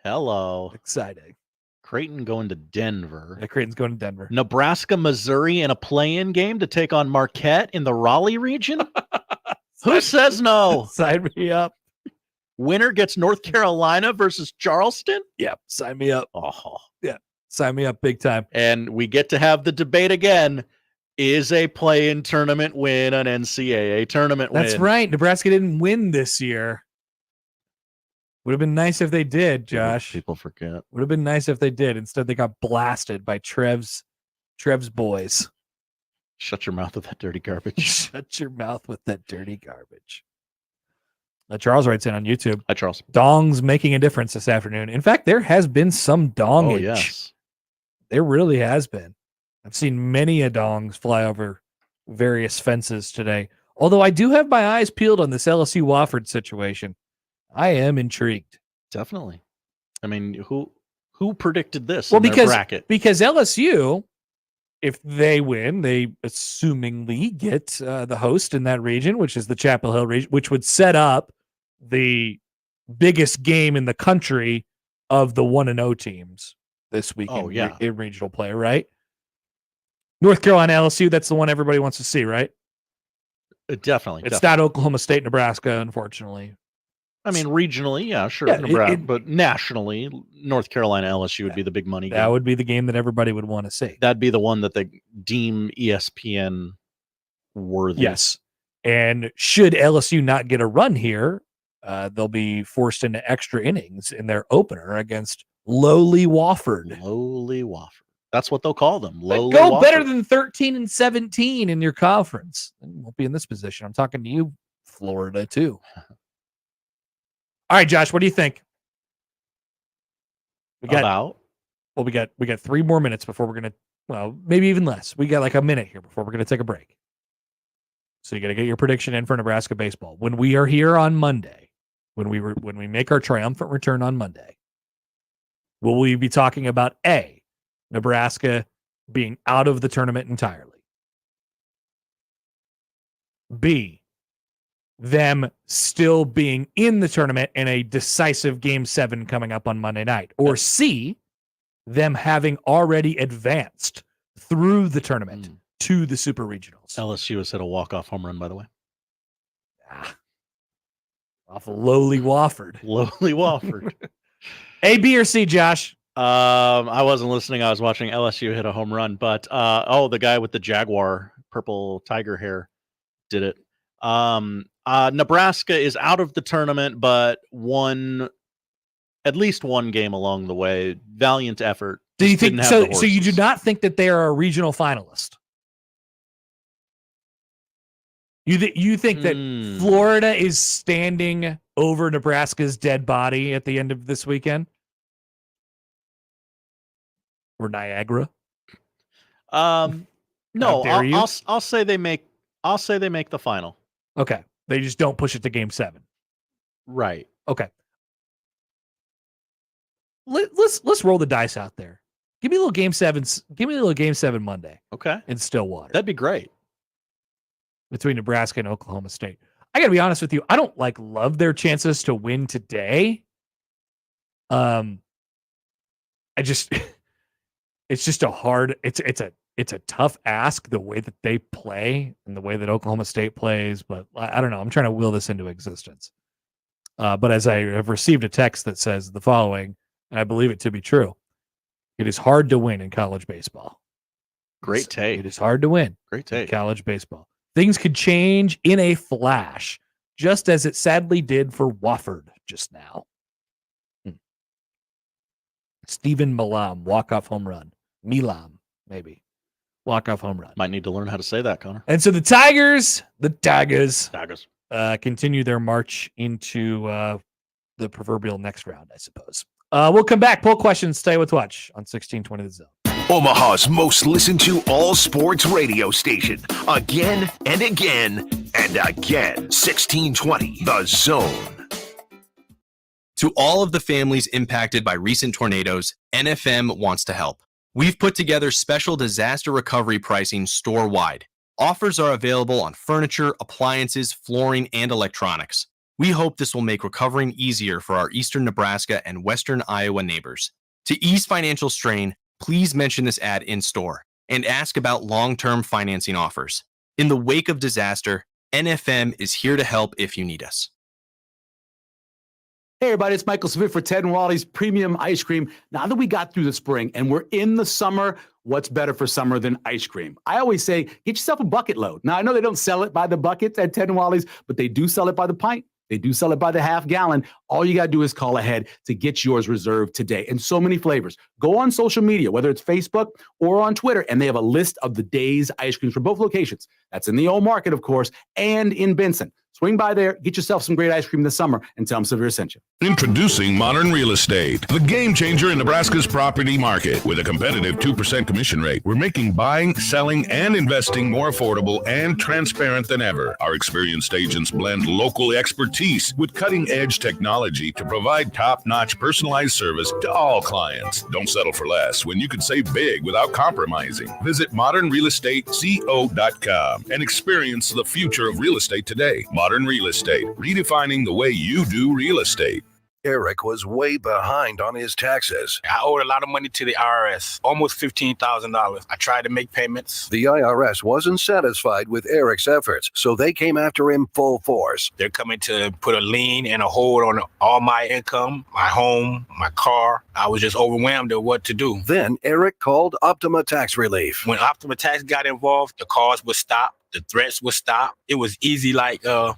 Hello. Exciting. Creighton going to Denver. Yeah, Creighton's going to Denver. Nebraska, Missouri in a play-in game to take on Marquette in the Raleigh region? Who says no? Sign me up. Winner gets North Carolina versus Charleston? Yeah, sign me up. Oh. Yeah, sign me up big time. And we get to have the debate again. Is a play-in tournament win an NCAA tournament win? That's right. Nebraska didn't win this year. Would have been nice if they did, Josh. People forget. Would have been nice if they did. Instead, they got blasted by Trev's boys. Shut your mouth with that dirty garbage. Shut your mouth with that dirty garbage. Charles writes in on YouTube. Hi, Charles. Dongs making a difference this afternoon. In fact, there has been some dongage. Oh, yes. There really has been. I've seen many a dongs fly over various fences today. Although I do have my eyes peeled on this LSU Wofford situation. I am intrigued. Definitely. I mean, who predicted this Well, in their bracket? because LSU, if they win, they assumingly get the host in that region, which is the Chapel Hill region, which would set up the biggest game in the country of the 1-0 teams this weekend. Oh, yeah. In regional play, right? North Carolina LSU, that's the one everybody wants to see, right? Definitely. It's not Oklahoma State, Nebraska, unfortunately. I mean, regionally, yeah, sure, Yeah, Nebraska, but nationally, North Carolina LSU would be the big money game. That would be the game that everybody would want to see. That'd be the one that they deem ESPN worthy. Yes. And should LSU not get a run here, they'll be forced into extra innings in their opener against lowly Wofford. Lowly Wofford. That's what they'll call them. Lowly Go Wofford. better than 13-17 in your conference. You won't be in this position. I'm talking to you, Florida, too. All right, Josh, what do you think? We got 3 more minutes before we're gonna, well, maybe even less. We got like a minute here before we're gonna take a break. So you got to get your prediction in for Nebraska baseball. When we are here on Monday, when we make our triumphant return on Monday, will we be talking about A, Nebraska being out of the tournament entirely? B, them still being in the tournament in a decisive Game 7 coming up on Monday night? Or C, them having already advanced through the tournament to the Super Regionals? LSU has hit a walk-off home run, by the way. Off of lowly Wofford. Lowly Wofford. A, B, or C, Josh? I wasn't listening. I was watching LSU hit a home run, but the guy with the Jaguar purple tiger hair did it. Nebraska is out of the tournament, but won at least one game along the way. Valiant effort. Do you think so? So you do not think that they are a regional finalist? You think that Florida is standing over Nebraska's dead body at the end of this weekend? Or Niagara? No, I'll say they make the final. Okay. They just don't push it to Game 7. Right. Okay. Let's roll the dice out there. Give me a little Game 7. Give me a little Game 7 Monday. Okay. In Stillwater. That'd be great. Between Nebraska and Oklahoma State. I got to be honest with you. I don't love their chances to win today. It's just a hard, it's a tough ask the way that they play and the way that Oklahoma State plays, but I don't know. I'm trying to will this into existence. But as I have received a text that says the following, and I believe it to be true, it is hard to win in college baseball. Great take. It is hard to win. Great take. In college baseball. Things could change in a flash, just as it sadly did for Wofford just now. Stephen Milam, walk-off home run. Milam, maybe. Walk-off home run. Might need to learn how to say that, Connor. And so the Tigers continue their march into the proverbial next round, I suppose. We'll come back. Poll questions. Stay with Watch on 1620 The Zone. Omaha's most listened to all sports radio station. Again and again and again. 1620 The Zone. To all of the families impacted by recent tornadoes, NFM wants to help. We've put together special disaster recovery pricing store-wide. Offers are available on furniture, appliances, flooring, and electronics. We hope this will make recovering easier for our eastern Nebraska and western Iowa neighbors. To ease financial strain, please mention this ad in store and ask about long-term financing offers. In the wake of disaster, NFM is here to help if you need us. Hey everybody, it's Michael Smith for Ted and Wally's Premium Ice Cream. Now that we got through the spring and we're in the summer, what's better for summer than ice cream? I always say, get yourself a bucket load. Now I know they don't sell it by the buckets at Ted and Wally's, but they do sell it by the pint. They do sell it by the half gallon. All you got to do is call ahead to get yours reserved today. And so many flavors. Go on social media, whether it's Facebook or on Twitter, and they have a list of the day's ice creams for both locations. That's in the old market, of course, and in Benson. Swing by there, get yourself some great ice cream this summer, and tell them Severe sent you. Introducing Modern Real Estate, the game changer in Nebraska's property market. With a competitive 2% commission rate, we're making buying, selling, and investing more affordable and transparent than ever. Our experienced agents blend local expertise with cutting-edge technology to provide top-notch personalized service to all clients. Don't settle for less when you can save big without compromising. Visit modernrealestateco.com and experience the future of real estate today. Modern Real Estate, redefining the way you do real estate. Eric was way behind on his taxes. I owed a lot of money to the IRS, almost $15,000. I tried to make payments. The IRS wasn't satisfied with Eric's efforts, so they came after him full force. They're coming to put a lien and a hold on all my income, my home, my car. I was just overwhelmed at what to do. Then Eric called Optima Tax Relief. When Optima Tax got involved, the calls would stop, the threats would stop. It was easy like 1,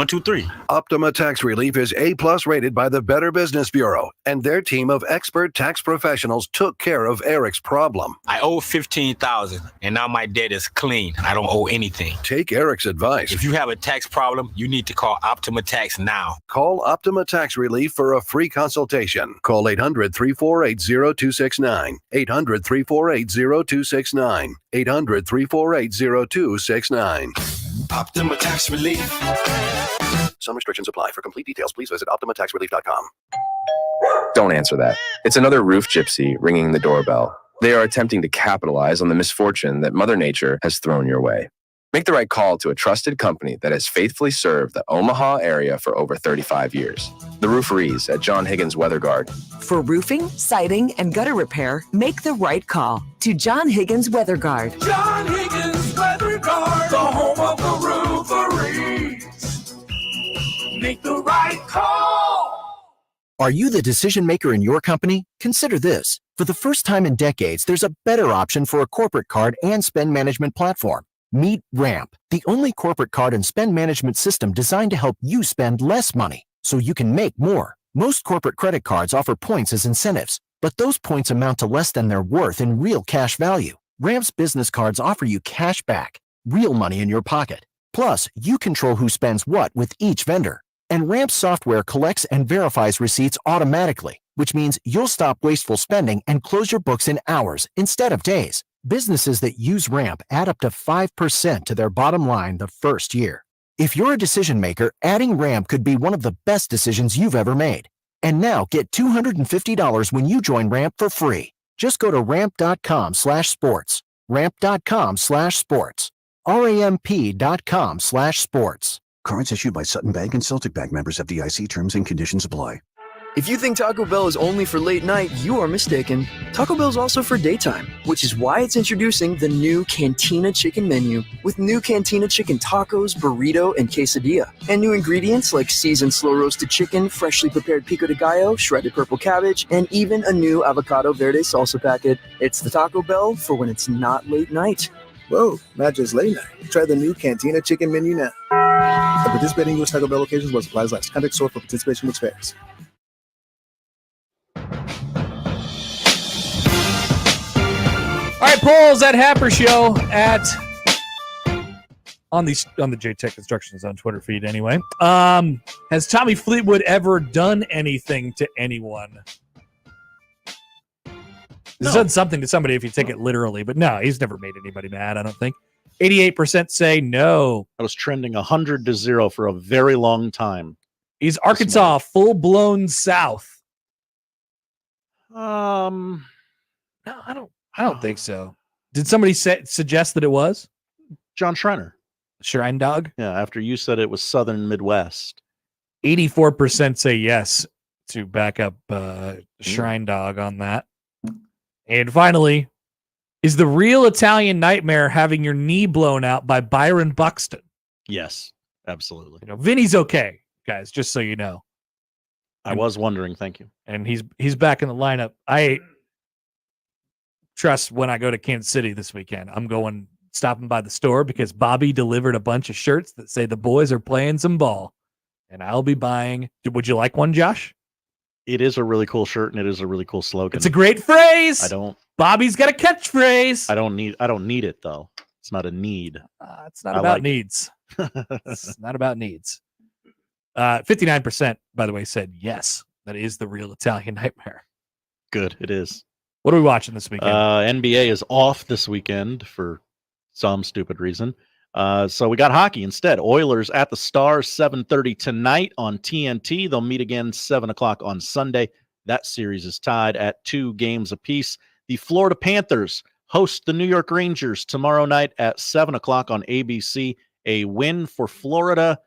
2, 3. Optima Tax Relief is A+ rated by the Better Business Bureau, and their team of expert tax professionals took care of Eric's problem. I owe $15,000, and now my debt is clean. I don't owe anything. Take Eric's advice. If you have a tax problem, you need to call Optima Tax now. Call Optima Tax Relief for a free consultation. Call 800-348-0269. 800-348-0269. 800-348-0269. Optima Tax Relief. Some restrictions apply. For complete details, please visit OptimaTaxRelief.com. Don't answer that. It's another roof gypsy ringing the doorbell. They are attempting to capitalize on the misfortune that Mother Nature has thrown your way. Make the right call to a trusted company that has faithfully served the Omaha area for over 35 years. The Rooferees at John Higgins Weather Guard. For roofing, siding, and gutter repair, make the right call to John Higgins Weather Guard. John Higgins Weather Guard, the home of the Rooferees. Make the right call. Are you the decision maker in your company? Consider this. For the first time in decades, there's a better option for a corporate card and spend management platform. Meet Ramp, the only corporate card and spend management system designed to help you spend less money so you can make more. Most corporate credit cards offer points as incentives, but those points amount to less than their worth in real cash value. Ramp's business cards offer you cash back, real money in your pocket. Plus, you control who spends what with each vendor. And Ramp's software collects and verifies receipts automatically, which means you'll stop wasteful spending and close your books in hours instead of days. Businesses that use Ramp add up to 5% to their bottom line the first year. If you're a decision maker, adding Ramp could be one of the best decisions you've ever made. And now get $250 when you join Ramp for free. Just go to ramp.com/sports. Ramp.com/sports. ramp.com/sports. Cards issued by Sutton Bank and Celtic Bank, members of FDIC. Terms and conditions apply. If you think Taco Bell is only for late night, you are mistaken. Taco Bell is also for daytime, which is why it's introducing the new Cantina Chicken menu with new Cantina Chicken tacos, burrito, and quesadilla. And new ingredients like seasoned slow-roasted chicken, freshly prepared pico de gallo, shredded purple cabbage, and even a new avocado verde salsa packet. It's the Taco Bell for when it's not late night. Whoa, not just late night. Try the new Cantina Chicken menu now. At participating U.S. Taco Bell locations while supplies last. Contact store for participation with spares. All right, polls at Happer Show at on the JTech Constructions on Twitter feed anyway. Has Tommy Fleetwood ever done anything to anyone? He's done something to somebody if you take it literally, but no, he's never made anybody mad, I don't think. 88% say no. I was trending 100-0 for a very long time. Is Arkansas full-blown South? No, I don't think so. Did somebody suggest that it was? John Schreiner. Shrine Dog? Yeah, after you said it was Southern Midwest. 84% say yes to back up Shrine Dog on that. And finally, is the real Italian nightmare having your knee blown out by Byron Buxton? Yes, absolutely. You know, Vinny's okay, guys, just so you know. I was wondering, thank you. And he's back in the lineup. I trust when I go to Kansas City this weekend, I'm stopping by the store because Bobby delivered a bunch of shirts that say the boys are playing some ball. and I'll be buying. Would you like one, Josh? It is a really cool shirt, and it is a really cool slogan. It's a great phrase. Bobby's got a catchphrase. I don't need it though. It's not a need. It's not about needs. It's not about needs. 59%, by the way, said yes. That is the real Italian nightmare. Good, it is. What are we watching this weekend? NBA is off this weekend for some stupid reason. So we got hockey instead. Oilers at the Stars, 7:30 tonight on TNT. They'll meet again 7 o'clock on Sunday. That series is tied at 2 games apiece. The Florida Panthers host the New York Rangers tomorrow night at 7 o'clock on ABC. A win for Florida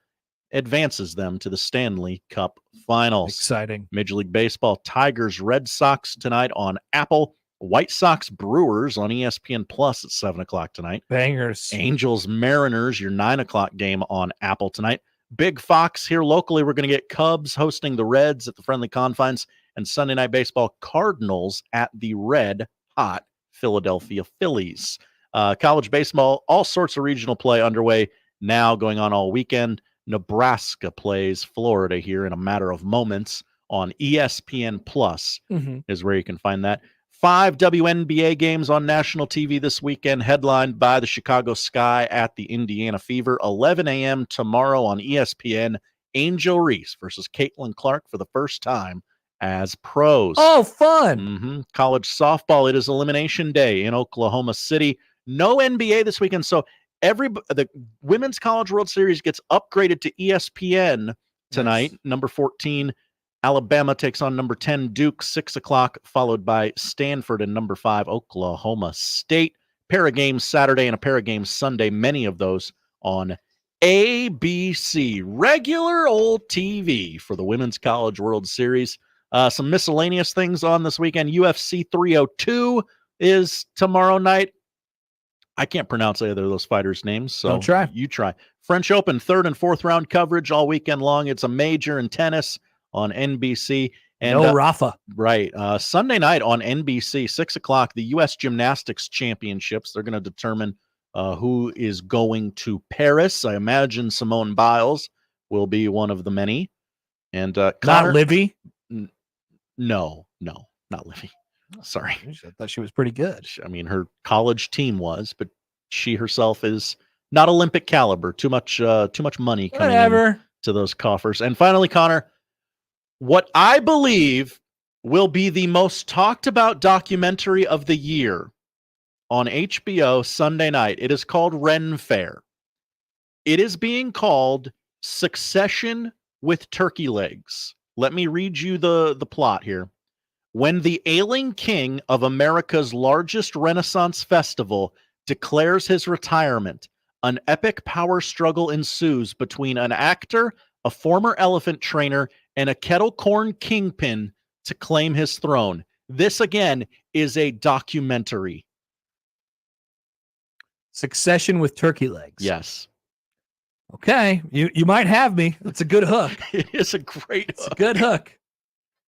advances them to the Stanley Cup Finals. Exciting. Major League Baseball, Tigers, Red Sox tonight on Apple. White Sox, Brewers on ESPN Plus at 7 o'clock tonight. Bangers. Angels, Mariners, your 9 o'clock game on Apple tonight. Big Fox here locally. We're going to get Cubs hosting the Reds at the Friendly Confines, and Sunday Night Baseball, Cardinals at the red hot Philadelphia Phillies. College baseball, all sorts of regional play underway now, going on all weekend. Nebraska plays Florida here in a matter of moments on ESPN Plus is where you can find that. 5 WNBA games on national TV this weekend, headlined by the Chicago Sky at the Indiana Fever. 11 a.m. tomorrow on ESPN. Angel Reese versus Caitlin Clark for the first time as pros. Oh, fun. College softball, it is elimination day in Oklahoma City. No NBA this weekend, so the Women's College World Series gets upgraded to ESPN tonight. Nice. Number 14, Alabama takes on number 10, Duke, 6 o'clock, followed by Stanford and number 5, Oklahoma State. Pair of games Saturday and a pair of games Sunday, many of those on ABC. Regular old TV for the Women's College World Series. Some miscellaneous things on this weekend. UFC 302 is tomorrow night. I can't pronounce either of those fighters' names, so don't try. You try. French Open 3rd and 4th round coverage all weekend long. It's a major in tennis on NBC. And no Rafa. Right. Sunday night on NBC, 6 o'clock, the U.S. Gymnastics Championships. They're going to determine who is going to Paris. I imagine Simone Biles will be one of the many. And Connor, not Livy? No, not Livy. Sorry. I thought she was pretty good. I mean, her college team was, but she herself is not Olympic caliber. Too much money coming in to those coffers. And finally, Connor, what I believe will be the most talked about documentary of the year on HBO Sunday night. It is called Ren Fair. It is being called Succession with Turkey Legs. Let me read you the plot here. When the ailing king of America's largest Renaissance festival declares his retirement, an epic power struggle ensues between an actor, a former elephant trainer, and a kettle corn kingpin to claim his throne. This, again, is a documentary. Succession with Turkey Legs. Yes. Okay. You might have me. It's a good hook. It is a great hook. It's a good hook.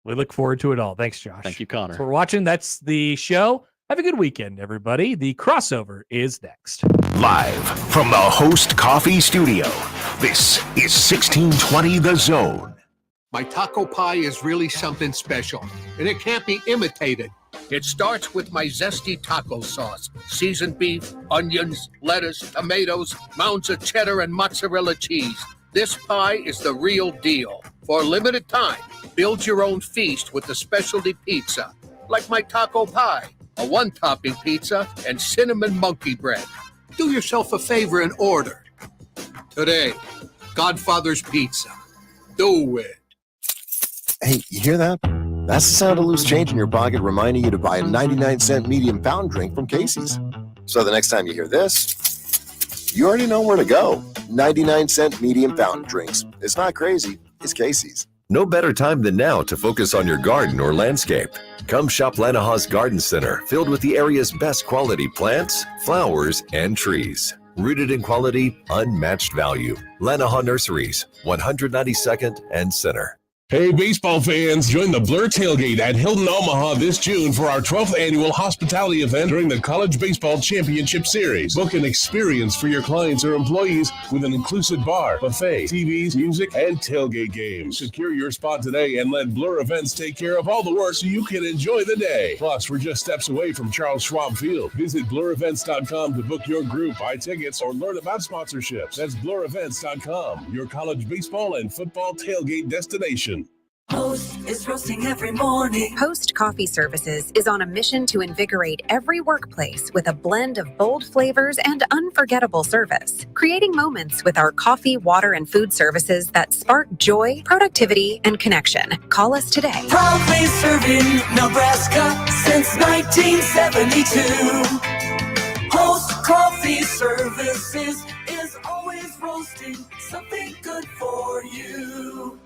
We look forward to it all. Thanks, Josh. Thank you, Connor. So we're watching. That's the show. Have a good weekend, everybody. The crossover is next. Live from the Host Coffee Studio, this is 1620 The Zone. My taco pie is really something special, and it can't be imitated. It starts with my zesty taco sauce, seasoned beef, onions, lettuce, tomatoes, mounds of cheddar, and mozzarella cheese. This pie is the real deal. For a limited time, build your own feast with the specialty pizza, like my taco pie, a one-topping pizza, and cinnamon monkey bread. Do yourself a favor and order. Today, Godfather's Pizza. Do it. Hey, you hear that? That's the sound of loose change in your pocket reminding you to buy a 99-cent medium fountain drink from Casey's. So the next time you hear this, you already know where to go. 99-cent medium fountain drinks. It's not crazy. It's Casey's. No better time than now to focus on your garden or landscape. Come shop Lanaha's Garden Center, filled with the area's best quality plants, flowers, and trees. Rooted in quality, unmatched value. Lanaha Nurseries, 192nd and Center. Hey, baseball fans, join the Blur Tailgate at Hilton Omaha this June for our 12th annual hospitality event during the College Baseball Championship Series. Book an experience for your clients or employees with an inclusive bar, buffet, TVs, music, and tailgate games. Secure your spot today and let Blur Events take care of all the work so you can enjoy the day. Plus, we're just steps away from Charles Schwab Field. Visit blurevents.com to book your group, buy tickets, or learn about sponsorships. That's blurevents.com, your college baseball and football tailgate destination. Post is roasting every morning. Post Coffee Services is on a mission to invigorate every workplace with a blend of bold flavors and unforgettable service, creating moments with our coffee, water, and food services that spark joy, productivity, and connection. Call us today. Proudly serving Nebraska since 1972. Post Coffee Services is always roasting something good for you.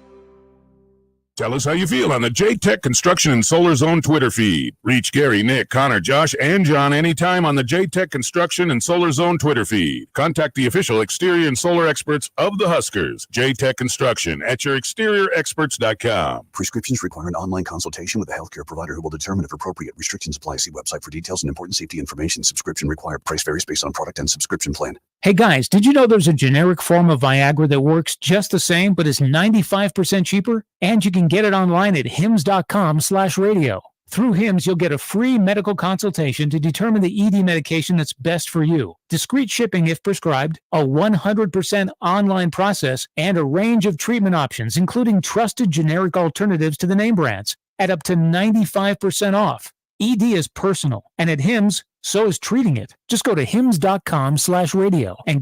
Tell us how you feel on the J-Tech Construction and Solar Zone Twitter feed. Reach Gary, Nick, Connor, Josh, and John anytime on the J-Tech Construction and Solar Zone Twitter feed. Contact the official exterior and solar experts of the Huskers. J-Tech Construction at yourexteriorexperts.com. Prescriptions require an online consultation with a healthcare provider who will determine if appropriate. Restrictions apply. See website for details and important safety information. Subscription required. Price varies based on product and subscription plan. Hey guys, did you know there's a generic form of Viagra that works just the same but is 95% cheaper? And you can get it online at hims.com/radio. Through Hims, you'll get a free medical consultation to determine the ED medication that's best for you, discreet shipping if prescribed, a 100% online process, and a range of treatment options, including trusted generic alternatives to the name brands, at up to 95% off. ED is personal, and at Hims, so is treating it. Just go to hims.com/radio and get